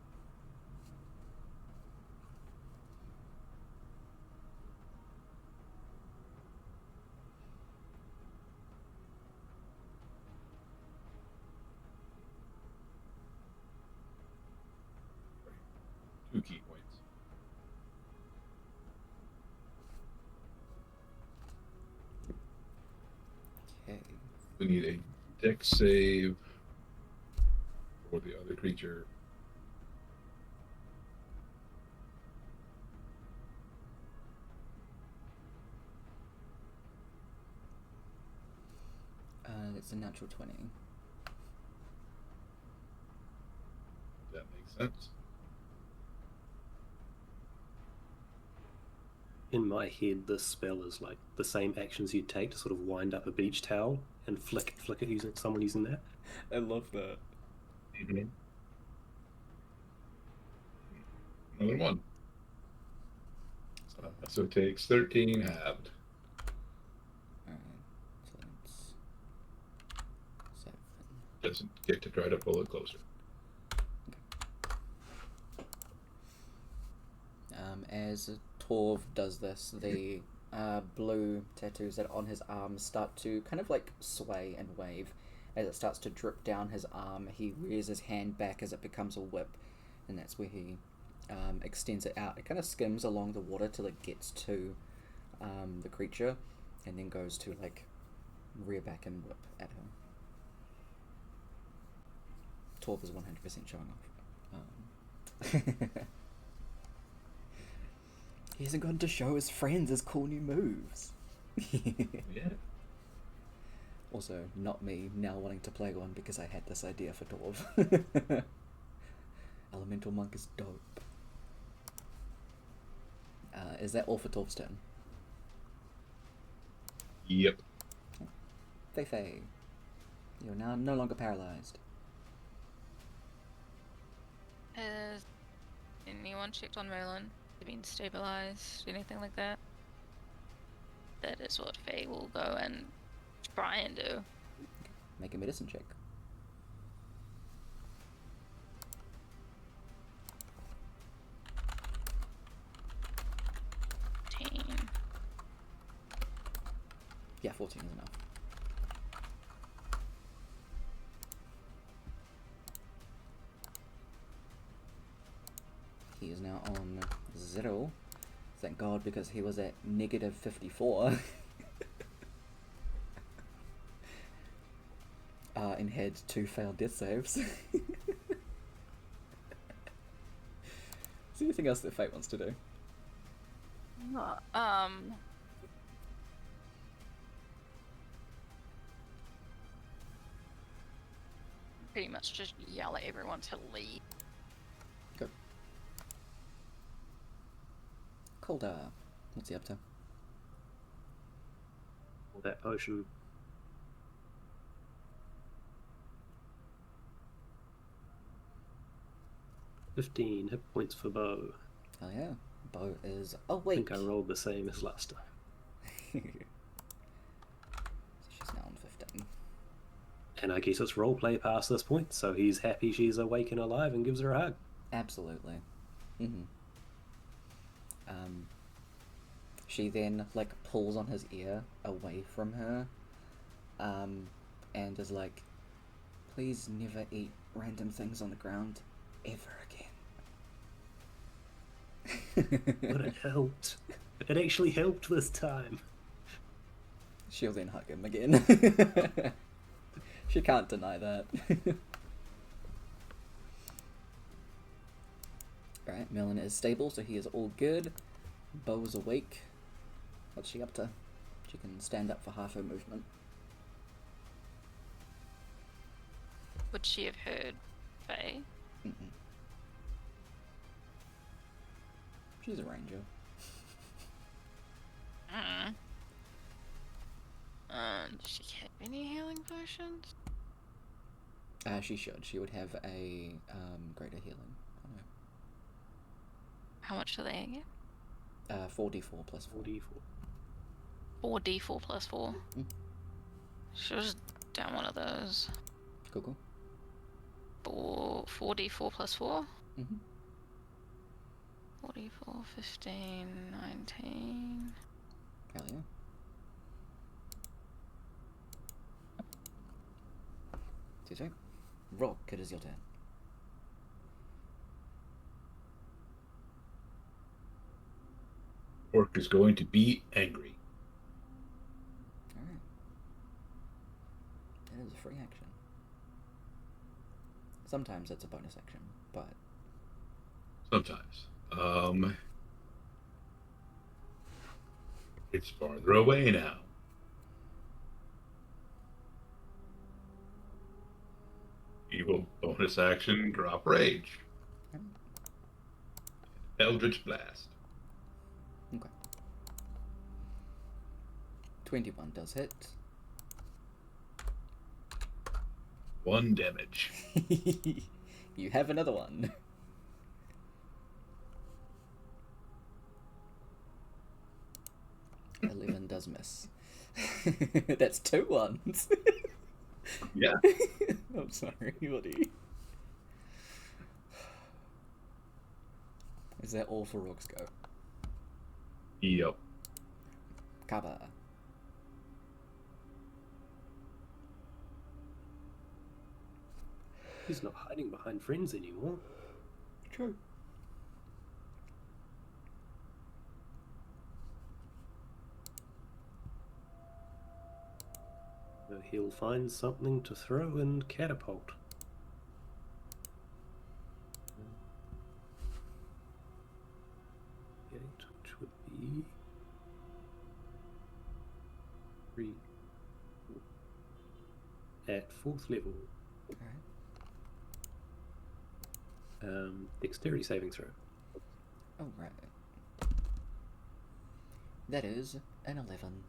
Two key points. Okay. We need a dex save for the other creature. It's a natural 20. That makes sense. In my head, this spell is like the same actions you'd take to sort of wind up a beach towel and flick it using someone using that. I love that. Mm-hmm. Another one. So it takes 13 halved. Alright, so that's 7. Doesn't get to try to pull it closer. As Torv does this, the blue tattoos that are on his arm start to kind of like sway and wave. As it starts to drip down his arm, he rears his hand back as it becomes a whip, and that's where he extends it out. It kind of skims along the water till it gets to the creature, and then goes to like rear back and whip at him. Torv is 100% showing off. He hasn't gotten to show his friends his cool new moves. Yeah. Also, not me now wanting to play one because I had this idea for Torv. Elemental Monk is dope. Is that all for Torv's turn? Yep. Feifei, you're now no longer paralyzed. Has anyone checked on Merlin? Has he been stabilized? Anything like that? That is what Faye will go and try and do. Make a medicine check. Yeah, 14 is enough. He is now on 0. Thank God, because he was at negative 54. And had 2 failed death saves. Is there anything else that Fate wants to do? Pretty much just yell at everyone to leave. Good. Calder, what's he up to? That potion. "15 hit points for Bo." Oh yeah, Bo is I awake. think I rolled the same as last time. So she's now on 15. And I guess it's roleplay past this point, so he's happy she's awake and alive and gives her a hug. Absolutely. Mm-hmm. She then like pulls on his ear away from her, and is like, "Please never eat random things on the ground ever again." But it helped. It actually helped this time. She'll then hug him again. She can't deny that. Alright, Melon is stable, so he is all good. Bo is awake. What's she up to? She can stand up for half her movement. Would she have heard Faye? Mm-mm. She's a ranger. Does she have any healing potions? She should. She would have a greater healing on her. How much do they get? 4d4 plus 4. 4d4 plus 4. Mm. Should have just done one of those. Cool. 4d4 plus 4? Mm-hmm. 44, 15, 19. Hell yeah. See. Rock, it is your turn. Orc is going to be angry. Alright. It is a free action. Sometimes it's a bonus action, but... Sometimes. It's farther away now. Evil bonus action, drop rage. Eldritch Blast. Okay. 21 does hit. 1 damage. You have another one. $11 does miss. That's 2 ones. Yeah. I'm sorry, Woody. Is that all for Rock's go? Yep. Kaba. He's not hiding behind friends anymore. True. So he'll find something to throw and catapult. Which would be 3 at 4th level. Alright. Dexterity saving throw. Oh, right. That is an 11.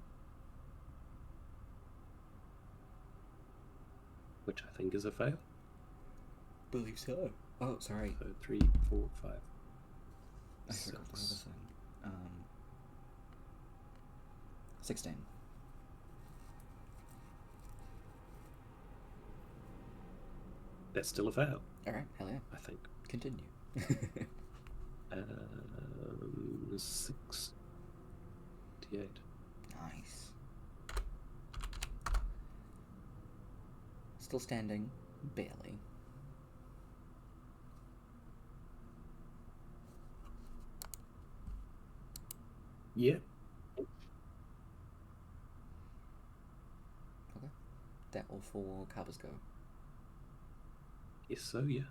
Which I think is a fail. Believe so. Oh, sorry. So 3, 4, 5. I forgot the other thing. 16. That's still a fail, Alright, hell yeah. I think. Continue. 68. Nice. Still standing, barely. Yeah. Okay. That all for Carver's go. Yes, so yeah.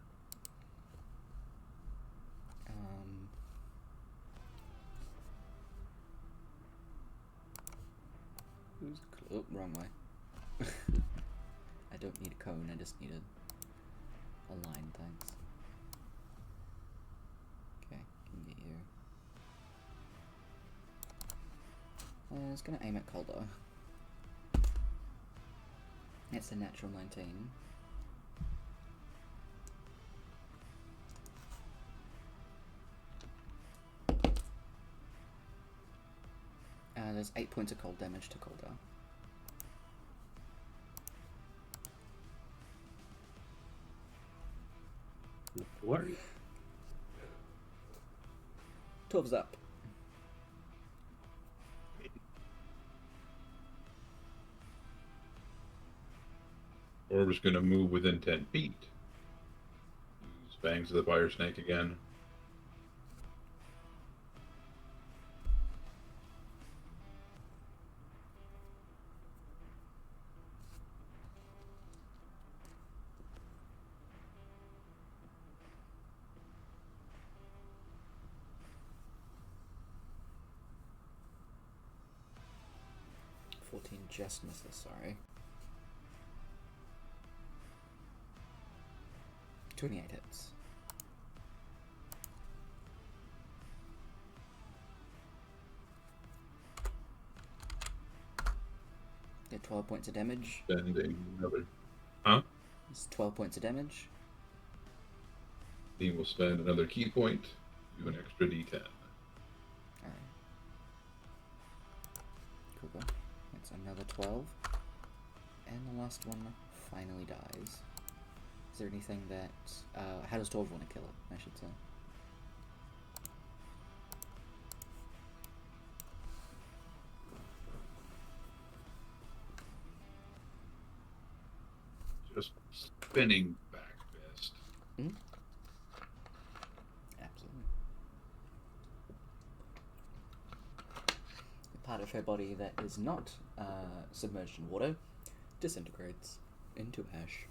Who's oh, wrong way. I don't need a cone, I just need a line, thanks. Okay, can get you. I was gonna aim at Calder. That's a natural 19. There's 8 points of cold damage to Calder. Not to worry. 12's up. Orb's going to move within 10 feet. Use Fangs of the Fire Snake again. Just misses, sorry. 28 hits. Get 12 points of damage. Spending another. Huh? It's 12 points of damage. He will spend another key point, do an extra d10. Alright. Cool. That's another 12. And the last one finally dies. Is there anything that... how does Torv want to kill it, I should say? Just spinning back fist. Mm-hmm. Absolutely. The part of her body that is not submerged in water disintegrates into ash.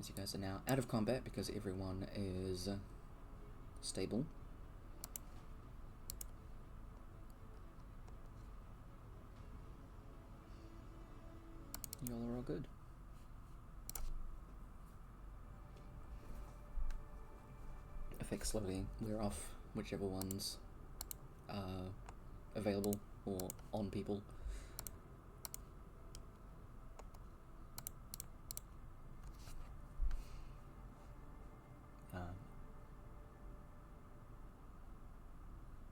As you guys are now out of combat because everyone is stable. Y'all are all good. Effects slowly wear off, whichever ones are available or on people.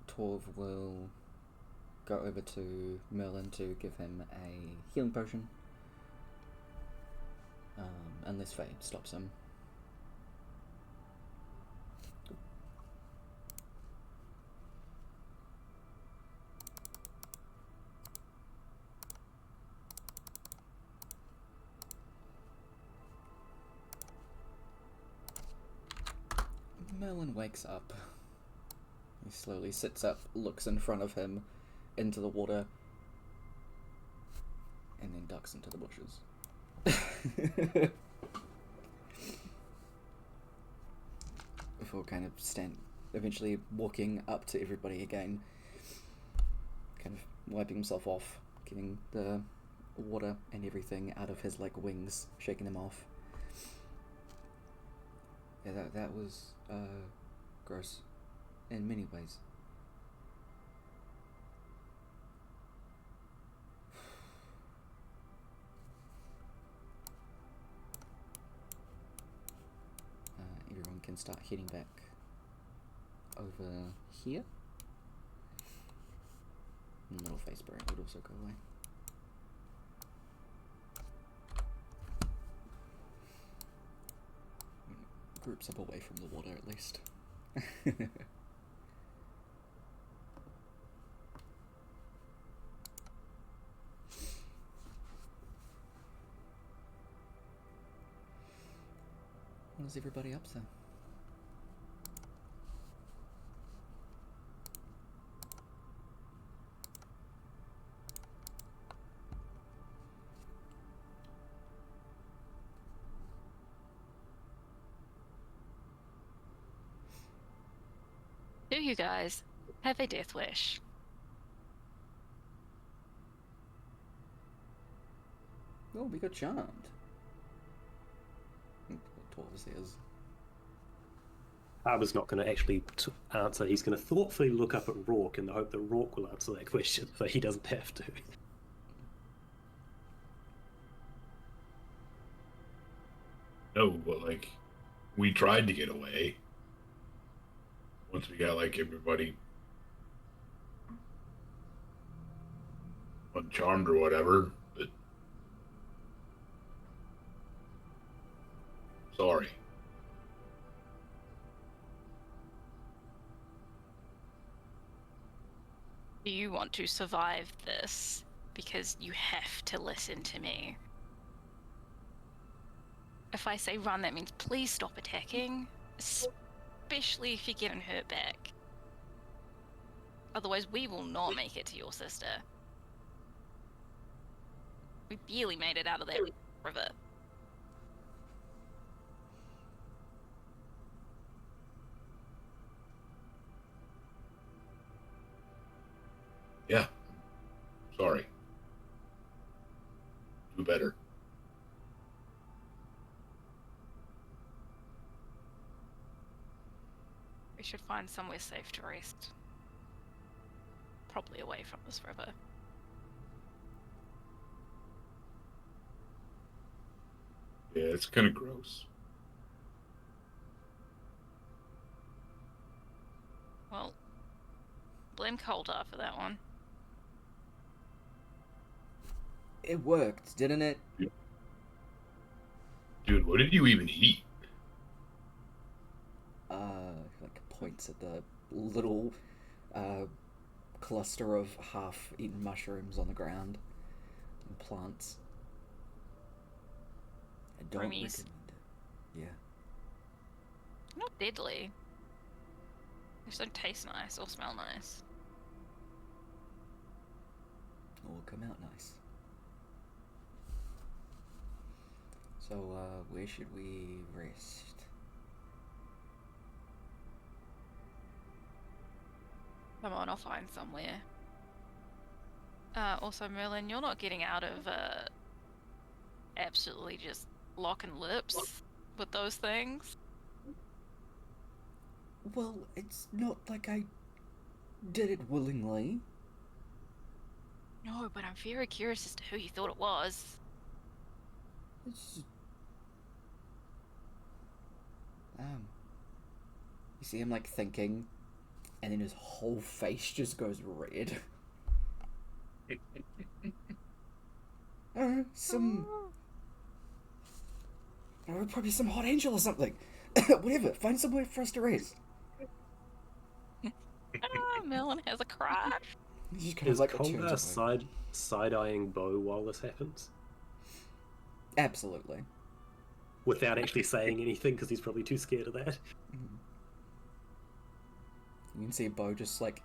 Torv will go over to Merlin to give him a healing potion. Unless Fade stops him. Merlin wakes up. He slowly sits up, looks in front of him, into the water, and then ducks into the bushes. Before kind of eventually walking up to everybody again, kind of wiping himself off, getting the water and everything out of his wings, shaking them off. Yeah, that was gross in many ways. Everyone can start heading back over here. Little face burn would also go away. Groups up away from the water at least. What is everybody up to? Do you guys have a death wish? Oh, we got charmed. Torv says. I was not going to actually answer. He's going to thoughtfully look up at Rourke in the hope that Rourke will answer that question, but he doesn't have to. No, but we tried to get away. Once we got everybody uncharmed or whatever, but sorry. Do you want to survive this because you have to listen to me. If I say run, that means please stop attacking, especially if you're getting hurt back. Otherwise, we will not make it to your sister. We barely made it out of that river. Yeah. Sorry. Do better. We should find somewhere safe to rest. Probably away from this river. Yeah, it's kind of gross. Well, blame Coulter for that one. It worked, didn't it? Dude, what did you even eat? Like points at the little cluster of half-eaten mushrooms on the ground and plants. I don't Broomies. recommend it. Yeah. Not deadly. They just don't taste nice or smell nice. Or come out nice. So, where should we rest? Come on, I'll find somewhere. Also, Merlin, you're not getting out of absolutely just locking lips with those things. Well, it's not like I did it willingly. No, but I'm very curious as to who you thought it was. It's... You see him, like, thinking, and then his whole face just goes red. I don't know, probably some hot angel or something. Whatever, find somewhere for us to rest. Merlin has a crush. He's just kind of Is like Coulter turns away. side-eyeing Bo while this happens? Absolutely. Without actually saying anything, because he's probably too scared of that. You can see Bo just, like,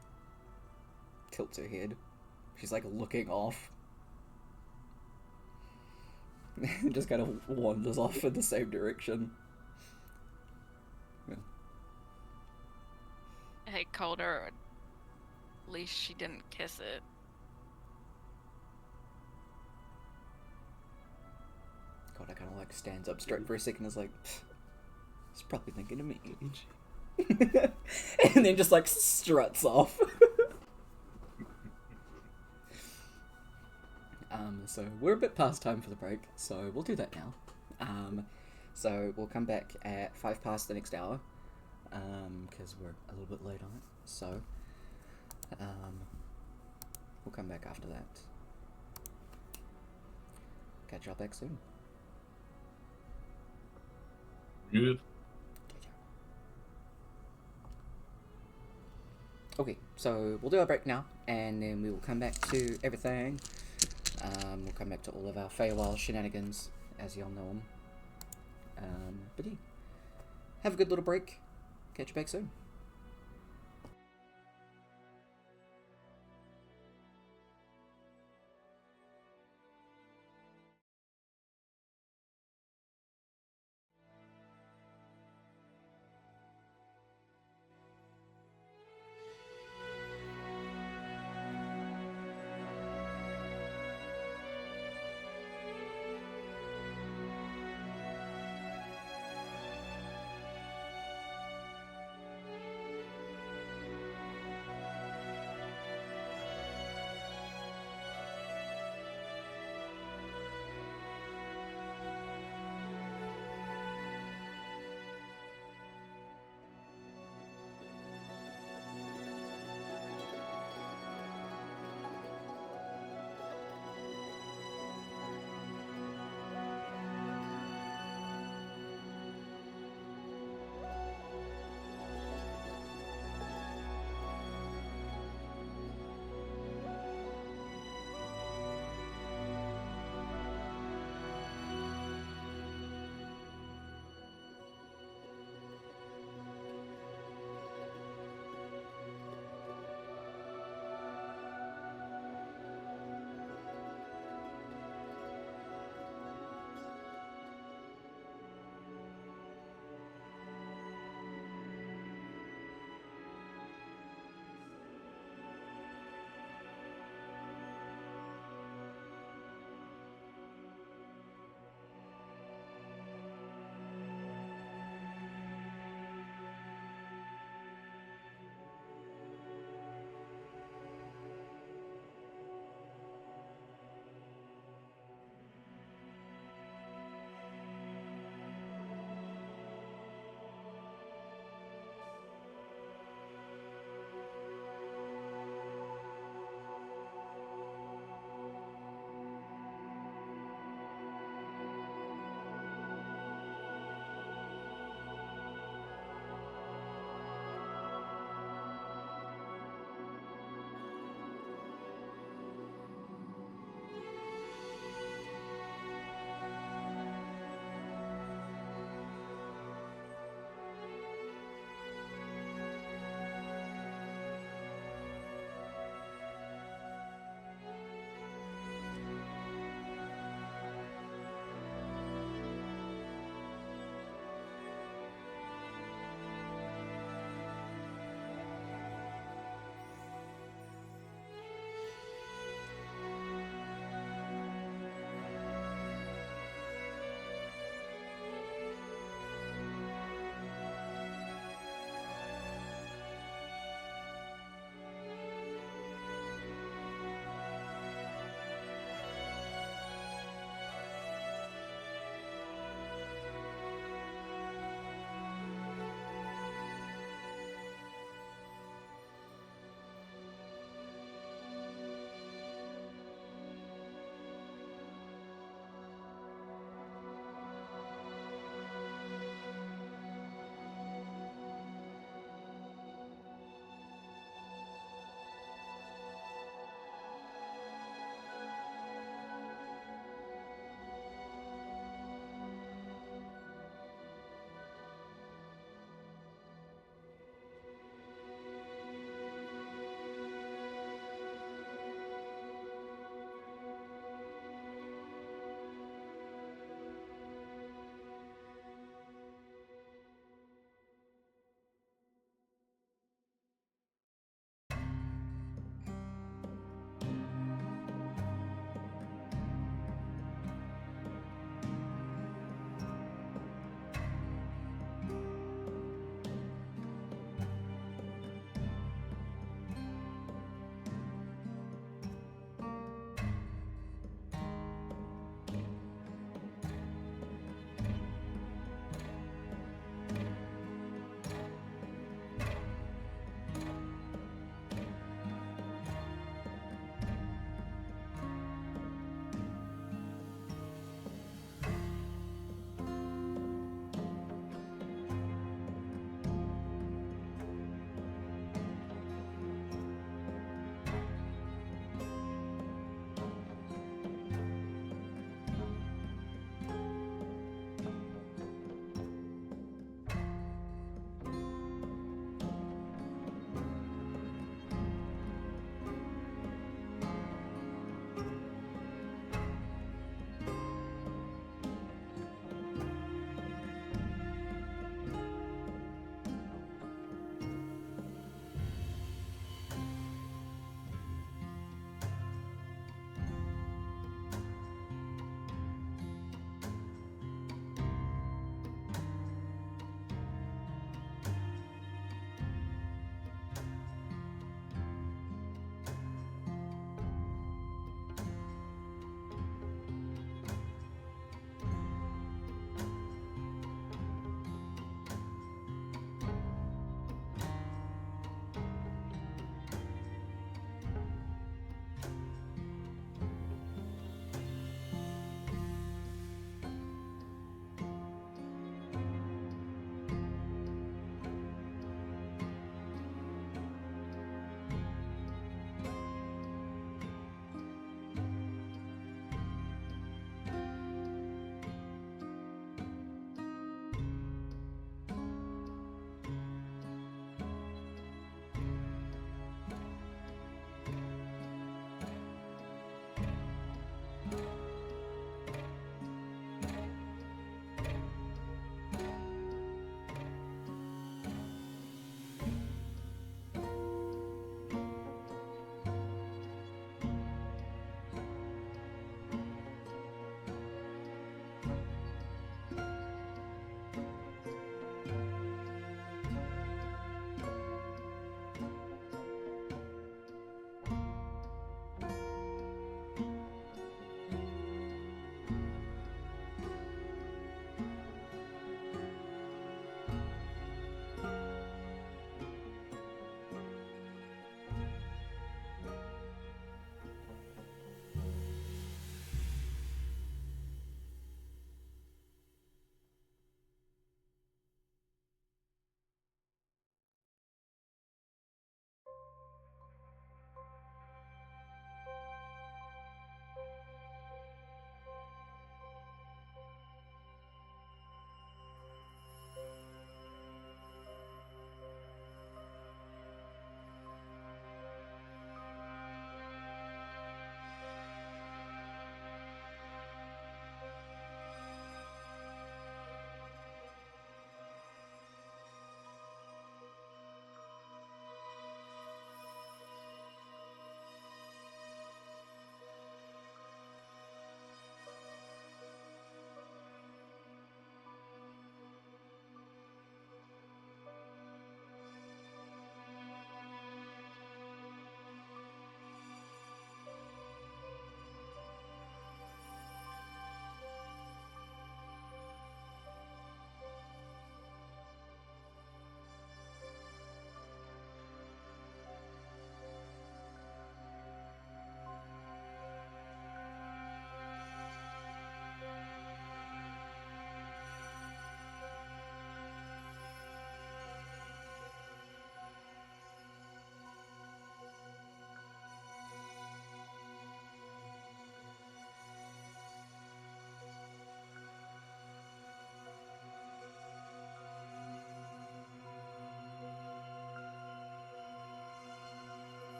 tilts her head. She's, like, looking off. Just kind of wanders off in the same direction. Yeah. Hey, Coulter, at least she didn't kiss it. God, I kind of, like, stands up straight for a second and is like, he's probably thinking of me. And then just, like, struts off. So we're a bit past time for the break, so we'll do that now. So we'll come back at 5 past the next hour, because we're a little bit late on it. So we'll come back after that. Catch y'all back soon. Good. Okay, so we'll do our break now, and then we will come back to everything. We'll come back to all of our Feywild shenanigans, as y'all know them. But yeah, have a good little break. Catch you back soon.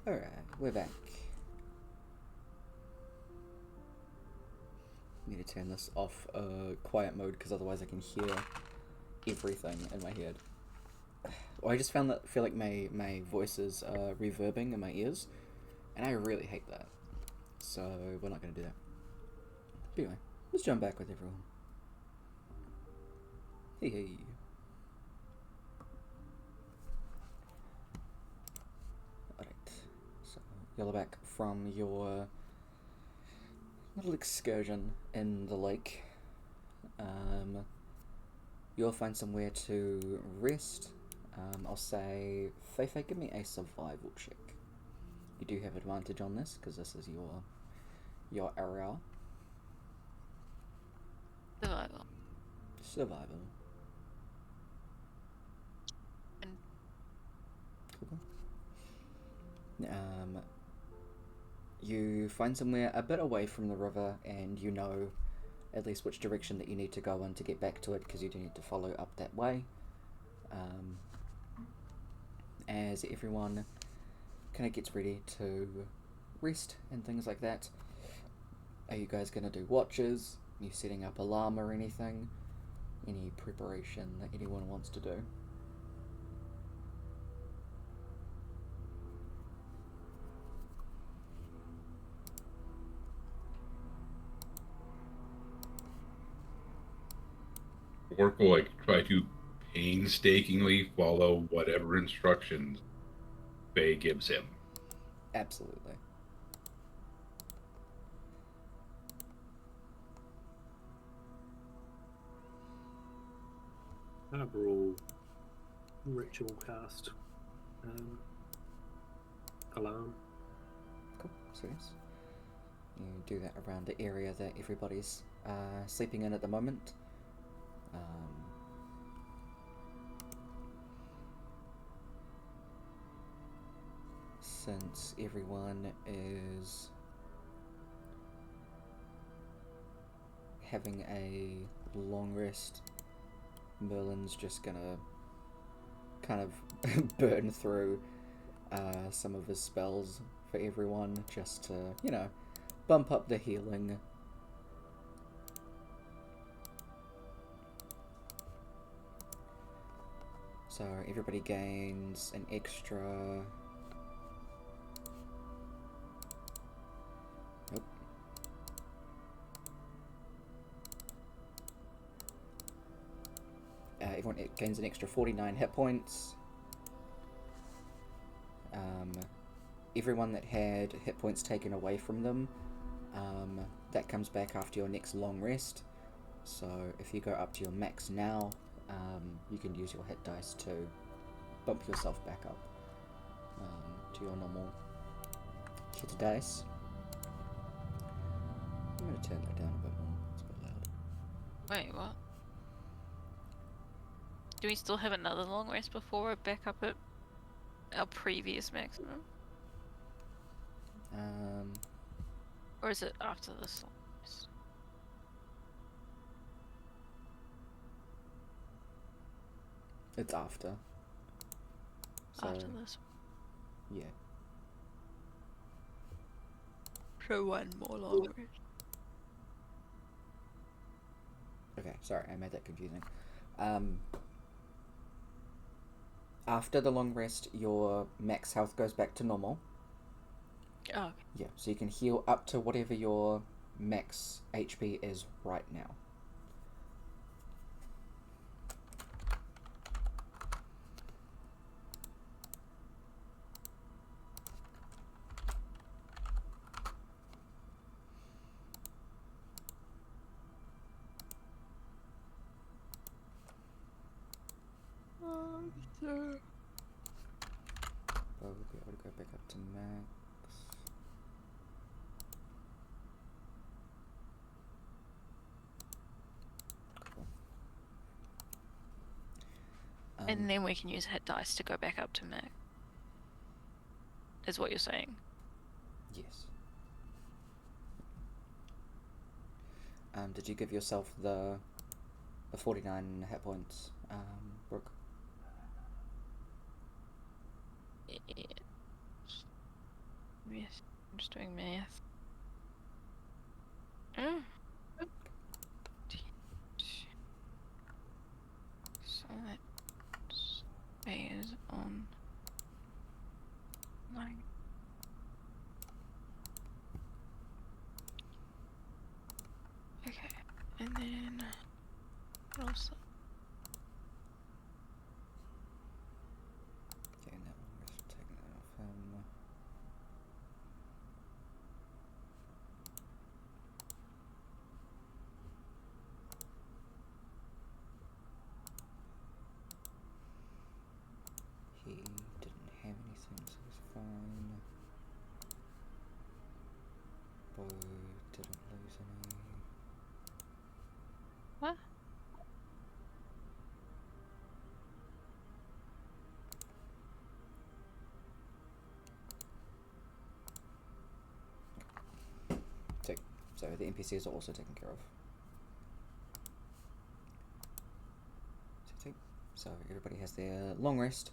Alright, we're back. Need to turn this off quiet mode because otherwise I can hear everything in my head. Well, I just feel like my voice is reverbing in my ears, and I really hate that. So we're not going to do that. But anyway, let's jump back with everyone. Hey. Alright, so you're back from your little excursion in the lake. You'll find somewhere to rest. I'll say, Feifei, give me a survival check. You do have advantage on this because this is your area. Survival. And Cool. You find somewhere a bit away from the river, and you know at least which direction that you need to go in to get back to it, because you do need to follow up that way. As everyone kind of gets ready to rest and things like that, are you guys going to do watches? Are you setting up alarm or anything? Any preparation that anyone wants to do? Work will try to painstakingly follow whatever instructions Faye gives him. Absolutely. Overall ritual cast alarm. Cool. So yes, you do that around the area that everybody's sleeping in at the moment. Since everyone is having a long rest, Merlin's just gonna kind of burn through some of his spells for everyone, just to, you know, bump up the healing. So everybody gains an extra... Nope. Everyone gains an extra 49 hit points. Everyone that had hit points taken away from them, that comes back after your next long rest. So if you go up to your max now, you can use your hit dice to bump yourself back up to your normal hit dice. I'm going to turn that down a bit more, it's a bit loud. Wait, what? Do we still have another long rest before we're back up at our previous maximum? Or is it after this long rest? It's after. So, After this. yeah. So one more long rest. Okay, sorry, I made that confusing. After the long rest, your max health goes back to normal. Oh, okay. Yeah, so you can heal up to whatever your max HP is right now. Sure. Well, we'll be able to go back up to max. Cool. And then we can use hit dice to go back up to max. Is what you're saying? Yes. Did you give yourself the 49 hit points, Brooke? Yeah. Yes. I'm just doing math. So that stays on 9. Okay, and then what else? Okay, that one, we're just taking that off him. He didn't have anything, so it's fine. Bo didn't lose any. What? So the NPCs are also taken care of. So everybody has their long rest.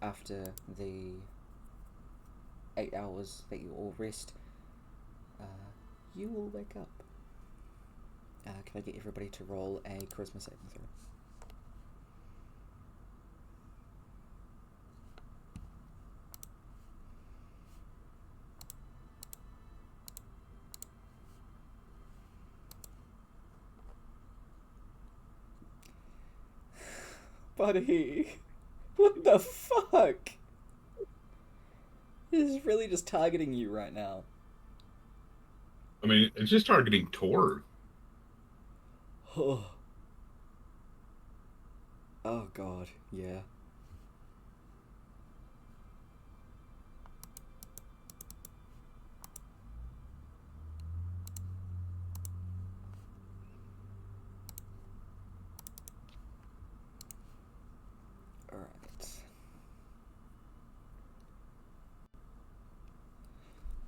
After the 8 hours that you all rest, you will wake up. Can I get everybody to roll a charisma saving throw? Buddy, what the fuck? This is really just targeting you right now. I mean, it's just targeting Tor. Oh god, yeah. Alright.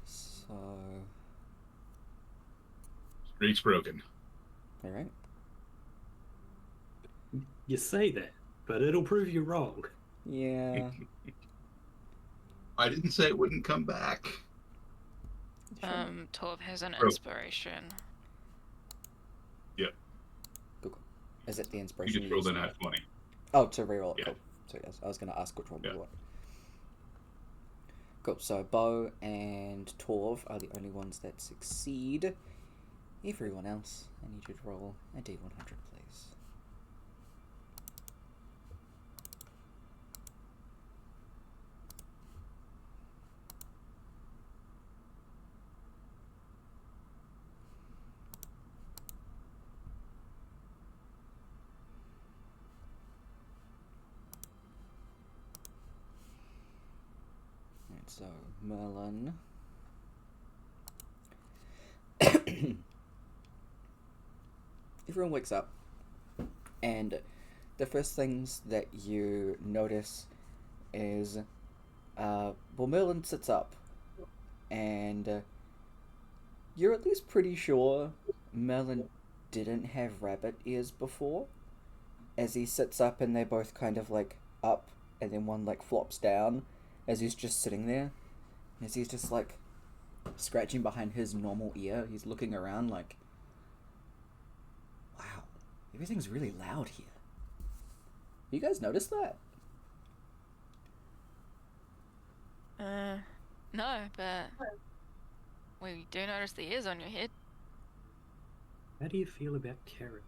So... Streak's broken. Alright. You say that, but it'll prove you wrong. Yeah. I didn't say it wouldn't come back. Tov has an Bro. inspiration. Yeah. Google. Is it the You inspiration just you rolled used? an at 20. Oh, to reroll it. Yeah. Cool. So yes, I was going to ask which one Yeah. was what. Cool. So Bo and Torv are the only ones that succeed. Everyone else, I need you to roll a D100, please. And so Merlin. Everyone wakes up, and the first things that you notice is, Merlin sits up, and you're at least pretty sure Merlin didn't have rabbit ears before. As he sits up, and they're both kind of like up, and then one like flops down, as he's just sitting there, as he's just like scratching behind his normal ear. He's looking around like, wow, everything's really loud here. You guys notice that? No, but we do notice the ears on your head. How do you feel about carrot?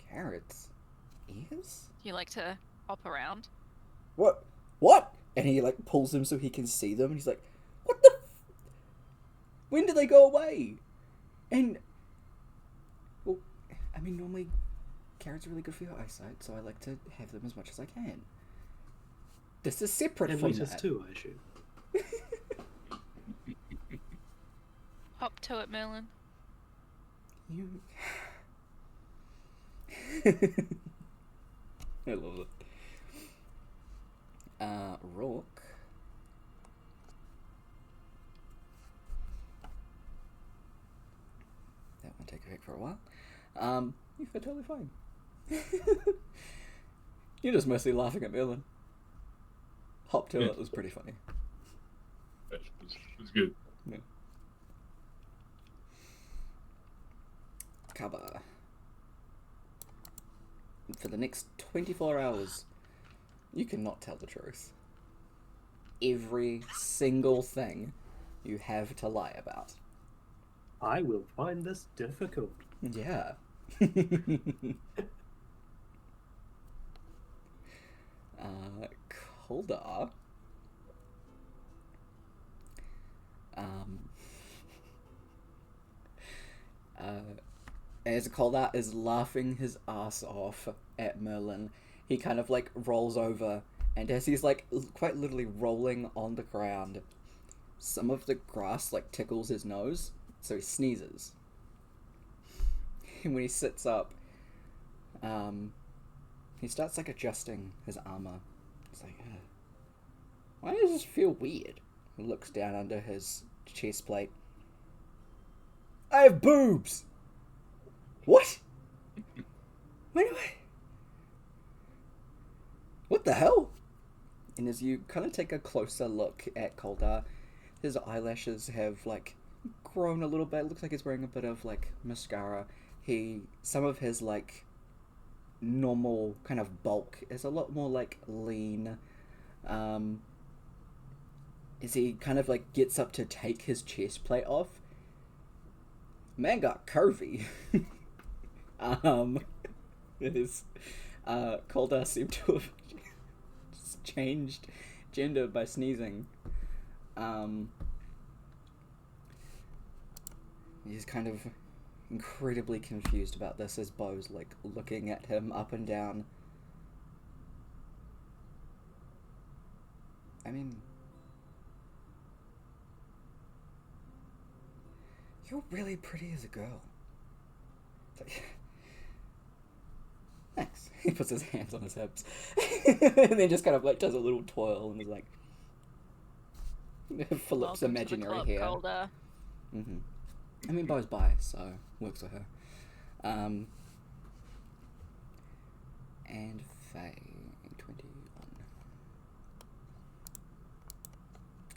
Carrots? Ears? You like to hop around. What? What? And he like pulls them so he can see them, and he's like, what the when did they go away? And, well, I mean, normally carrots are really good for your eyesight, so I like to have them as much as I can. This is separate And from Lisa's that. too, I assume. Hop to it, Merlin. You... I love it. Rourke. That won't take effect for a while. You feel totally fine. You're just mostly laughing at Merlin. Hop to it was pretty funny. It was good. Yeah. Cover. For the next 24 hours, you cannot tell the truth. Every single thing you have to lie about. I will find this difficult. Yeah. Koldar. As Koldar is laughing his ass off at Merlin, he kind of like rolls over, and as he's like quite literally rolling on the ground, some of the grass like tickles his nose, so he sneezes. And when he sits up, he starts like adjusting his armor. It's like, why does this feel weird? He looks down under his chest plate. I have boobs! What? Wait. What the hell? And as you kind of take a closer look at Koldar, his eyelashes have like grown a little bit. It looks like he's wearing a bit of like mascara. Some of his like normal kind of bulk is a lot more like lean. As he kind of like gets up to take his chest plate off, man got curvy. His Koldar seemed to have just changed gender by sneezing. He's kind of incredibly confused about this as Bo's like looking at him up and down. I mean, you're really pretty as a girl. It's like, thanks. He puts his hands on his hips and then just kind of like does a little twirl and is like Philip's Welcome imaginary to the hair. club, Koldar. Mm-hmm. I mean, Bo's bi, so works for her. And Faye, 21.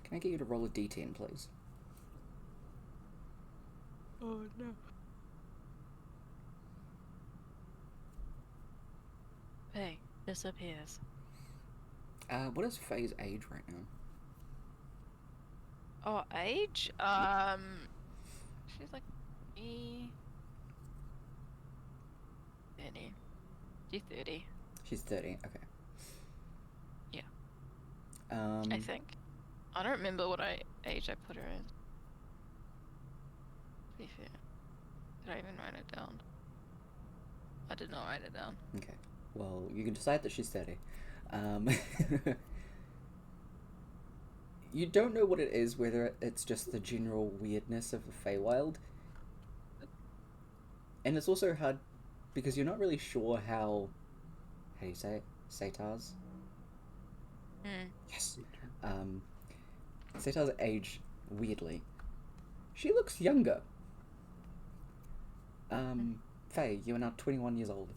Can I get you to roll a d10, please? Oh no. disappears. What is Faye's age right now? Oh, age? She's like 30. She's 30. She's 30. Okay. Yeah. Um. I think. I don't remember what age I put her in. To be fair. Did I even write it down? I did not write it down. Okay. Well, you can decide that she's 30. You don't know what it is, whether it's just the general weirdness of the Feywild. And it's also hard because you're not really sure how do you say it? Satyrs? Yes. Satyrs age weirdly. She looks younger. Faye, you are now 21 years old.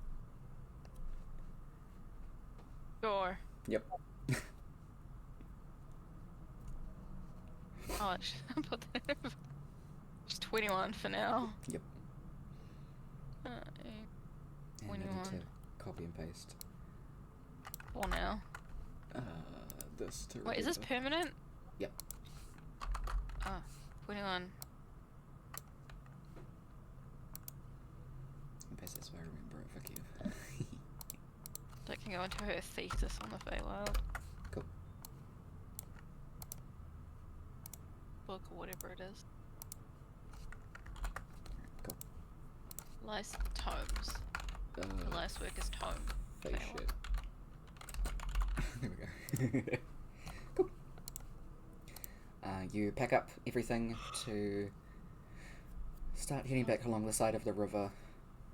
Sure. Yep. Oh, put that. She's 21 for now. Yep. And I need 21. to copy and paste. For now. This to Wait, is this remember. permanent? Yep. Oh, 21. And paste this so I remember it for Kev. That can go into her thesis on the Feywild. Cool. Book or whatever it is. Cool. Lice tomes. The last work is tome. Face Feywild. shit. There we go. Cool. You pack up everything to start heading back along the side of the river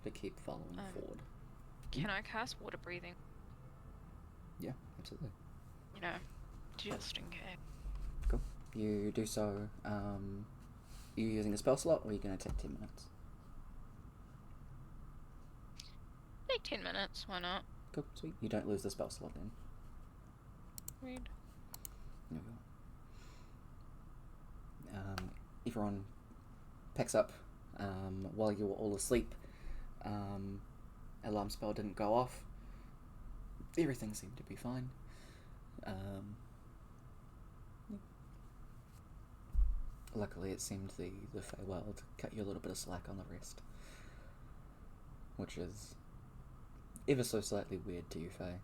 to keep following forward. Can I cast water breathing? Yeah, absolutely. You know, just in case. Cool. You do so. You using a spell slot, or are you going to take 10 minutes? Take 10 minutes, why not? Cool, sweet. You don't lose the spell slot then. Read. There we go. Everyone packs up while you were all asleep. Alarm spell didn't go off. Everything seemed to be fine. Yeah. Luckily, it seemed the Feywild cut you a little bit of slack on the rest, which is ever so slightly weird to you, Faye.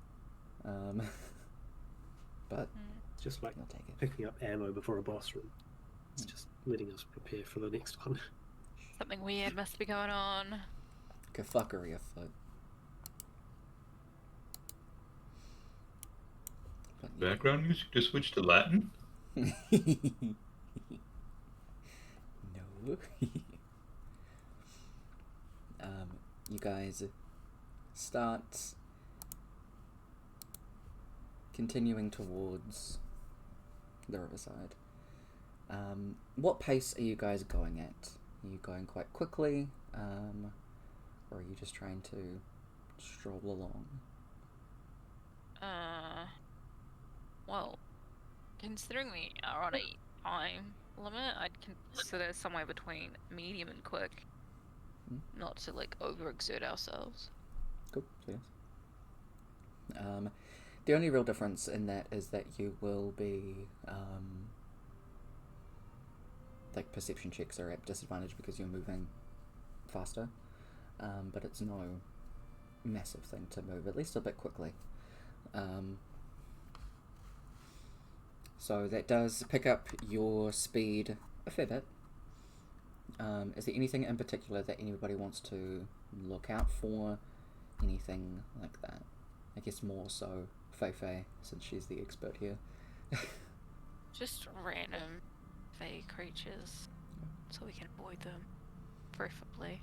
But It's just like I'll take it. picking up ammo before a boss room. It's just letting us prepare for the next one. Something weird must be going on. Kafuckery afoot. But yeah. Background music to switch to Latin? No. You guys start continuing towards the riverside. What pace are you guys going at? Are you going quite quickly? Or are you just trying to stroll along? Well, considering we are on a time limit, I'd consider somewhere between medium and quick. Not to, like, overexert ourselves. Cool, so yes. The only real difference in that is that you will be, like, perception checks are at disadvantage because you're moving faster, but it's no massive thing to move, at least a bit quickly. So that does pick up your speed a fair bit. Is there anything in particular that anybody wants to look out for? Anything like that? I guess more so Fei, since she's the expert here. Just random fey creatures, so we can avoid them, preferably.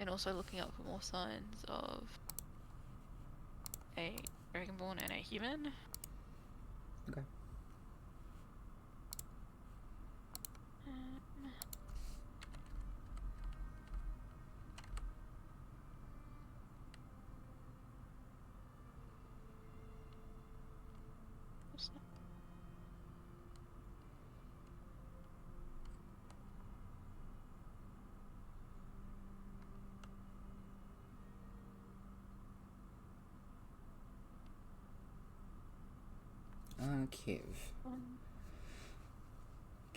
And also looking out for more signs of a dragonborn and a human. Okay. What's that? Kev.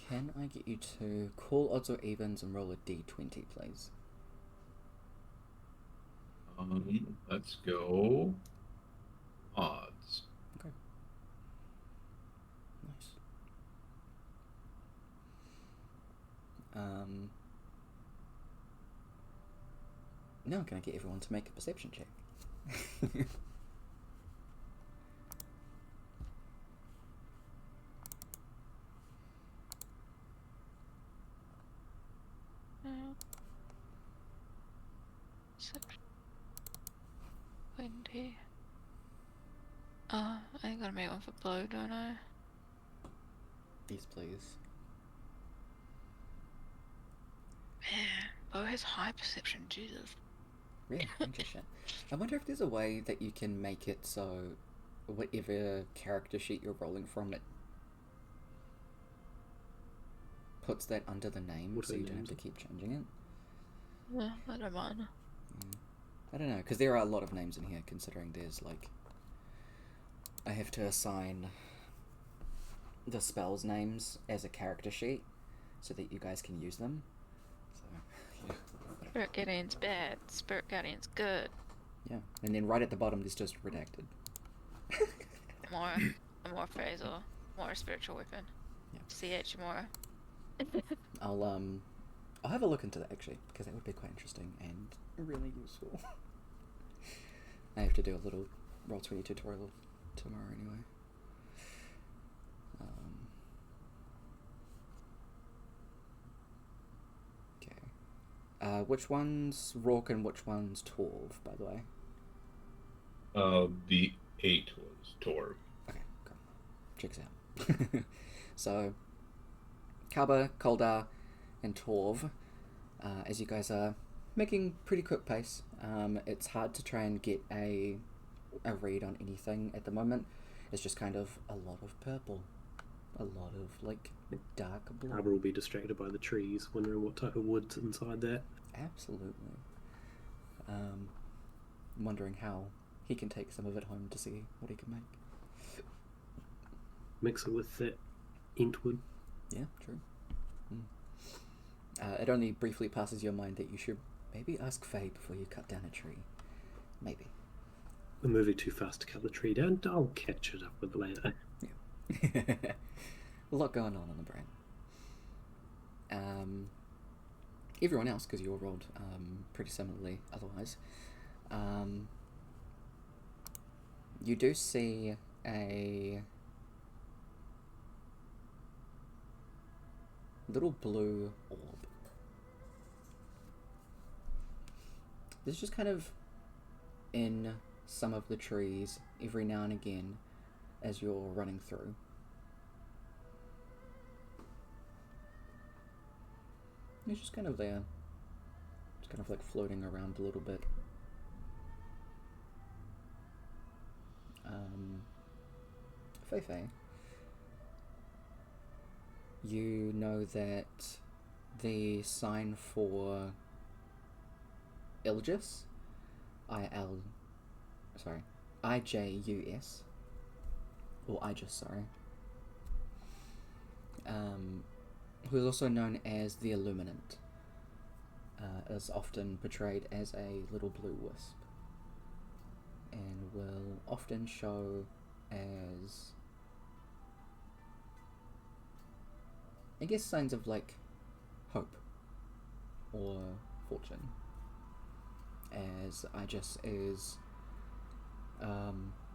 Can I get you to call odds or evens and roll a d20, please? Let's go odds. Okay. Nice. Now can I get everyone to make a perception check? Perception. 20. I gotta make one for blow, don't I? Yes, please. Man, Bo has high perception, Jesus. Really interesting. I wonder if there's a way that you can make it so whatever character sheet you're rolling from, it puts that under the name, What so are you the don't have names? to keep changing it. Yeah, I don't mind. Yeah. I don't know, because there are a lot of names in here, considering there's like... I have to assign the spells names as a character sheet, so that you guys can use them. So, yeah. Spirit Guardian's bad, Spirit Guardian's good. Yeah, and then right at the bottom there's just redacted. Amora, Amora Phrasal, Amora Spiritual Weapon. Yeah. CH Amora. I'll have a look into that actually, because that would be quite interesting and really useful. I have to do a little Roll20 tutorial tomorrow anyway. Okay. Which one's Rourke and which one's Torv, by the way? The 8 was Torv. Okay, cool. Checks out. So, Kaba, Koldar, and Torv, as you guys are making pretty quick pace, it's hard to try and get a read on anything at the moment. It's just kind of a lot of purple, a lot of like dark blue. Arbor will be distracted by the trees, wondering what type of wood's inside that. Absolutely. Wondering how he can take some of it home to see what he can make. Mix it with that Entwood. Yeah, true. It only briefly passes your mind that you should maybe ask Faye before you cut down a tree. Maybe. We're moving too fast to cut the tree down. I'll catch it up with later. Yeah. A lot going on the brain. Everyone else, because you all rolled pretty similarly otherwise, you do see a little blue orb. This is just kind of in some of the trees every now and again as you're running through. It's just kind of there. It's kind of like floating around a little bit. Feifei, you know that the sign for Ilgis, IJUS, or Ijus, sorry, who is also known as the Illuminant, is often portrayed as a little blue wisp, and will often show as, I guess, signs of like hope or fortune, as Ijus is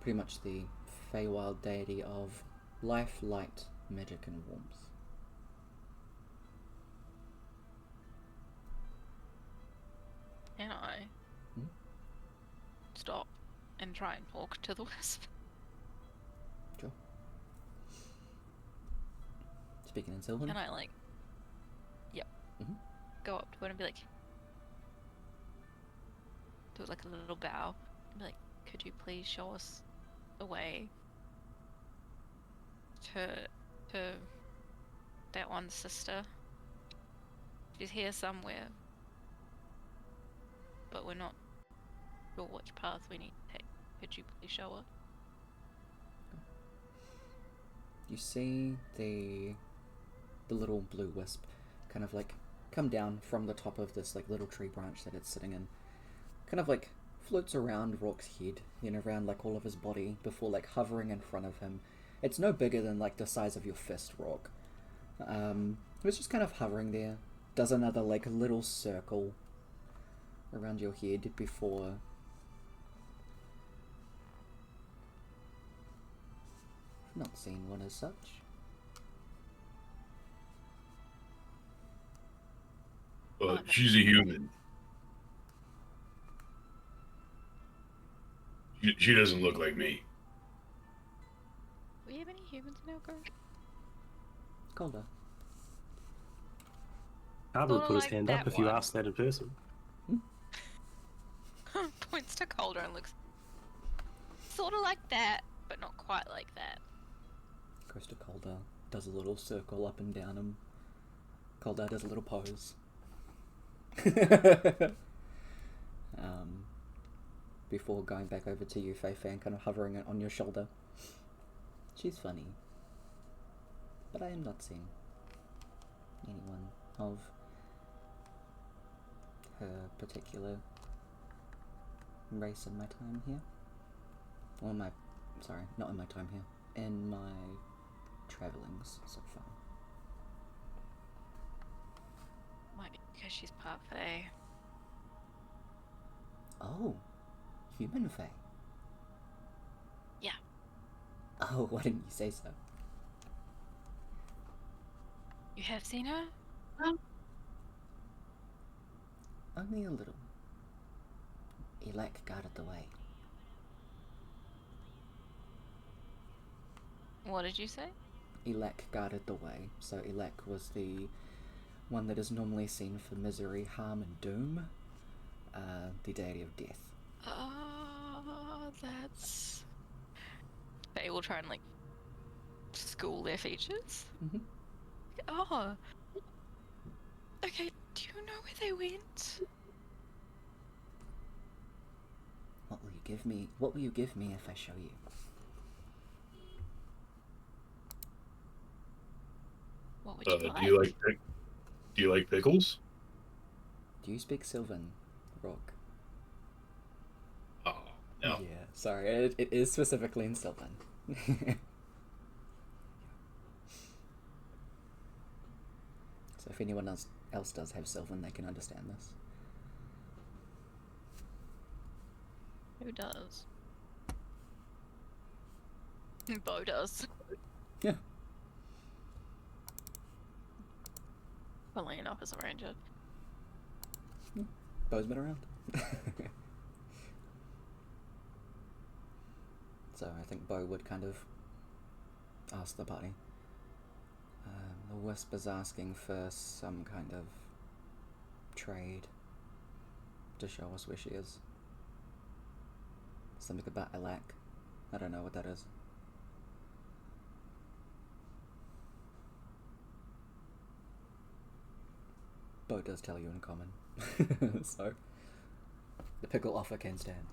pretty much the Feywild deity of life, light, magic, and warmth. Can I stop and try and talk to the wisp? Sure. Speaking in Sylvan? Can I, like, yep, go up to it and be like, do like a little bow, and be like, could you please show us the way to that one sister? She's here somewhere, but we're not sure which path we need to take. Could you please show her? you see the little blue wisp kind of like come down from the top of this like little tree branch that it's sitting in, kind of like floats around Rourke's head, then around like all of his body before like hovering in front of him. It's no bigger than like the size of your fist, Rourke. It's just kind of hovering there, does another like little circle around your head before not seen one as such. But she's a human. She doesn't look like me. Do we have any humans in our group? Calder. Carter would Sorta put his like hand that up if you one. asked that in person. Points to Calder and looks sort of like that, but not quite like that. Goes to Calder, does a little circle up and down him. Calder does a little pose. Before going back over to you, Fei Fan, kind of hovering it on your shoulder. She's funny. But I am not seeing anyone of her particular race in my time here. Or sorry, not in my time here. In my travellings so far. Might be because she's part Fae. Oh, human Fae. Yeah. Oh, why didn't you say so? You have seen her? Only a little. Elec guarded the way. What did you say? Elec guarded the way. So Elec was the one that is normally seen for misery, harm, and doom. The deity of death. Oh, that's... They will try and, like, school their features? Mm-hmm. Oh. Okay, do you know where they went? What will you give me? What will you give me if I show you? What would you like? Do you like pickles? Do you speak Sylvan, Rourke? Oh, no. Yeah, sorry, it is specifically in Sylvan. So if anyone else does have Sylvan, they can understand this. Who does? Bo does. Yeah. Funnily enough, as a ranger. Bo's been around. So I think Bo would kind of ask the party. The Wisp is asking for some kind of trade to show us where she is. Something about Elec. I don't know what that is. Bo does tell you in common. So the pickle offer can stand.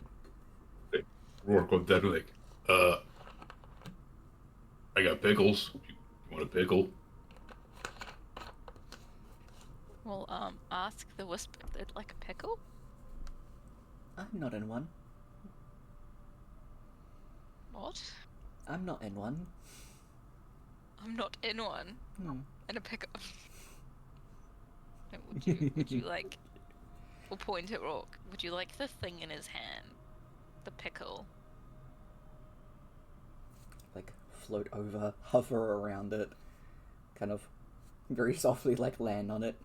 Rourke looked at her like, I got pickles. You want a pickle? Well, ask the Wisp if they'd like a pickle. I'm not in one. What? I'm not in one. I'm not in one. Hmm. In a pickle. Would you like... We'll point at Rourke. Would you like the thing in his hand? The pickle. Like float over, hover around it, kind of very softly like land on it.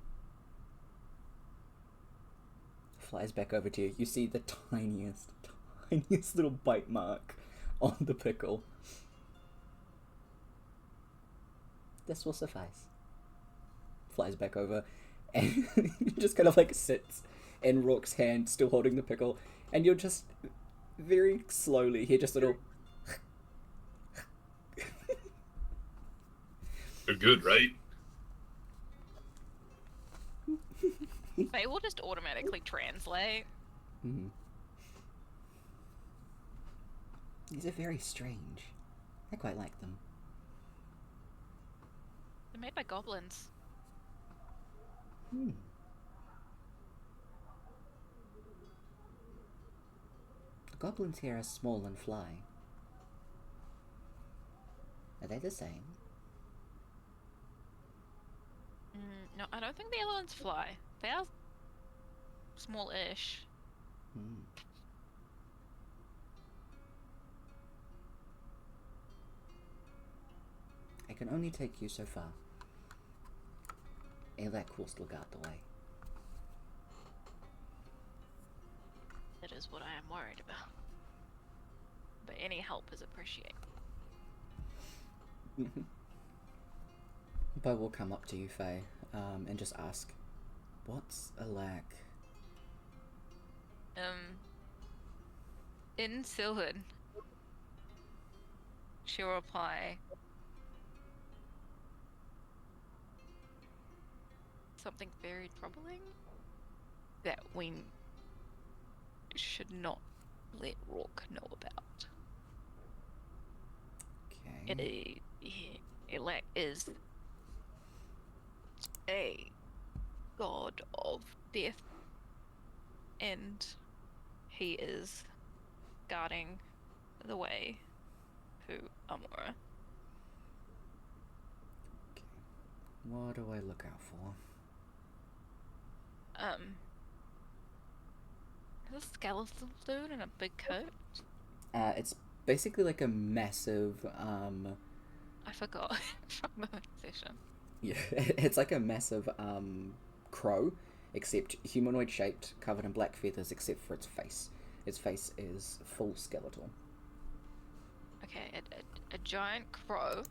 Flies back over to you. You see the tiniest little bite mark on the pickle. This will suffice. Flies back over and just kind of like sits in Rourke's hand, still holding the pickle, and you'll just very slowly hear just a little They're good, right? They will just automatically translate. Mm-hmm. These are very strange. I quite like them. They're made by goblins. Hmm. The goblins here are small and fly. Are they the same? No, I don't think the other ones fly. They are small-ish. Hmm. I can only take you so far. Elec will still guard the way. That is what I am worried about. But any help is appreciated. Bo will come up to you, Faye, and just ask, "What's a lack?" In Sylvan, she'll reply something very troubling that we should not let Rourke know about. Okay. Elec is a god of death, and he is guarding the way to Amora. Okay. What do I look out for? A skeletal dude in a big coat. It's basically like a massive, I forgot from the session. yeah, it's like a massive, crow, except humanoid shaped, covered in black feathers, except for its face. Its face is full skeletal. Okay, a giant crow,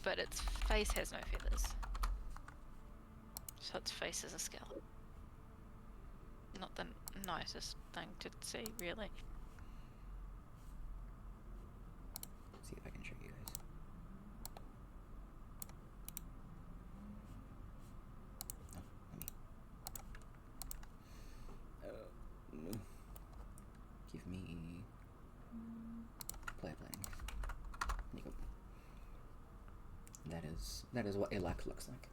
but its face has no feathers. So its face is a skeleton. Not the nicest thing to see, really. Let's see if I can show you guys. Oh, let me. Give me. Player planning. There you go. That is what Elak looks like.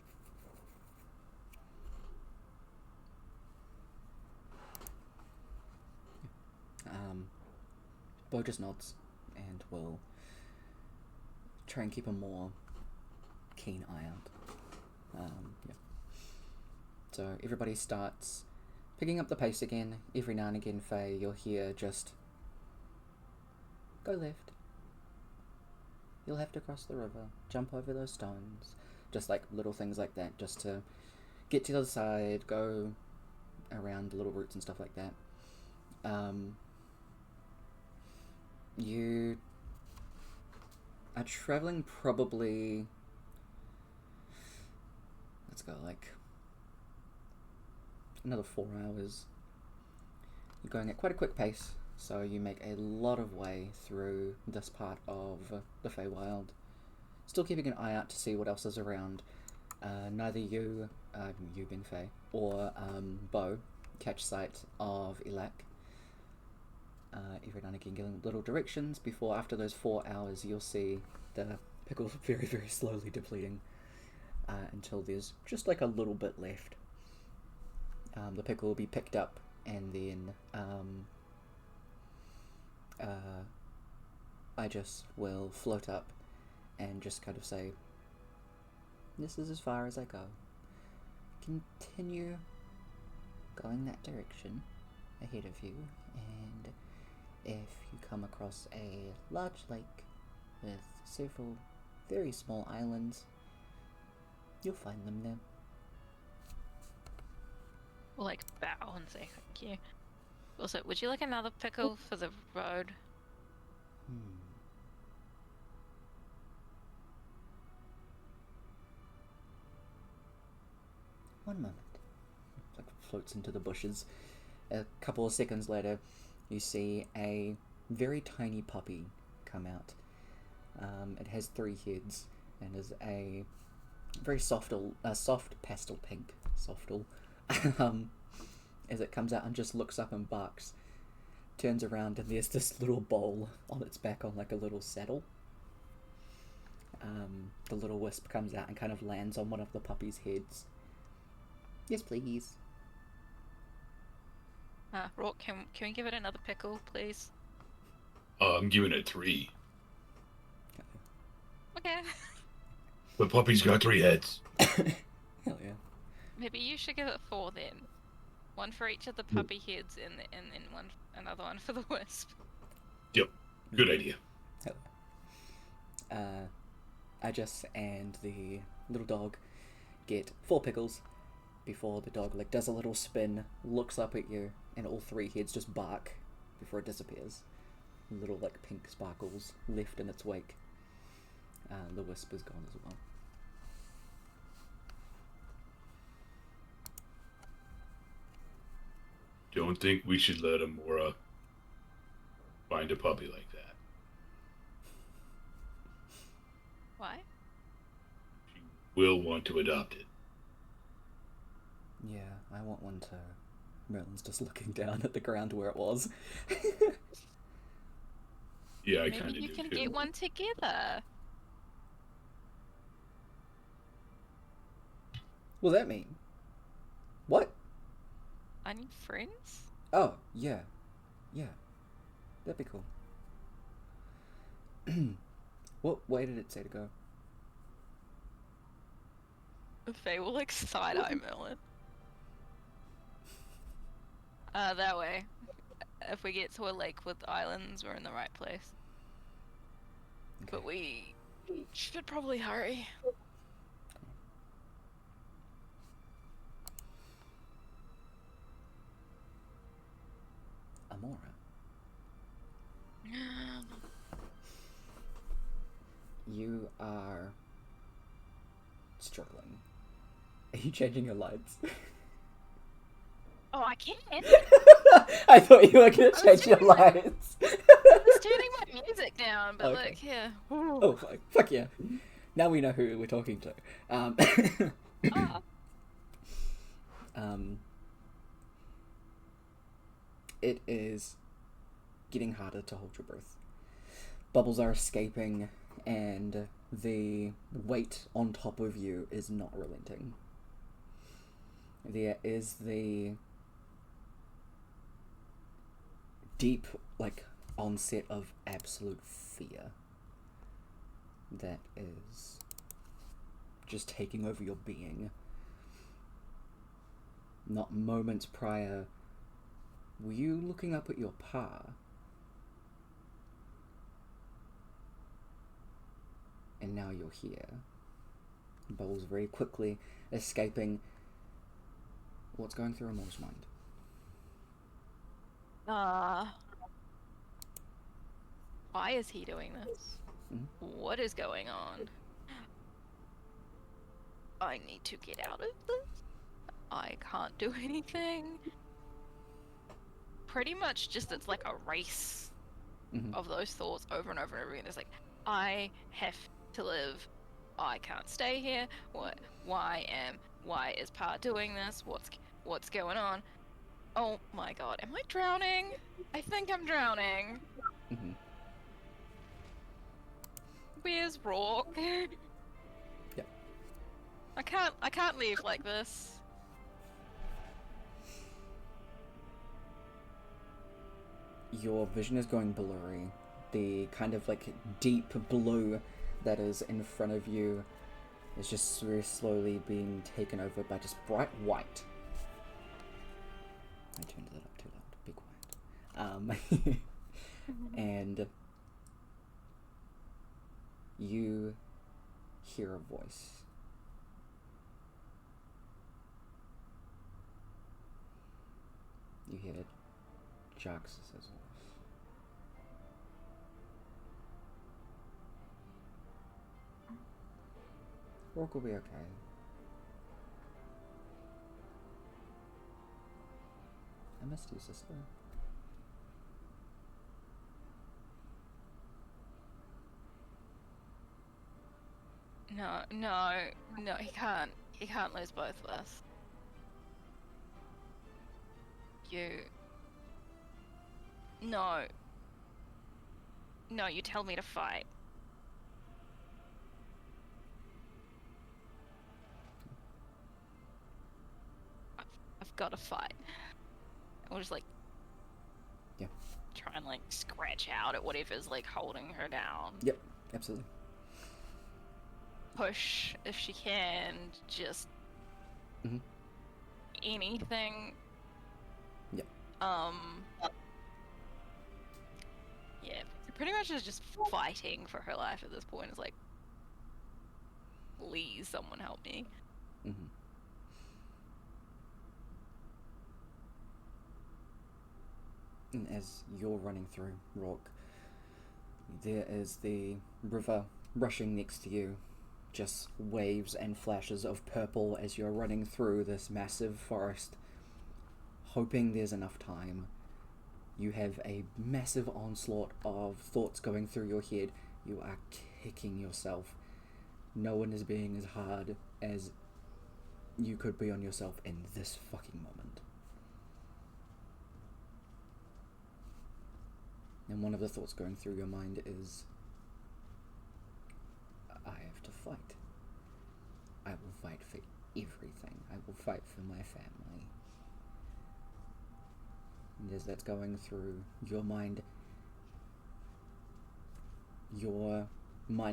Bo just nods and will try and keep a more keen eye out. Yeah. So everybody starts picking up the pace again. Every now and again, Faye, you'll hear just go left. You'll have to cross the river, jump over those stones. Just like little things like that, just to get to the other side, go around the little routes and stuff like that. You are traveling probably, let's go, like another 4 hours. You're going at quite a quick pace, so you make a lot of way through this part of the Feywild. Still keeping an eye out to see what else is around. Neither you Ben Fey, or Bo catch sight of Elak. Every now and again giving little directions before, after those 4 hours, you'll see the pickle very, very slowly depleting until there's just like a little bit left. The pickle will be picked up, and then I just will float up and just kind of say, "This is as far as I go. Continue going that direction ahead of you, and if you come across a large lake with several very small islands, you'll find them there." We'll like bow and say thank you. Also, would you like another pickle for the road? One moment. Like floats into the bushes. A couple of seconds later, you see a very tiny puppy come out. It has 3 heads and is a very soft pastel pink softal. As it comes out and just looks up and barks. Turns around and there's this little bowl on its back on like a little saddle. The little wisp comes out and kind of lands on one of the puppy's heads. Yes, please. Rourke, can we give it another pickle, please? I'm giving it 3. Okay. The puppy's got 3 heads. Hell yeah. Maybe you should give it 4 then. 1 for each of the puppy heads, and then another one for the wisp. Yep. Good idea. Hell yeah. Ajus and the little dog get 4 pickles before the dog like does a little spin, looks up at you, and all 3 heads just bark before it disappears. Little like pink sparkles left in its wake. The wisp is gone as well. Don't think we should let Amora find a puppy like that. Why? She will want to adopt it. Yeah, I want one too. Merlin's just looking down at the ground where it was. Yeah, I kind of do. Maybe you can too. get one together. What does that mean? What? I need friends. Oh, yeah. Yeah. That'd be cool. What way did it say to go? Faye will like side-eye Merlin. That way. If we get to a lake with islands, we're in the right place. Okay. But we should probably hurry. Amora. You are struggling. Are you changing your lights? Oh, I can. I thought you were gonna change your lights. I was turning my music down, but Okay. look here. Oh, fuck yeah. Now we know who we're talking to. Ah. It is getting harder to hold your breath. Bubbles are escaping, and the weight on top of you is not relenting. There is the deep, like, onset of absolute fear that is just taking over your being. Not moments prior were you looking up at your pa, and now you're here. Bubbles very quickly escaping. What's going through Amore's mind? Why is he doing this? Mhm. What is going on? I need to get out of this. I can't do anything. Pretty much just it's like a race of those thoughts over and over and over again. It's like, I have to live. I can't stay here. Why is Pa doing this? What's going on? Oh my god, am I drowning? I think I'm drowning. Mm-hmm. Where's Rourke? Yeah. I can't leave like this. Your vision is going blurry. The kind of like deep blue that is in front of you is just very slowly being taken over by just bright white. I turned that up too loud. Be quiet. And you hear a voice. You hear Jax's voice. Rourke will be okay. I missed you, sister. No, he can't. He can't lose both of us. No, you tell me to fight. gotta fight. And we'll just like try and like scratch out at whatever's like holding her down. Yep, absolutely. Push if she can, just anything. Yep. Yeah, pretty much is just fighting for her life at this point. It's like, please, someone help me. And as you're running through Rock, there is the river rushing next to you, just waves and flashes of purple as you're running through this massive forest, hoping there's enough time. You have a massive onslaught of thoughts going through your head. You are kicking yourself. No one is being as hard as you could be on yourself in this fucking moment. And one of the thoughts going through your mind is, I have to fight. I will fight for everything. I will fight for my family. And as that's going through your mind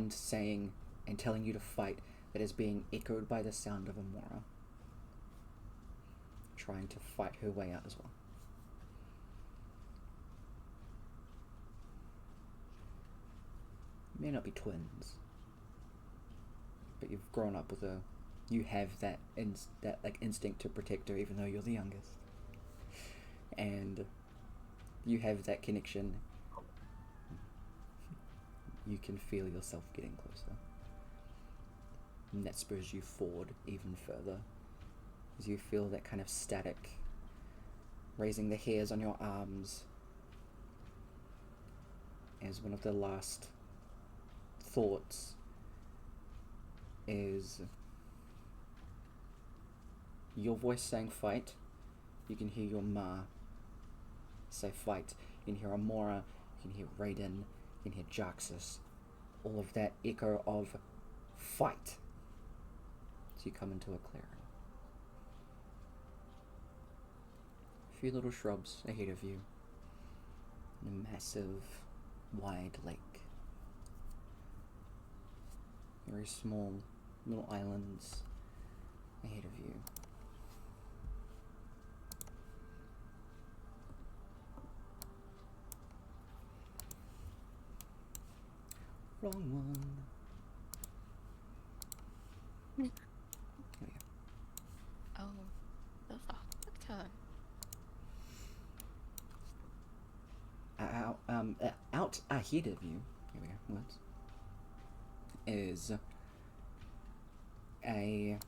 saying and telling you to fight, that is being echoed by the sound of Amora trying to fight her way out as well. You may not be twins, but you've grown up with you have that instinct to protect her, even though you're the youngest, and you have that connection. You can feel yourself getting closer, and that spurs you forward even further as you feel that kind of static, raising the hairs on your arms, as one of the last thoughts is your voice saying fight. You can hear your ma say fight. You can hear Amora, you can hear Raiden, you can hear Jaxus. All of that echo of fight. So you come into a clearing. A few little shrubs ahead of you. And a massive, wide lake. Very small little islands ahead of you. Wrong one. There we go. Oh, that's a fuck ton. Out ahead of you, here we go, words, is a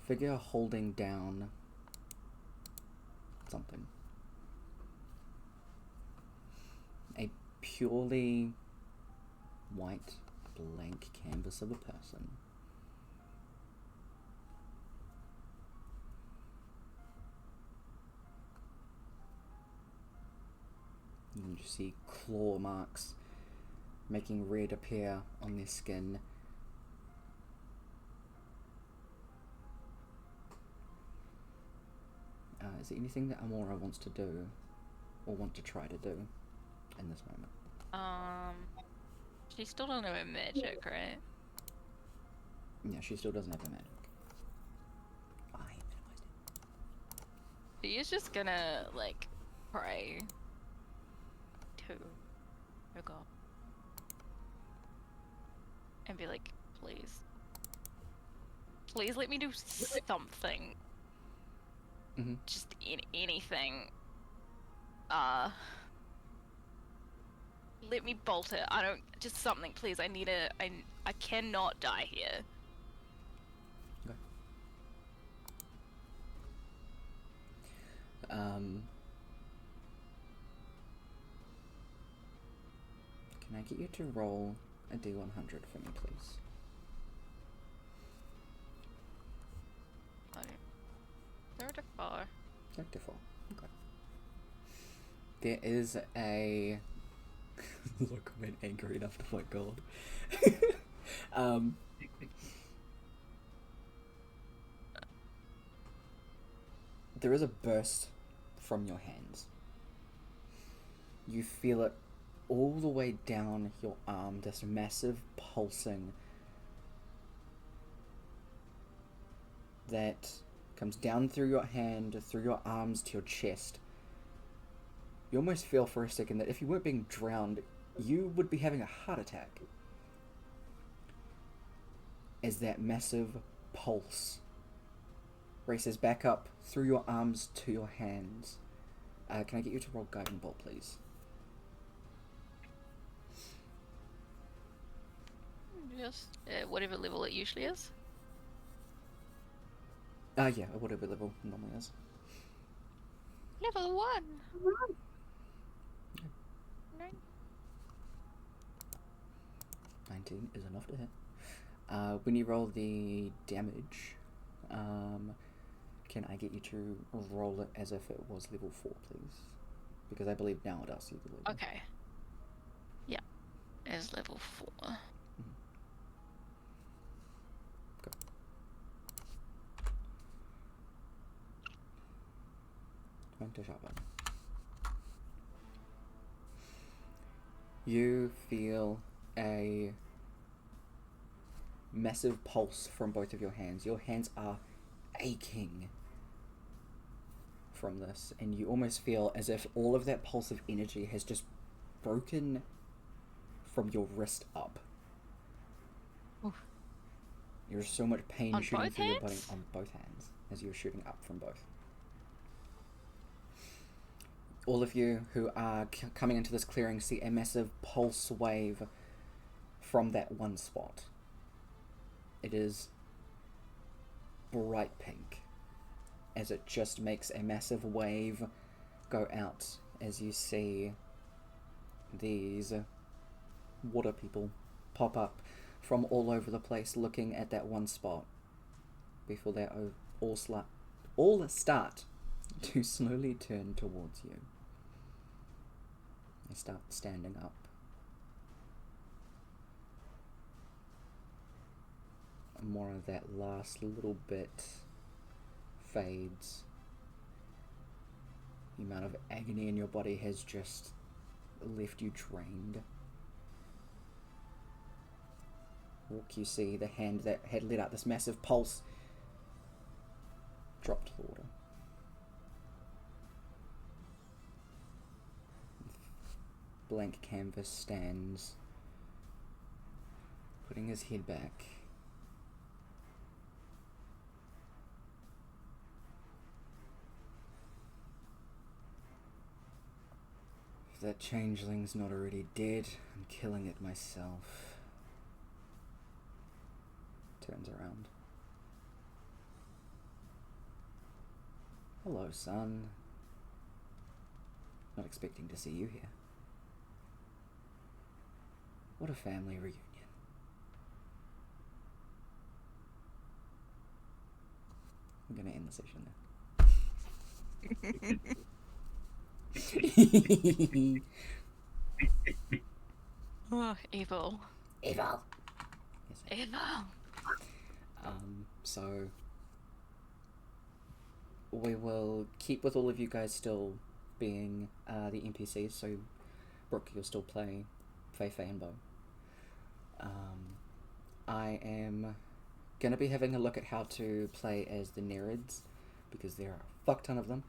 figure holding down something. A purely white, blank canvas of a person. You can just see claw marks making red appear on their skin. Is there anything that Amora wants to do, or want to try to do, in this moment? She still doesn't have magic, right? Yeah, she still doesn't have the magic. She is just gonna, like, pray to her god. And be like, please. Please let me do something. Mm-hmm. Just anything. Let me bolt it. I don't, just something, please. I cannot die here. Okay. Can I get you to roll a D100 for me, please? Oh. 34. 34. Okay. There is a look, I'm angry enough to fight gold. there is a burst from your hands. You feel it all the way down your arm, this massive pulsing that comes down through your hand, through your arms to your chest. You almost feel for a second that if you weren't being drowned, you would be having a heart attack. As that massive pulse races back up through your arms to your hands. Can I get you to roll Guiding Bolt, please? Yes. Whatever level it usually is. Yeah, whatever level it normally is. Level 1. 19 is enough to hit. When you roll the damage, can I get you to roll it as if it was level 4, please? Because I believe now it asks you the level. Okay. Yeah. As level 4. Go. Going to sharpen. You feel a massive pulse from both of your hands. Your hands are aching from this, and you almost feel as if all of that pulse of energy has just broken from your wrist up. Oof. There's so much pain On shooting both through your body hands? on both hands as you're shooting up from both. All of you who are coming into this clearing see a massive pulse wave from that one spot. It is bright pink as it just makes a massive wave go out as you see these water people pop up from all over the place looking at that one spot before they all start to slowly turn towards you. They start standing up. And more of that last little bit fades. The amount of agony in your body has just left you drained. Brooke, you see the hand that had let out this massive pulse drop to the water. Blank canvas stands, putting his head back. If that changeling's not already dead, I'm killing it myself. Turns around. Hello, son. Not expecting to see you here. What a family reunion. I'm gonna end the session there. Oh, evil. Evil. Yes, Evil. so we will keep with all of you guys still being the NPCs, so Brooke, you'll still play Fei and Bo. I am gonna be having a look at how to play as the Nereids, because there are a fuck ton of them.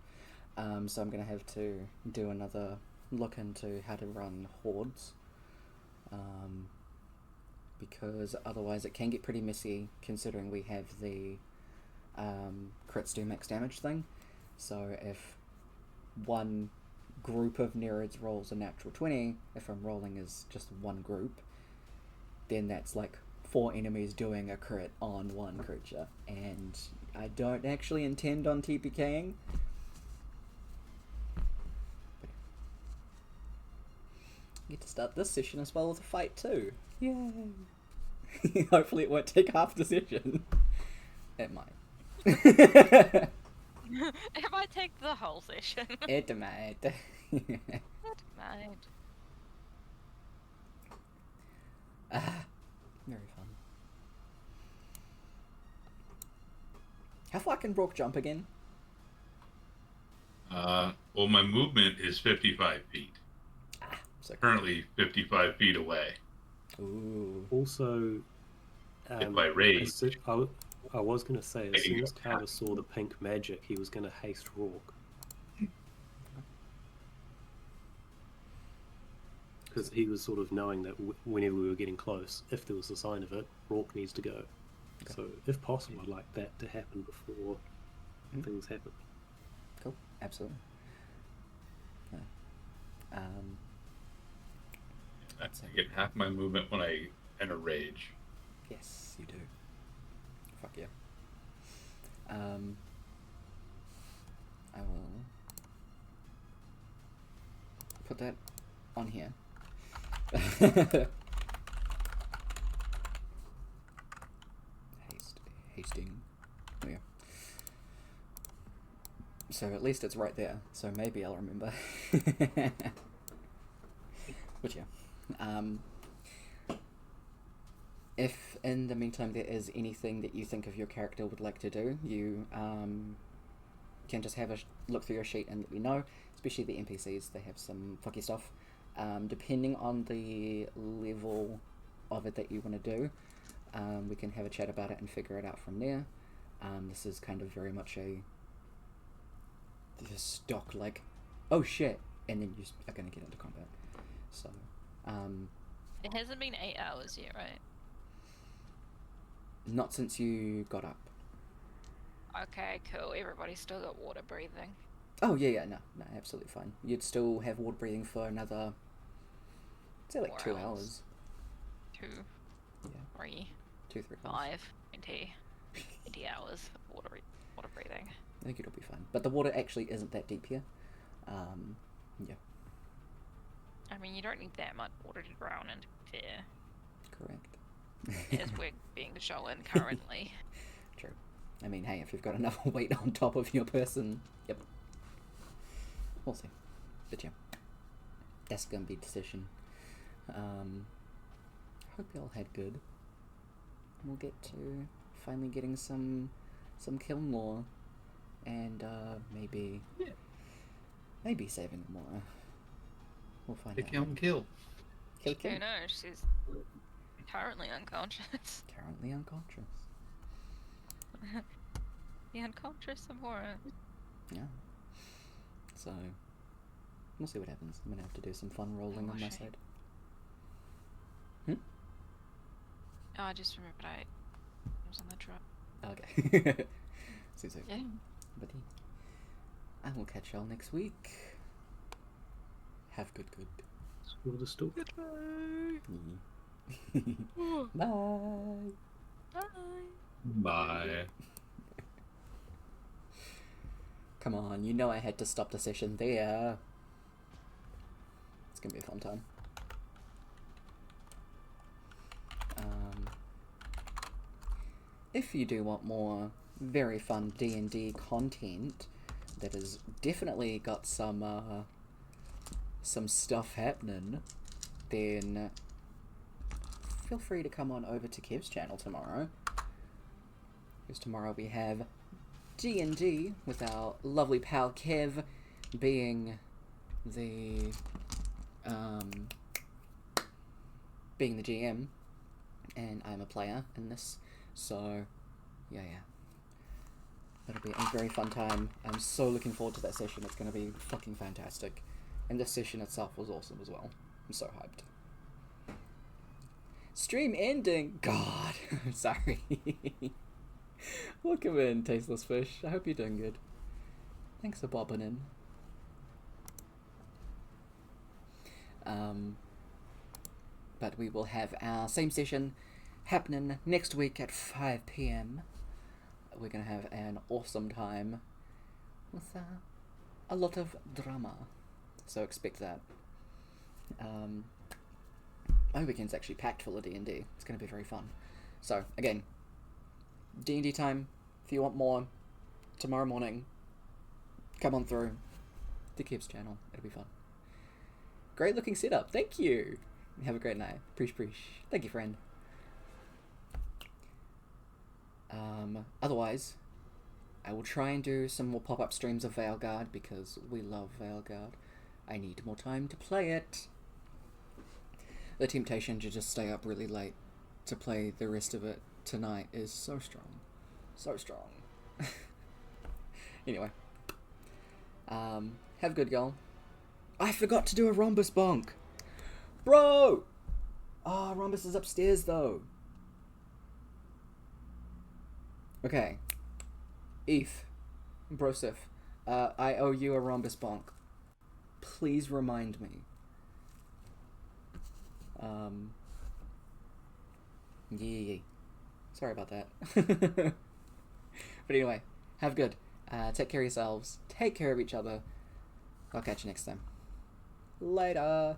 So I'm gonna have to do another look into how to run hordes. Because otherwise it can get pretty messy, considering we have the crits do max damage thing. So if one group of Nereids rolls a natural 20, if I'm rolling as just one group, then that's like 4 enemies doing a crit on one creature, and I don't actually intend on TPKing. Get to start this session as well with a fight too. Yay! Hopefully it won't take half the session. It might. It might take the whole session. It might. It might. Very fun. How far can Brooke jump again? Well, my movement is 55 feet. So Currently 55 feet away. Ooh. Also, If I rage, I was going to say, as I can soon as go Carver saw the pink magic, he was going to haste Rourke. Because he was sort of knowing that whenever we were getting close, if there was a sign of it, Rourke needs to go. Okay. So, if possible, I'd like that to happen before things happen. Cool. Absolutely. Yeah. I get half my movement when I enter rage. Yes, you do. Fuck yeah. I will put that on here. Hasting. There we go. So at least it's right there. So maybe I'll remember. But yeah. If in the meantime there is anything that you think of your character would like to do, you can just have a look through your sheet and let me know. Especially the NPCs, they have some fucky stuff. Depending on the level of it that you want to do, we can have a chat about it and figure it out from there. This is kind of very much a stock, like, oh shit, and then you are going to get into combat. So, It hasn't been 8 hours yet, right? not since you got up. Okay, cool. Everybody's still got water breathing. Oh yeah, no, absolutely fine. You'd still have water breathing for another, say like 2 hours. 2, Yeah, 3, 2, 3 hours. 5, 20 hours of water breathing. I think it'll be fine. But the water actually isn't that deep here. Yeah, I mean, you don't need that much water to drown in, to be fair. correct. As we're being shown currently. True. I mean, hey, if you've got enough weight on top of your person, yep. We'll see. But yeah, that's gonna be a decision. Hope y'all had good. We'll get to finally getting some kiln lore, and maybe saving more. We'll find out. Kill and kill. Kill. Who knows? She's currently unconscious. Currently unconscious. The unconscious Samora. Yeah. So we'll see what happens. I'm gonna have to do some fun rolling on my shit. side. Oh, I just remembered I was on the truck. Okay. See you soon. Yeah. Buddy. I will catch y'all next week. Have good. Still. Bye. Bye. Come on, you know I had to stop the session there. It's gonna be a fun time. If you do want more very fun D&D content that has definitely got some stuff happening, then feel free to come on over to Kev's channel tomorrow. Because tomorrow we have D&D with our lovely pal Kev being the GM, and I'm a player in this. So, yeah. That'll be a very fun time. I'm so looking forward to that session. It's going to be fucking fantastic. And this session itself was awesome as well. I'm so hyped. Stream ending! God, I'm sorry. Welcome in, Tasteless Fish. I hope you're doing good. Thanks for bobbing in. But we will have our same session happening next week at 5 p.m. We're going to have an awesome time with a lot of drama. So expect that. My weekend's actually packed full of D&D. It's going to be very fun. So, again, D&D time. If you want more, tomorrow morning, come on through the Kev's channel. It'll be fun. Great looking setup. Thank you. Have a great night. Preach. Thank you, friend. Otherwise, I will try and do some more pop-up streams of Veilguard because we love Veilguard. I need more time to play it. The temptation to just stay up really late to play the rest of it tonight is so strong. So strong. Anyway. Have a good y'all. I forgot to do a Rhombus bonk! Bro! Oh, Rhombus is upstairs though. Okay. Eth. Brosif. I owe you a Rhombus bonk. Please remind me. Yeah. Sorry about that. But anyway, have good. Take care of yourselves. Take care of each other. I'll catch you next time. Later.